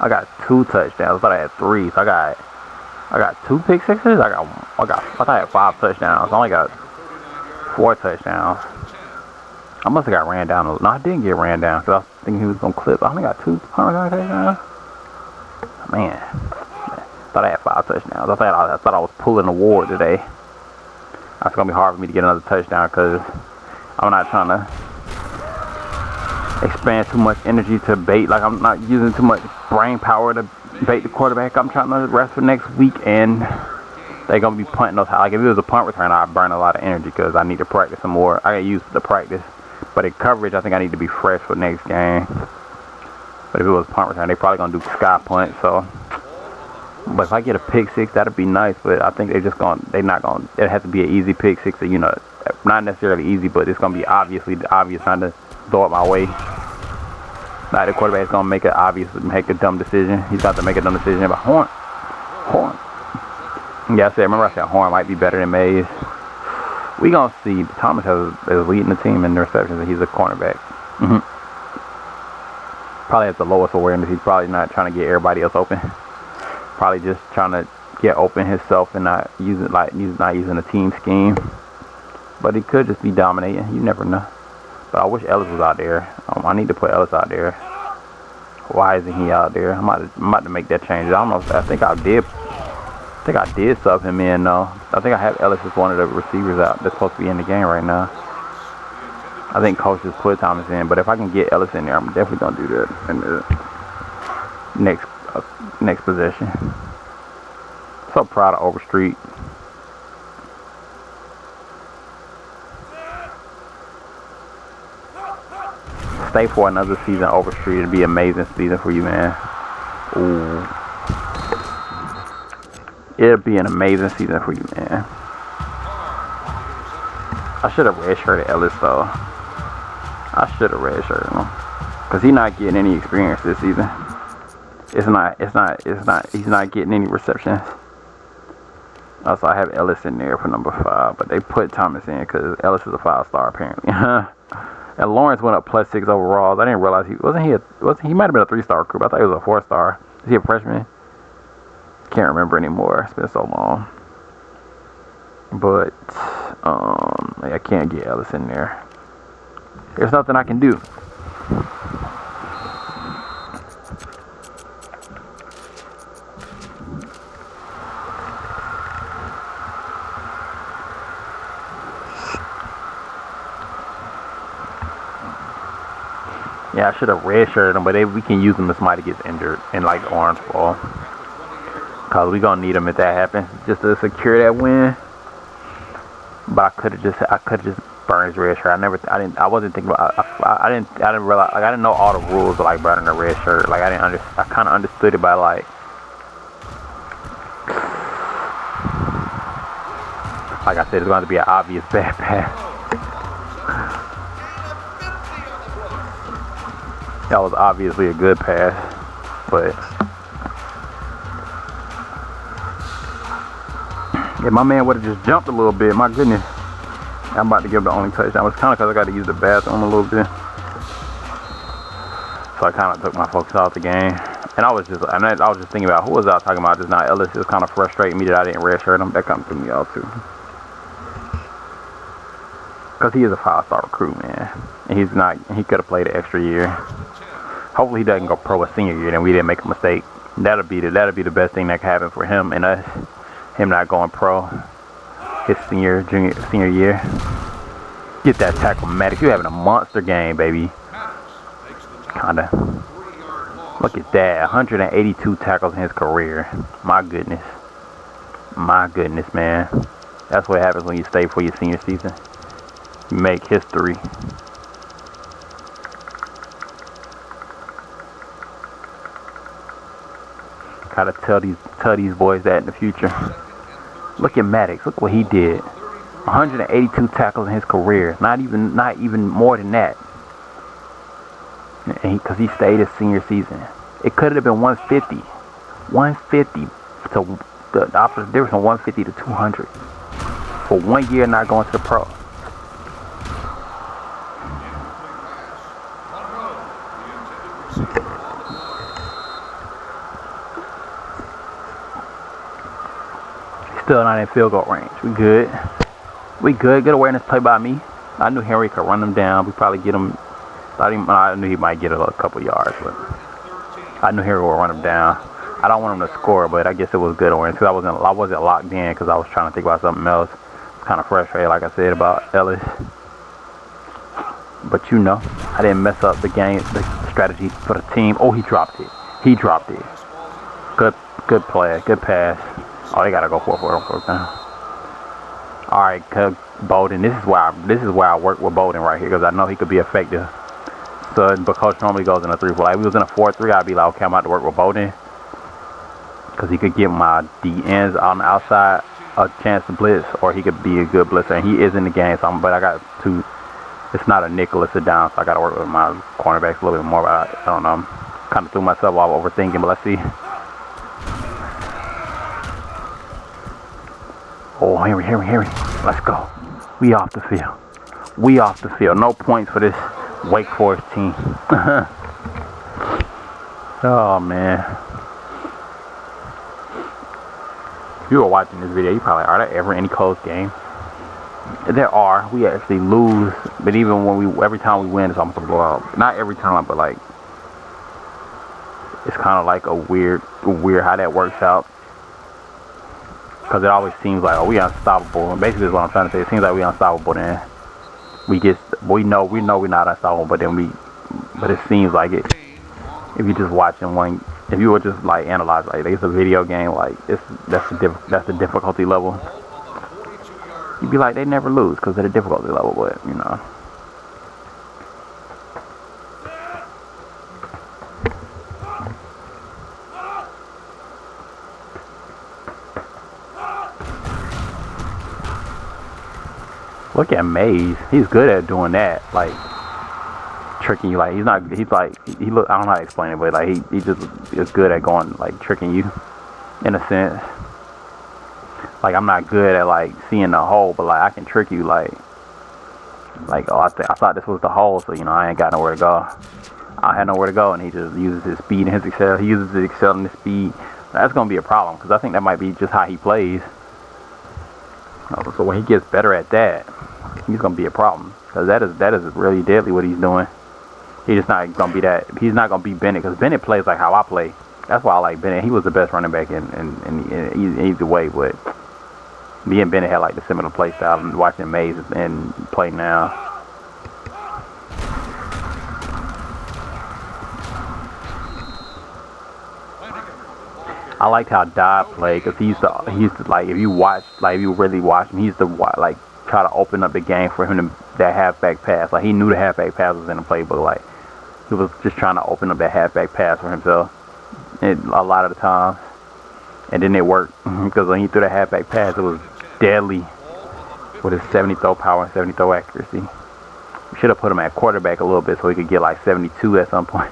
[SPEAKER 1] I got 2 touchdowns. I thought I had 3. So I got 2 pick sixes. I thought I had 5 touchdowns. I only got 4 touchdowns. I must have got ran down. No, I didn't get ran down because I was thinking he was going to clip. I only got 2 touchdowns. Man, I thought I had 5 touchdowns. I thought I was pulling a award today. It's going to be hard for me to get another touchdown because I'm not trying to expand too much energy to bait. Like, I'm not using too much brain power to bait the quarterback. I'm trying to rest for next week, and they're going to be punting those high. Like, if it was a punt return, I'd burn a lot of energy because I need to practice some more. I got used to the practice. But in coverage, I think I need to be fresh for next game. But if it was a punt return, they're probably going to do sky punt. So, but if I get a pick six, that'd be nice. But I think they're not going to, it has to be an easy pick six. You know, not necessarily easy, but it's going to be obvious not to throw it my way. Like the quarterback's going to make a dumb decision. He's got to make a dumb decision. But Horn. Yeah, remember I said Horn might be better than Mays. We gonna see. Thomas is leading the team in the receptions, and he's a cornerback. Probably has the lowest awareness. He's probably not trying to get everybody else open. Probably just trying to get open himself and not using a team scheme. But he could just be dominating. You never know. But I wish Ellis was out there. I need to put Ellis out there. Why isn't he out there? I'm about to make that change. I don't know. I think I did sub him in though. I think I have Ellis as one of the receivers out that's supposed to be in the game right now. I think coach just put Thomas in, but if I can get Ellis in there, I'm definitely gonna do that in the next possession. So proud of Overstreet. Stay for another season, Overstreet. It'd be an amazing season for you, man. Ooh. It'll be an amazing season for you, man. I should have redshirted Ellis, though. I should have redshirted him. Because he's not getting any experience this season. He's not getting any receptions. Also, I have Ellis in there for number 5. But they put Thomas in because Ellis is a 5-star, apparently. And Lawrence went up +6 overall. I didn't realize he might have been a 3-star recruit. I thought he was a 4-star. Is he a freshman? Can't remember anymore. It's been so long. But I can't get Ellis in there. There's nothing I can do. Yeah, I should have redshirted him, but we can use him if somebody gets injured in like the Orange Bowl. Cause we gonna need him if that happens, just to secure that win. But I could have just burned his red shirt. I wasn't thinking about. I didn't realize. Like I didn't know all the rules of like burning a red shirt. Like I kind of understood it by like. Like I said, it's going to be an obvious bad pass. That was obviously a good pass, but If my man would have just jumped a little bit, my goodness. I'm about to give the only touchdown. It's kind of because I got to use the bathroom a little bit. So I kind of took my focus off the game. And I was just thinking about who was I talking about just now. Ellis. It was kind of frustrating me that I didn't redshirt him. That kind of threw me off too. Because he is a 5-star recruit, man. And he could have played an extra year. Hopefully he doesn't go pro a senior year and we didn't make a mistake. That'll be the best thing that could happen for him and us. Him not going pro his senior year. Get that tackle, Maddox. You're having a monster game, baby. Kinda. Look at that. 182 tackles in his career. My goodness. My goodness, man. That's what happens when you stay for your senior season. You make history. Gotta tell these boys that in the future. Look at Maddox. Look what he did. 182 tackles in his career. Not even more than that. Because he stayed his senior season. It could have been 150. 150 to the opposite difference from 150 to 200 for 1 year not going to the pro. Still not in field goal range. We good. We good. Good awareness play by me. I knew Henry could run him down. We probably get him. I knew he might get a couple yards, but I knew Henry would run him down. I don't want him to score, but I guess it was good awareness because I wasn't locked in because I was trying to think about something else. Kind of frustrated, like I said, about Ellis. But you know, I didn't mess up the game, the strategy for the team. Oh, he dropped it. He dropped it. Good play. Good pass. Oh, they gotta go for it now. All right, Bowden. This is where I work with Bowden right here because I know he could be effective. So, but coach normally goes in a 3-4. Like, if we was in a 4-3, I'd be like, okay, I'm about to work with Bowden because he could give my D ends on the outside a chance to blitz, or he could be a good blitzer. And he is in the game, but I got two. It's not a nickel, it's a down, so I got to work with my cornerbacks a little bit more. But I don't know. Kind of threw myself off overthinking, but let's see. Oh, Henry. Let's go. We off the field. We off the field. No points for this Wake Forest team. Oh, man. If you were watching this video, you probably, are there ever any close games? There are. We actually lose, but even when every time we win, it's almost a blowout. Not every time, but like, it's kind of like a weird how that works out. Because it always seems like, oh, we unstoppable. And basically, is what I'm trying to say. It seems like we unstoppable. Then we know we're not unstoppable. But it seems like it. If you just watching one, if you were just like analyze, like it's a video game, like that's the difficulty level. You'd be like, they never lose because of the difficulty level. But you know. Look at Mays. He's good at doing that, like tricking you. Like he look. I don't know how to explain it, but like he just is good at going like tricking you, in a sense. Like I'm not good at like seeing the hole, but like I can trick you. Like oh, I thought this was the hole, so you know I ain't got nowhere to go. I had nowhere to go, and he just uses his speed and his excel. He uses his excel and his speed. That's gonna be a problem because I think that might be just how he plays. So when he gets better at that, he's gonna be a problem because that is really deadly what he's doing. He's just not gonna be that. He's not gonna be Bennett because Bennett plays like how I play. That's why I like Bennett. He was the best running back in either way. But me and Bennett had like the similar play style. And watching Mays and play now. I liked how Dodd played because he used to like if you really watch him, he used to like try to open up the game for him to that halfback pass. Like he knew the halfback pass was in the playbook. Like he was just trying to open up that halfback pass for himself a lot of the time, and then it worked because when he threw the halfback pass, it was deadly with his 70 throw power and 70 throw accuracy. We should have put him at quarterback a little bit so he could get like 72 at some point.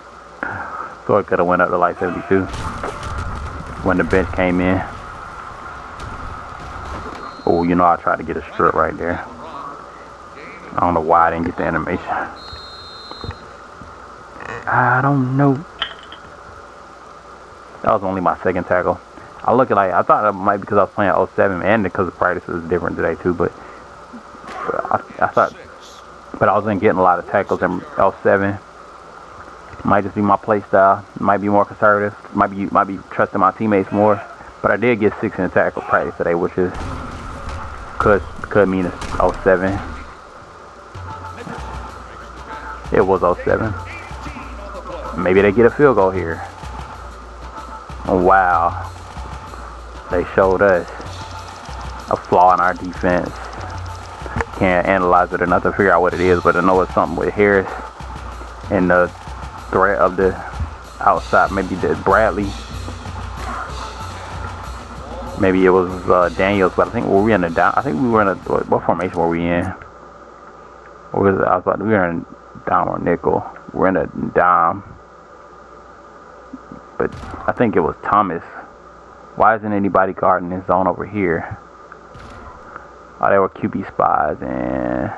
[SPEAKER 1] So it could have went up to like 72. When the bench came in. Oh, you know, I tried to get a strip right there. I don't know why I didn't get the animation. I don't know. That was only my second tackle. I look at like, I thought it might be because I was playing 07 and because the practice was different today too, but I thought, but I wasn't getting a lot of tackles in 07. Might just be my play style. Might be more conservative. Might be trusting my teammates more. But I did get 6 in the tackle practice today, which is could mean it's 07. It was 07. Maybe they get a field goal here. Oh, wow. They showed us a flaw in our defense. Can't analyze it enough to figure out what it is, but I know it's something with Harris and the threat of the outside. Maybe the Bradley. Maybe it was Daniels, but I think we were in a down. I think we were in a, what formation were we in? What was it? We were in dime or nickel. We're in a dime. But I think it was Thomas. Why isn't anybody guarding this zone over here? Oh, they were QB spies, and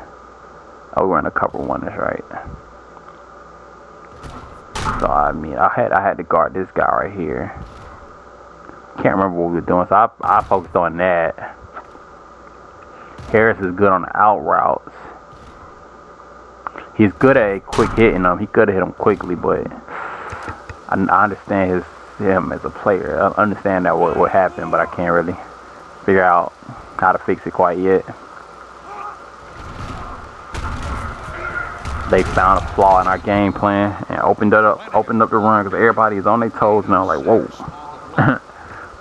[SPEAKER 1] oh, we were in a cover one. That's right. So I mean, I had to guard this guy right here. Can't remember what we were doing, so I focused on that. Harris is good on the out routes. He's good at quick hitting them. He could have hit them quickly, but I understand him as a player. I understand that what happened, but I can't really figure out how to fix it quite yet. They found a flaw in our game plan and opened up the run because everybody is on their toes now. Like, whoa.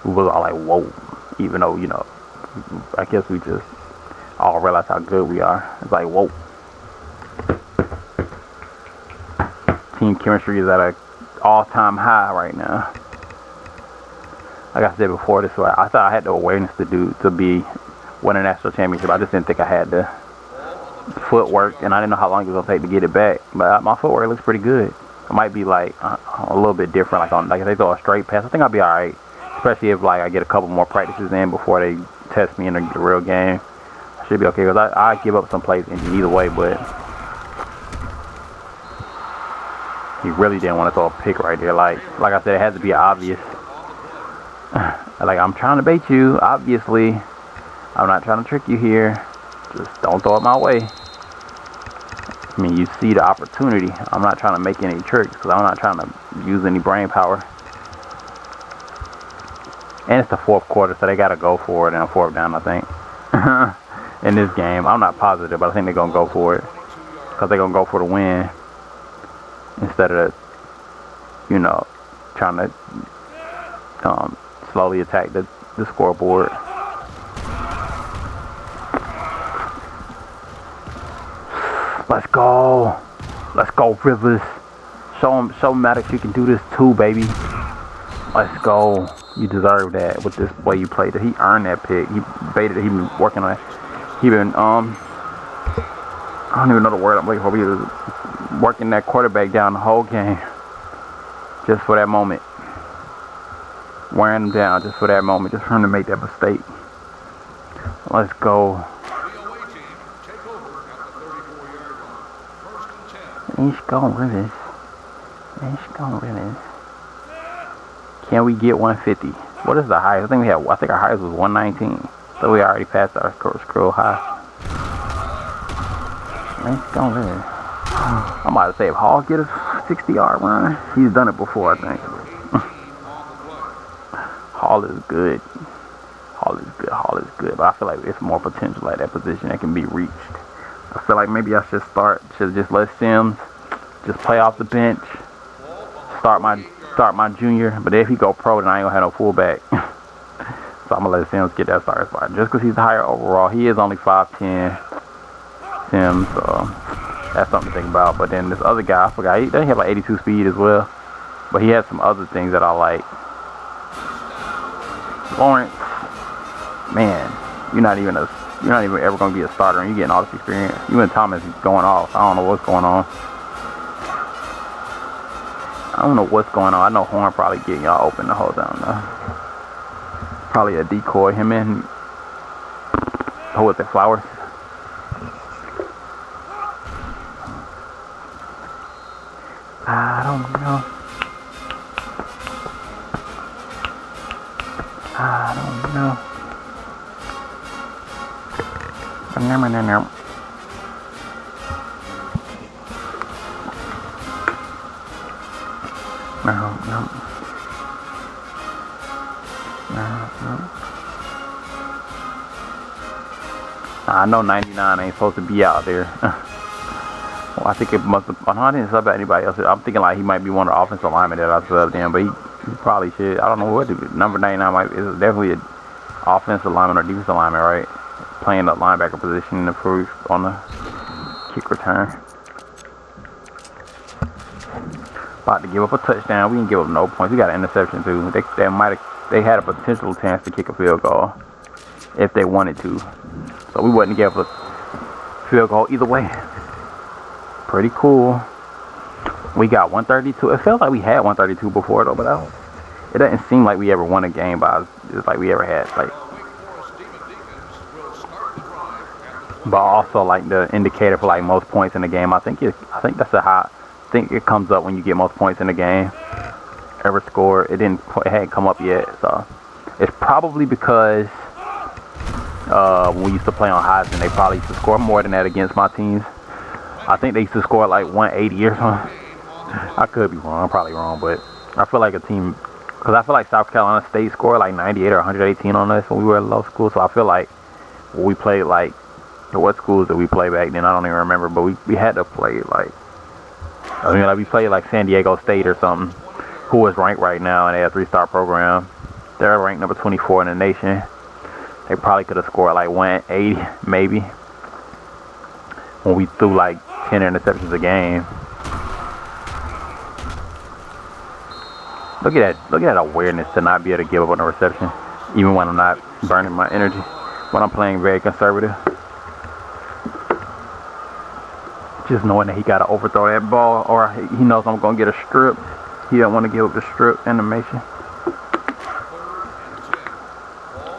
[SPEAKER 1] We was all like, whoa. Even though, you know, I guess we just all realize how good we are. It's like, whoa. Team chemistry is at an all-time high right now. Like I said before, this way, I thought I had the awareness to be win a national championship. I just didn't think I had the footwork, and I didn't know how long it was gonna take to get it back. But my footwork looks pretty good. It might be like a little bit different, like if they throw a straight pass, I think I'll be all right. Especially if like I get a couple more practices in before they test me in the real game. I should be okay because I give up some plays either way, but he really didn't want to throw a pick right there. Like I said, it has to be obvious. Like, I'm trying to bait you, obviously. I'm not trying to trick you here. Just don't throw it my way. I mean, you see the opportunity. I'm not trying to make any tricks because I'm not trying to use any brain power. And it's the fourth quarter, so they got to go for it in a fourth down, I think. In this game. I'm not positive, but I think they're going to go for it. Because they're going to go for the win. Instead of, you know, trying to slowly attack the scoreboard. Let's go. Let's go, Rivers. Show Maddox you can do this too, baby. Let's go. You deserve that with this way you played it. He earned that pick. He baited it. He been working on it. He been I don't even know the word I'm looking for. He was working that quarterback down the whole game. Just for that moment. Wearing him down just for that moment. Just for him to make that mistake. Let's go. Let's go, Rivers. Let's go, Rivers. Can we get 150? What is the highest? I think our highest was 119. So we already passed our scroll high. Let's go, Rivers. I'm about to say if Hall get a 60-yard run, he's done it before, I think. Hall is good. Hall is good. But I feel like it's more potential at that position that can be reached. I feel like maybe I should just let Sims just play off the bench. Start my junior. But if he go pro, then I ain't gonna have no fullback. So I'm gonna let Sims get that starting spot. Just because he's higher overall. He is only 5'10". Sims, so that's something to think about. But then this other guy, I forgot, he have like 82 speed as well. But he has some other things that I like. Lawrence, man, you're not even ever gonna be a starter, and you're getting all this experience. You and Thomas going off. I don't know what's going on. I know Horn probably getting y'all open the whole time though. Probably a decoy. Him and Who was it? Flowers? I don't know. I don't know. No. I know 99 ain't supposed to be out there. Well, I think it must have. Oh, no, I didn't sub out anybody else. I'm thinking like he might be one of the offensive linemen that I subbed in, but he probably should. I don't know what number 99 might be. It's definitely an offensive lineman or defensive lineman, right? Playing the linebacker position in the first on the kick return. About to give up a touchdown. We didn't give up no points. We got an interception too. They had a potential chance to kick a field goal if they wanted to. So we wouldn't give up a field goal either way. Pretty cool. We got 132. It felt like we had 132 before though, but it doesn't seem like we ever won a game by just like we ever had like. But also like the indicator for like most points in the game. I think that's a high. I think it comes up when you get most points in the game. Ever scored? It hadn't come up yet, so it's probably because when we used to play on Heisman, they probably used to score more than that against my teams. I think they used to score like 180 or something. I could be wrong. I'm probably wrong, but I feel like a team, because I feel like South Carolina State scored like 98 or 118 on us when we were at low school. So I feel like we played like, what schools did we play back then? I don't even remember, but we had to play like, I mean, like we played like San Diego State or something, who is ranked right now, and they had a 3-star program. They're ranked number 24 in the nation. They probably could have scored like 180 maybe when we threw like 10 interceptions a game. Look at that awareness to not be able to give up on a reception, even when I'm not burning my energy, when I'm playing very conservative. Just knowing that he got to overthrow that ball, or he knows I'm going to get a strip. He don't want to give up the strip animation.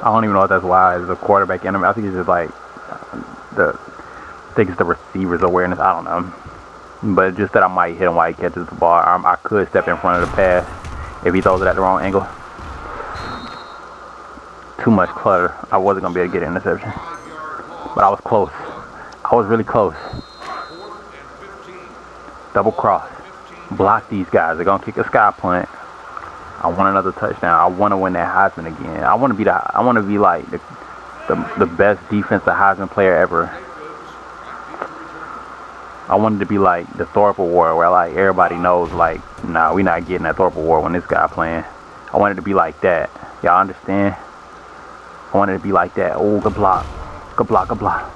[SPEAKER 1] I don't even know if that's why it's a quarterback animation. I think it's just like I think it's the receiver's awareness. I don't know. But just that I might hit him while he catches the ball. I could step in front of the pass if he throws it at the wrong angle. Too much clutter. I wasn't going to be able to get an interception. But I was close. I was really close. Double cross. Block these guys. They're going to kick a sky punt. I want another touchdown. I want to win that Heisman again. I want to be like the best defensive Heisman player ever. I wanted to be like the Thorpe Award, where like everybody knows like, nah, we not getting that Thorpe Award when this guy playing. I wanted to be like that. Y'all understand? I wanted to be like that. Oh, good block. Good block, good block.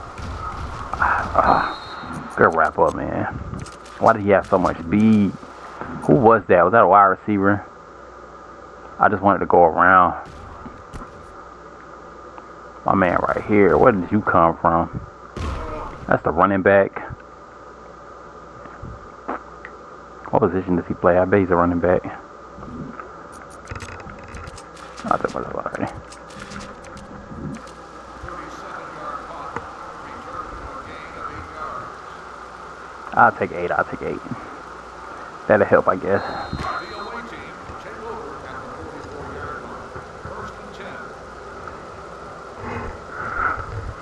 [SPEAKER 1] Good wrap up, man. Why did he have so much speed? Who was that? Was that a wide receiver? I just wanted to go around. My man right here. Where did you come from? That's the running back. What position does he play? I bet he's a running back. I took myself already. I'll take 8. That'll help, I guess.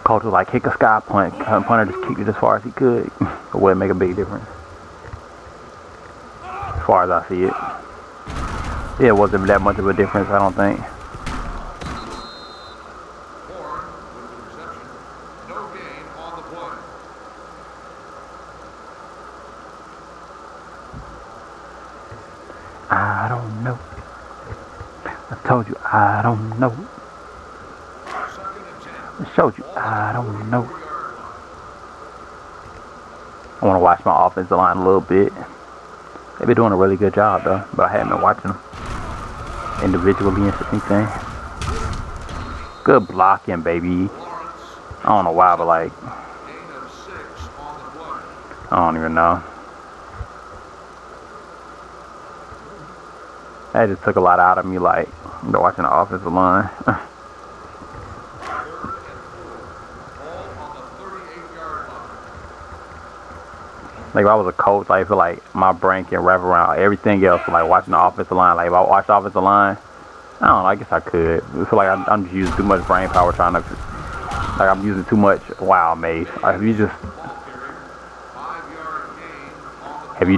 [SPEAKER 1] Coach was like, kick a sky punt. Punter just kicked it as far as he could. It wouldn't make a big difference. As far as I see it. Yeah, it wasn't that much of a difference, I don't think. I don't know. I told you I don't know. I showed you I don't know. I want to watch my offensive line a little bit. They've been doing a really good job though, but I haven't been watching them individually and anything. Good blocking, baby. I don't know why, but like, I don't even know. That just took a lot out of me, like, watching the offensive line. Like if I was a coach, like I feel like my brain can wrap around everything else. Like watching the offensive line. Like if I watch the offensive line, I don't know. I guess I could. I feel like I'm just using too much brain power trying to. Like I'm using too much. Wow, Mace. Have you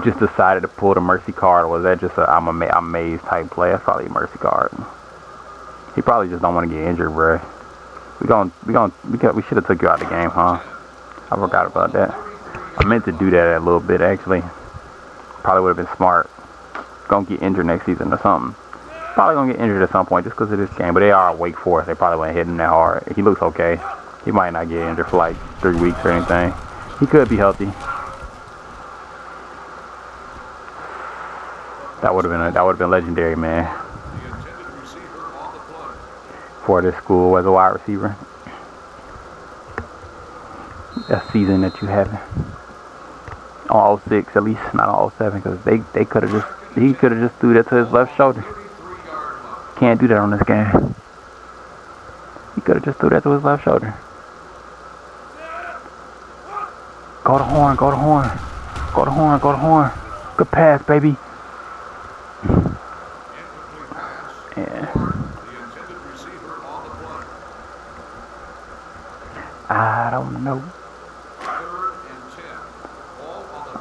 [SPEAKER 1] just decided to pull the mercy card, or was that just a I'm amazed type play? That's probably a mercy card. He probably just don't want to get injured, bro. We should have took you out of the game, huh? I forgot about that. I meant to do that a little bit actually. Probably would have been smart. Gonna get injured next season or something. Probably gonna get injured at some point just because of this game. But they are Wake Forest. They probably wouldn't hit him that hard. He looks okay. He might not get injured for like 3 weeks or anything. He could be healthy. That would have been legendary, man. For this school as a wide receiver. A season that you haven't. On 06 at least, not on 07, because he could have just threw that to his left shoulder. Can't do that on this game. He could have just threw that to his left shoulder. Go to horn, go to horn. Go to horn, go to horn. Good pass, baby. Yeah. I don't know.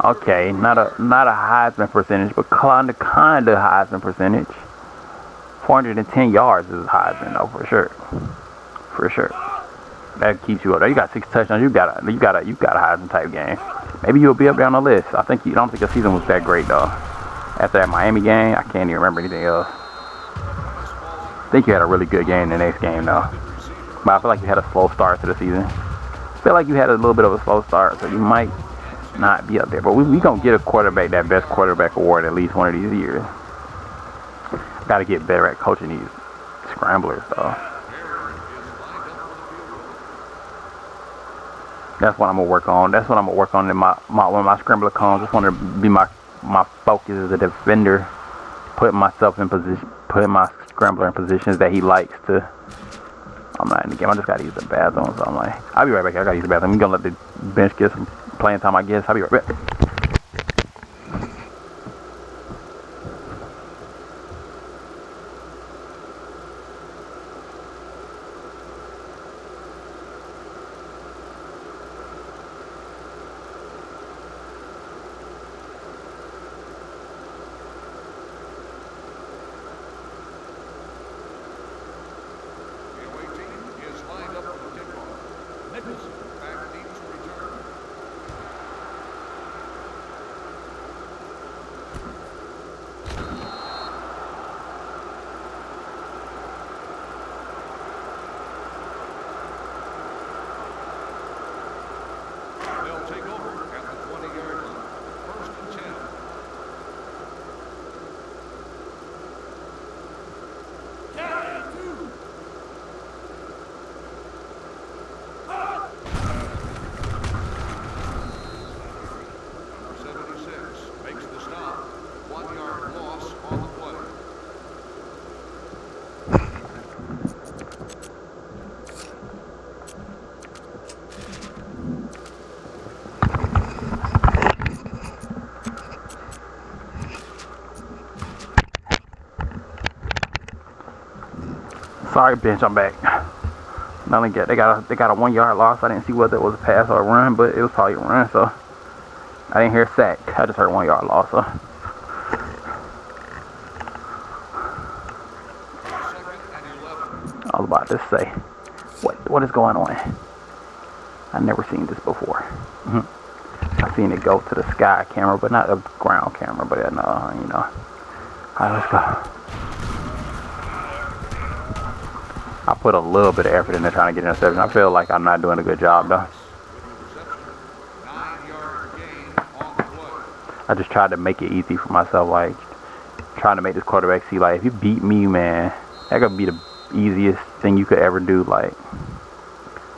[SPEAKER 1] Okay, not a Heisman percentage, but kinda Heisman percentage. 410 yards is Heisman though, for sure. For sure. That keeps you up there. You got 6 touchdowns. You got a Heisman type game. Maybe you'll be up there on the list. I don't think the season was that great though. After that Miami game, I can't even remember anything else. I think you had a really good game the next game though. But I feel like you had a slow start to the season. I feel like you had a little bit of a slow start, so you might not be up there. But we gonna get a quarterback, that best quarterback award at least one of these years. Gotta get better at coaching these scramblers though. That's what I'm gonna work on. That's what I'm gonna work on in my one of my scrambler cones. Just want to be my focus as a defender, putting myself in position, putting my scrambler in positions that he likes to. I'm not in the game. I just gotta use the bathroom. So I'm like, I'll be right back. I gotta use the bathroom. We're gonna let the bench get some playing time, I guess. I'll be right back. Sorry, bench, I'm back. They got a 1 yard loss. I didn't see whether it was a pass or a run, but it was probably a run, so I didn't hear sack. I just heard 1 yard loss. So I was about to say, what is going on? I've never seen this before. I've seen it go to the sky camera, but not a ground camera. But no, you know. All right, let's go. I put a little bit of effort into trying to get an interception. I feel like I'm not doing a good job though. I just tried to make it easy for myself, like trying to make this quarterback see, like, if you beat me, man, that could be the easiest thing you could ever do. Like,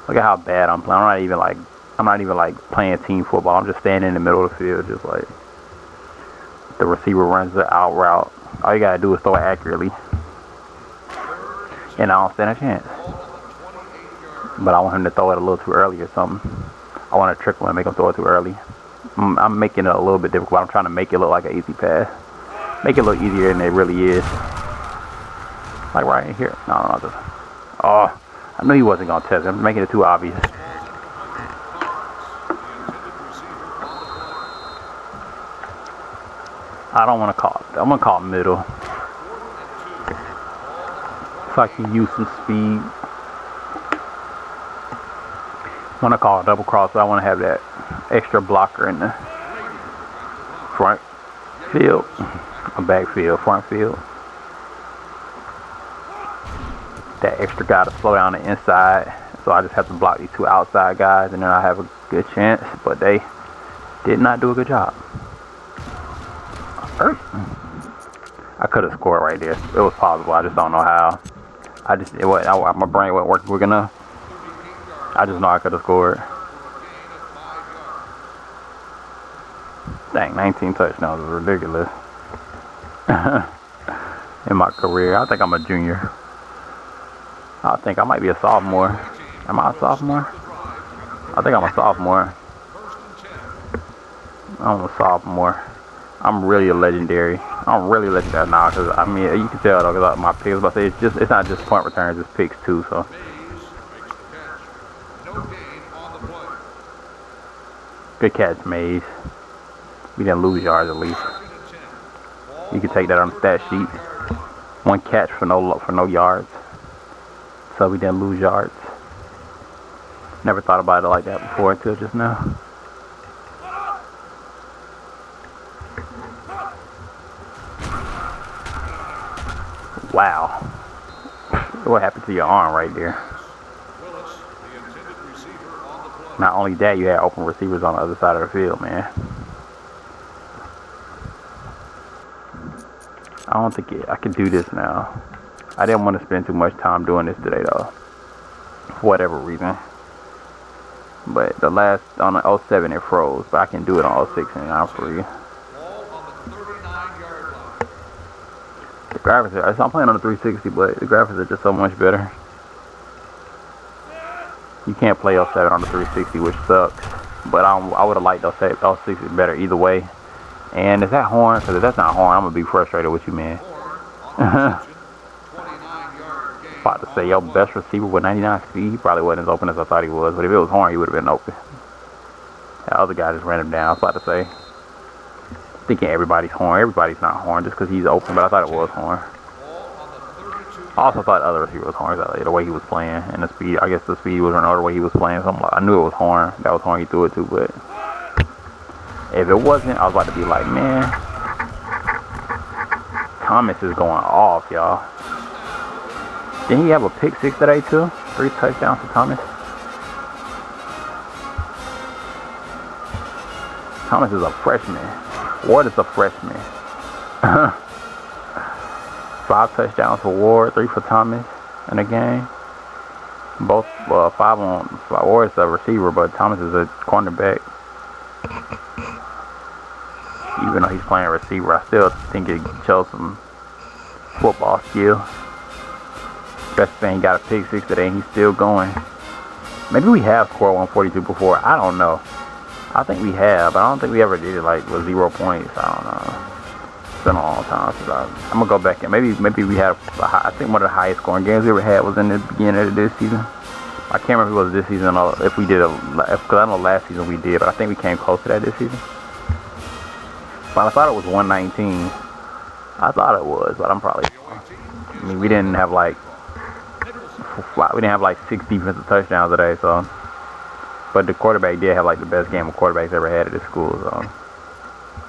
[SPEAKER 1] look at how bad I'm playing. I'm not even like playing team football. I'm just standing in the middle of the field, just like the receiver runs the out route. All you gotta do is throw it accurately. And I don't stand a chance. But I want him to throw it a little too early or something. I want to trick him and make him throw it too early. I'm making it a little bit difficult. I'm trying to make it look like an easy pass. Make it look easier than it really is. Like right in here. No. Just, oh, I knew he wasn't going to test it. I'm making it too obvious. I don't want to call it. I'm going to call it middle. So I can use some speed. I want to call it double cross, but I want to have that extra blocker in the front field. A backfield, front field. That extra guy to slow down the inside. So I just have to block these two outside guys, and then I have a good chance. But they did not do a good job. I could have scored right there. It was possible. I just don't know how. My brain wasn't working quick enough. I just know I could have scored. Dang, 19 touchdowns is ridiculous. In my career, I think I'm a junior. I think I might be a sophomore. Am I a sophomore? I think I'm a sophomore. I'm a sophomore. I'm really a legendary. I'm really legendary now, because I mean you can tell though, because my picks. But it's not just punt returns, it's picks too. So good catch, Mays. We didn't lose yards at least. You can take that on the stat sheet. One catch for no yards. So we didn't lose yards. Never thought about it like that before until just now. Wow. What happened to your arm right there? Not only that, you had open receivers on the other side of the field, man. I don't think I can do this now. I didn't want to spend too much time doing this today, though. For whatever reason. But the last, on the 07, it froze. But I can do it on 06 and I'm free. The graphics are, I'm playing on the 360, but the graphics are just so much better. You can't play 07 on the 360, which sucks. But I would have liked 06 better either way. And is that horn? Because if that's not horn, I'm going to be frustrated with you, man. About to say, your best receiver with 99 speed, he probably wasn't as open as I thought he was. But if it was horn, he would have been open. That other guy just ran him down. I was about to say, thinking everybody's horn. Everybody's not horn just because he's open, but I thought it was horn. I also thought the other receiver was horn, the way he was playing, and the speed. I guess the speed was another way he was playing. So I knew it was horn. That was horn he threw it to, but if it wasn't, I was about to be like, man, Thomas is going off, y'all. Didn't he have a pick 6 today too? 3 touchdowns for Thomas. Thomas is a freshman. Ward is a freshman. 5 touchdowns for Ward, 3 for Thomas in the game. Both 5 on Ward is a receiver, but Thomas is a cornerback. Even though he's playing receiver, I still think it shows some football skill. Especially saying he got a pick 6 today and he's still going. Maybe we have scored 142 before. I don't know. I think we have, but I don't think we ever did it like with 0 points. I don't know. It's been a long time since I'm gonna go back and maybe we had I think one of the highest scoring games we ever had was in the beginning of this season. I can't remember if it was this season or if we did because I know last season we did, but I think we came close to that this season. But I thought it was 119. I thought it was, but I'm probably. I mean, we didn't have like 6 defensive touchdowns today, so. But the quarterback did have like the best game a quarterback's ever had at his school, so.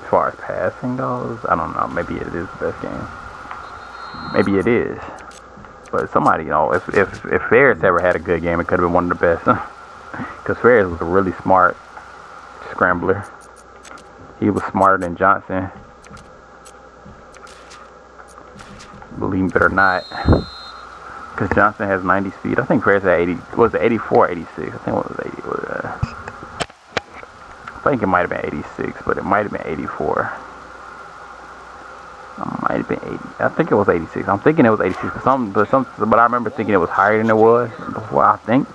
[SPEAKER 1] As far as passing goes, I don't know. Maybe it is the best game. Maybe it is. But somebody, you know, if Ferris ever had a good game, it could have been one of the best. Because Ferris was a really smart scrambler. He was smarter than Johnson. Believe it or not. Because Johnson has 90 speed. I think Ferris had 80. Was it 84 or 86? I think it was 80. I think it might have been 86, but it might have been 84. It might have been 80. I think it was 86. I'm thinking it was 86. But I remember thinking it was higher than it was before, I think.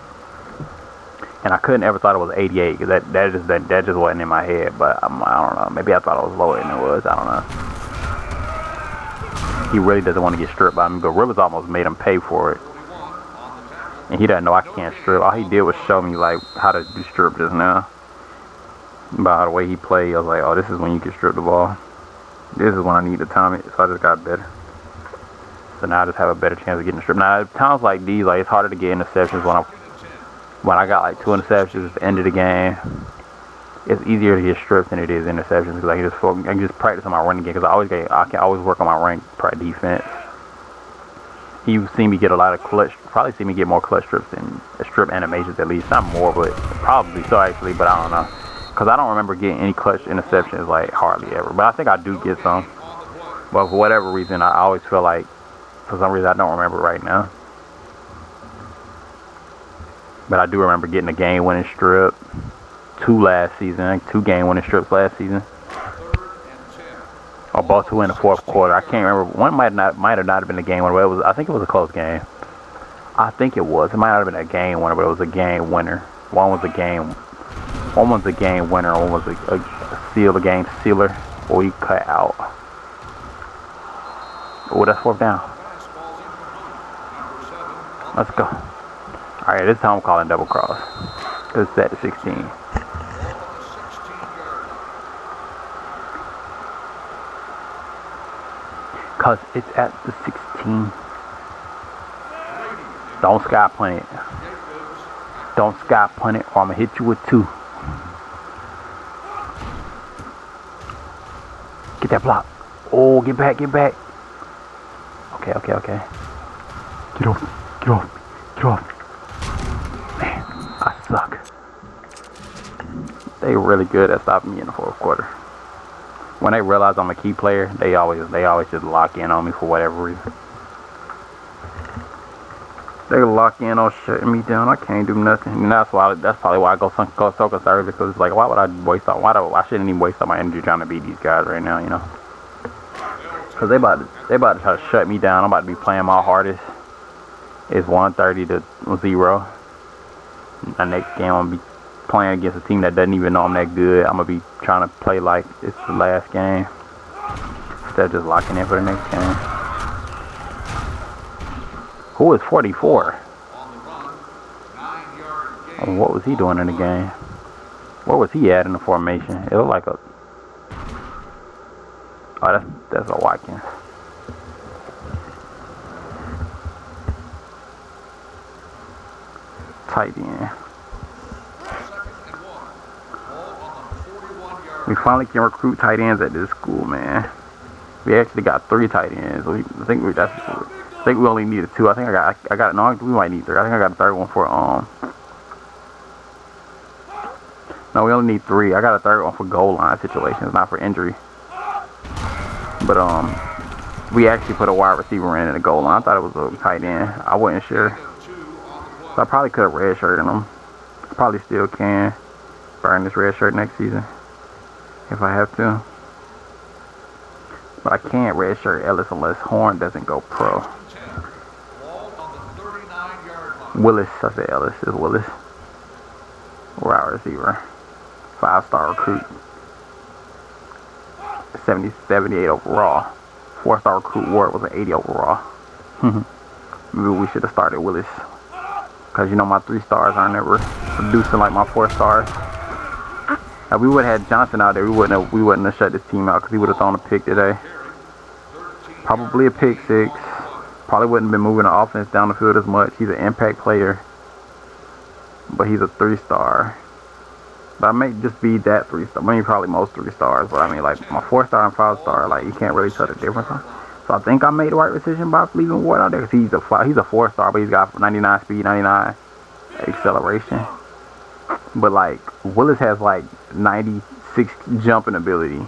[SPEAKER 1] And I couldn't ever thought it was 88 because that just wasn't in my head. But I don't know. Maybe I thought it was lower than it was. I don't know. He really doesn't want to get stripped by me, but Rivers almost made him pay for it. And he doesn't know I can't strip. All he did was show me like how to do strip just now. By the way he played, I was like, oh, this is when you can strip the ball. This is when I need to time it. So I just got better. So now I just have a better chance of getting stripped. Now at times like these, like it's harder to get interceptions when I got like 2 interceptions at the end of the game. It's easier to get stripped than it is interceptions because I can just practice on my running game because I can always work on my rank defense. You've seen me get a lot of clutch, probably see me get more clutch strips than strip animations at least. Not more, but probably so actually, but I don't know. Because I don't remember getting any clutch interceptions like hardly ever. But I think I do get some. But for whatever reason, I always feel like, for some reason I don't remember right now. But I do remember getting a game-winning strip. 2 last season. 2 game-winning strips last season. Or both 2 in the 4th quarter. I can't remember. One might have not been a game winner, but I think it was a close game. I think it was. It might not have been a game winner, but it was a game winner. One was a game winner. One was a game sealer. Or we cut out. Oh, that's 4th down. Let's go. Alright, this time I'm calling double cross. It's set to 16. Cause it's at the 16. Don't sky punt it. Don't sky punt it or I'm gonna hit you with 2. Get that block. Oh, get back. Okay. Get off. Man, I suck. They really good at stopping me in the 4th quarter. When they realize I'm a key player, they always just lock in on me for whatever reason. They lock in on shutting me down. I can't do nothing. And that's probably why I go so conservative because it's like, why would I waste all? I shouldn't even waste all my energy trying to beat these guys right now, you know? Because they about to try to shut me down. I'm about to be playing my hardest. It's 130-0. My next game I'm gonna be playing against a team that doesn't even know I'm that good. I'm gonna be trying to play like it's the last game instead of just locking in for the next game. Who is 44? And what was he doing in the game? Where was he at in the formation? It looked like a... Oh, that's a Watkins. Tight end. We finally can recruit tight ends at this school, man. We actually got 3 tight ends. I think we only needed 2. I think we might need 3. I think I got a 3rd one for No, we only need 3. I got a 3rd one for goal line situations, not for injury. But we actually put a wide receiver in the goal line. I thought it was a tight end. I wasn't sure. So I probably could have redshirted him. I probably still can burn this red shirt next season if I have to. But I can't redshirt Ellis unless Horn doesn't go pro. Willis, I said Ellis, is Willis. Wide receiver. 5-star recruit. 78 overall. 4-star recruit Ward was an 80 overall. Maybe we should have started Willis. Because you know my 3 stars aren't ever producing like my 4 stars. If we would have had Johnson out there, we wouldn't have shut this team out because he would have thrown a pick today. Probably a pick 6. Probably wouldn't have been moving the offense down the field as much. He's an impact player. But he's a 3-star. But I may just be that 3-star. I mean, probably most 3 stars. But I mean, like my 4-star and 5-star, like you can't really tell the difference. So I think I made the right decision by leaving Ward out there because he's a 4-star, but he's got 99 speed, 99 acceleration. But like Willis has like 96 jumping ability,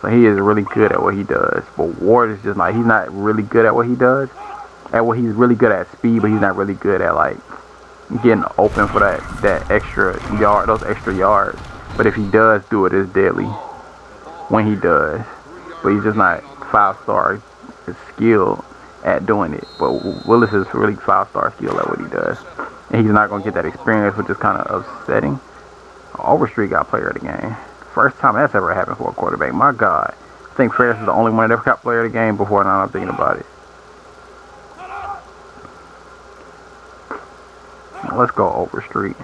[SPEAKER 1] so he is really good at what he does. But Ward is just like he's not really good at what he does. He's really good at speed, but he's not really good at like getting open for that extra yard, those extra yards. But if he does do it, it's deadly when he does. But he's just not 5-star skilled at doing it. But Willis is really 5-star skilled at what he does. And he's not going to get that experience, which is kind of upsetting. Overstreet got player of the game. First time that's ever happened for a quarterback. My God. I think Ferris is the only one that ever got player of the game before, now I'm thinking about it. Let's go Overstreet.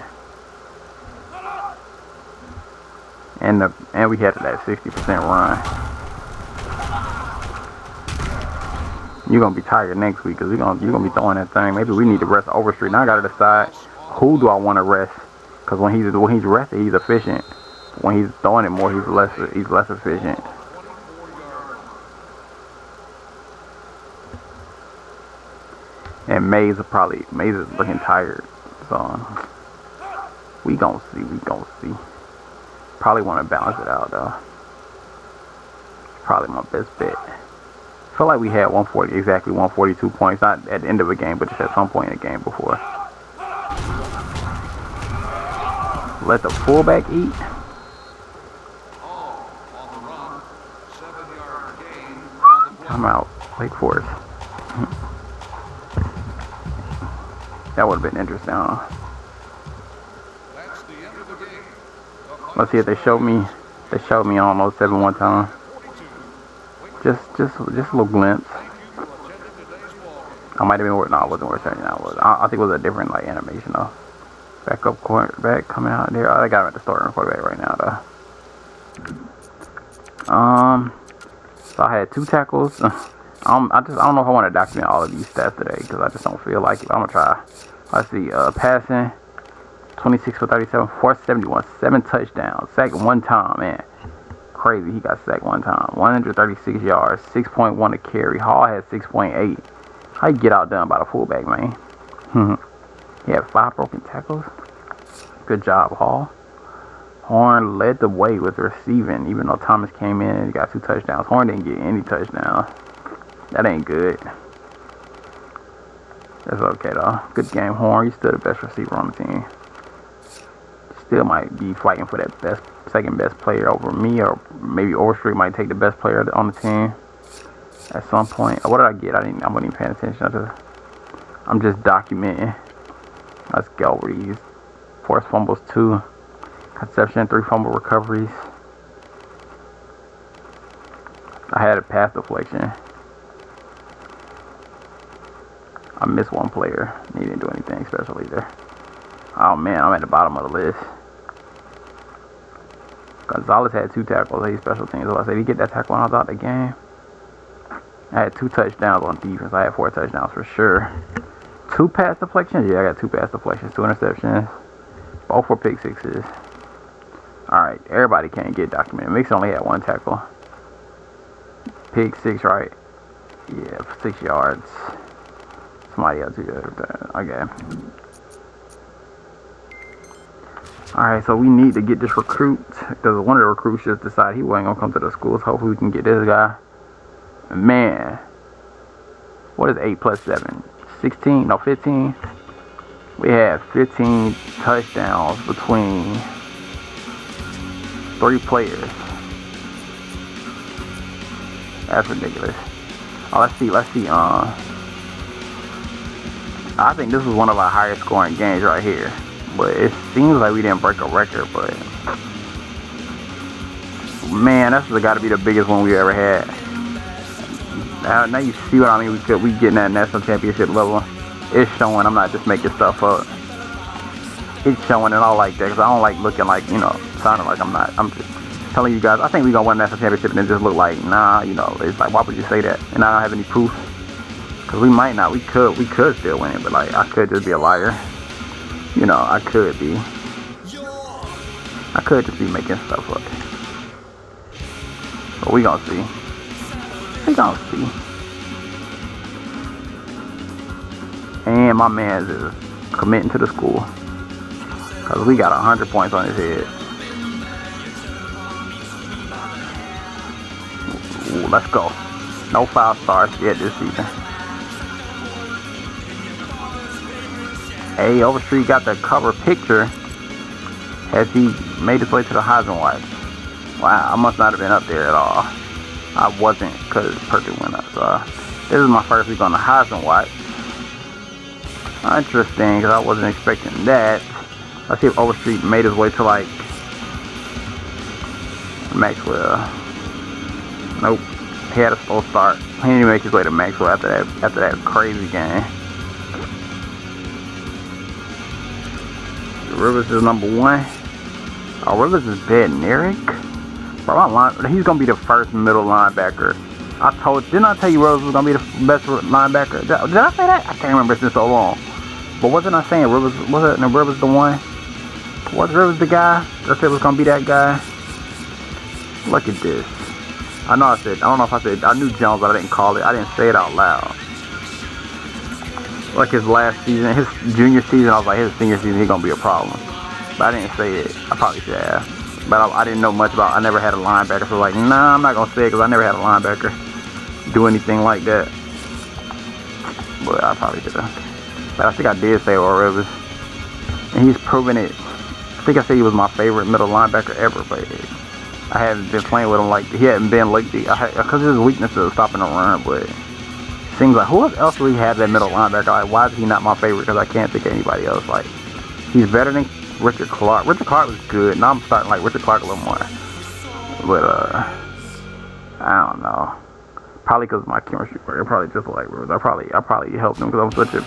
[SPEAKER 1] And we had that 60% run. You're gonna be tired next week because you're gonna be throwing that thing. Maybe we need to rest Overstreet. Now I gotta decide who do I want to rest. Because when he's rested, he's efficient. When he's throwing it more, he's less efficient. And Mays is looking tired. So we gonna see. Probably want to balance it out though. Probably my best bet. I feel like we had 142 points, not at the end of a game, but just at some point in the game before. Let the fullback eat. I'm out. Wake Forest. That would have been interesting, huh? Let's see if they showed me. They showed me almost 7 one time. Just a little glimpse. I might have been worth. No, I wasn't worth turning. I think it was a different like animation though. Backup quarterback coming out there. Oh, they got him at the starting quarterback right now though. So I had 2 tackles. I don't know if I want to document all of these stats today because I just don't feel like it. I'm gonna try. Let's see. Passing, 26 for 37, 471, 7 touchdowns, sacked 1 time. Man, crazy. He got sacked 1 time. 136 yards, 6.1 to carry. Hall had 6.8. How you get outdone by the fullback, man? He had 5 broken tackles. Good job, Hall. Horn led the way with receiving, even though Thomas came in and he got 2 touchdowns. Horn didn't get any touchdowns. That ain't good. That's okay, though. Good game, Horn. You're still the best receiver on the team. Still might be fighting for that second best player over me, or maybe Overstreet might take the best player on the team at some point. What did I get? I wasn't even paying attention. I'm just documenting. Let's go over these. Forced fumbles 2. Conception 3 fumble recoveries. I had a pass deflection. I missed 1 player. He didn't do anything special either. Oh man, I'm at the bottom of the list. Gonzalez had 2 tackles. He's special teams. So I said he get that tackle when I was out the game. I had 2 touchdowns on defense. I had 4 touchdowns for sure. 2 pass deflections? Yeah, I got 2 pass deflections, 2 interceptions. Both were pick sixes. Alright, everybody can't get documented. Mixon only had 1 tackle. Pick 6, right? Yeah, for 6 yards. Somebody else did that. Okay. Alright, so we need to get this recruit. Because one of the recruits just decided he wasn't going to come to the schools. Hopefully we can get this guy. Man. What is 8 plus 7? 16? No, 15? We had 15 touchdowns between 3 players. That's ridiculous. Oh, let's see. I think this was one of our highest scoring games right here. But it seems like we didn't break a record, but man, that's got to be the biggest one we ever had. Now you see what I mean. We getting that national championship level. It's showing. I'm not just making stuff up. It's showing, and I like that because I don't like looking like, sounding like I'm not. I'm just telling you guys. I think we gonna win the national championship, and it just look like nah. It's like, why would you say that? And I don't have any proof because we might not. We could still win it, but like I could just be a liar. I could be. I could just be making stuff up. But we gonna see. We gonna see. And my man is committing to the school. Because we got 100 points on his head. Ooh, let's go. No 5 stars yet this season. Hey, Overstreet got the cover picture. Has he made his way to the Heisman Watch? Wow, I must not have been up there at all. I wasn't because Purdue went up. So this is my first week on the Heisman Watch. Interesting, because I wasn't expecting that. Let's see if Overstreet made his way to like Maxwell. Nope. He had a slow start. He didn't even make his way to Maxwell after that crazy game. Rivers is number 1. Oh, Rivers is Bednarik. Bro, he's gonna be the first middle linebacker. Didn't I tell you Rivers was gonna be the best linebacker? Did I say that? I can't remember, it's been so long. But wasn't I saying Rivers? Wasn't Rivers the one? Was Rivers the guy that said was gonna be that guy? Look at this. I know I don't know if I said, I knew Jones, but I didn't call it. I didn't say it out loud. Like his last season, his junior season, I was like, his senior season, he's gonna be a problem. But I didn't say it. I probably should have. But I didn't know much about, I never had a linebacker, so like, nah, I'm not gonna say it because I never had a linebacker do anything like that. But I probably should have. But I think I did say Oral Rivers. And he's proven it. I think I said he was my favorite middle linebacker ever, but I haven't been playing with him like, he hadn't been like the, because his weakness is stopping the run, but seems like, who else really had that middle linebacker? Like, why is he not my favorite? Because I can't think of anybody else. Like, he's better than Richard Clark. Richard Clark was good. Now I'm starting to like Richard Clark a little more. But, I don't know. Probably because of my chemistry work. I probably just like Rivers. I probably helped him because I'm such an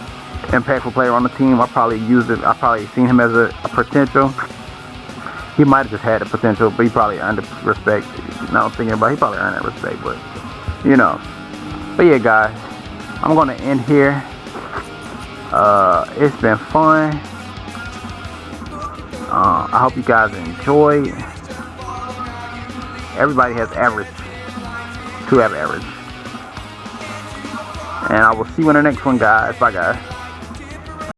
[SPEAKER 1] impactful player on the team. I probably used it. I probably seen him as a potential. He might have just had the potential, but he probably earned the respect. Now I'm thinking about it, he probably earned that respect, but, you know. But yeah, guys, I'm going to end here. It's been fun. I hope you guys enjoyed. Everybody has average. 2 have average. And I will see you in the next one, guys. Bye, guys.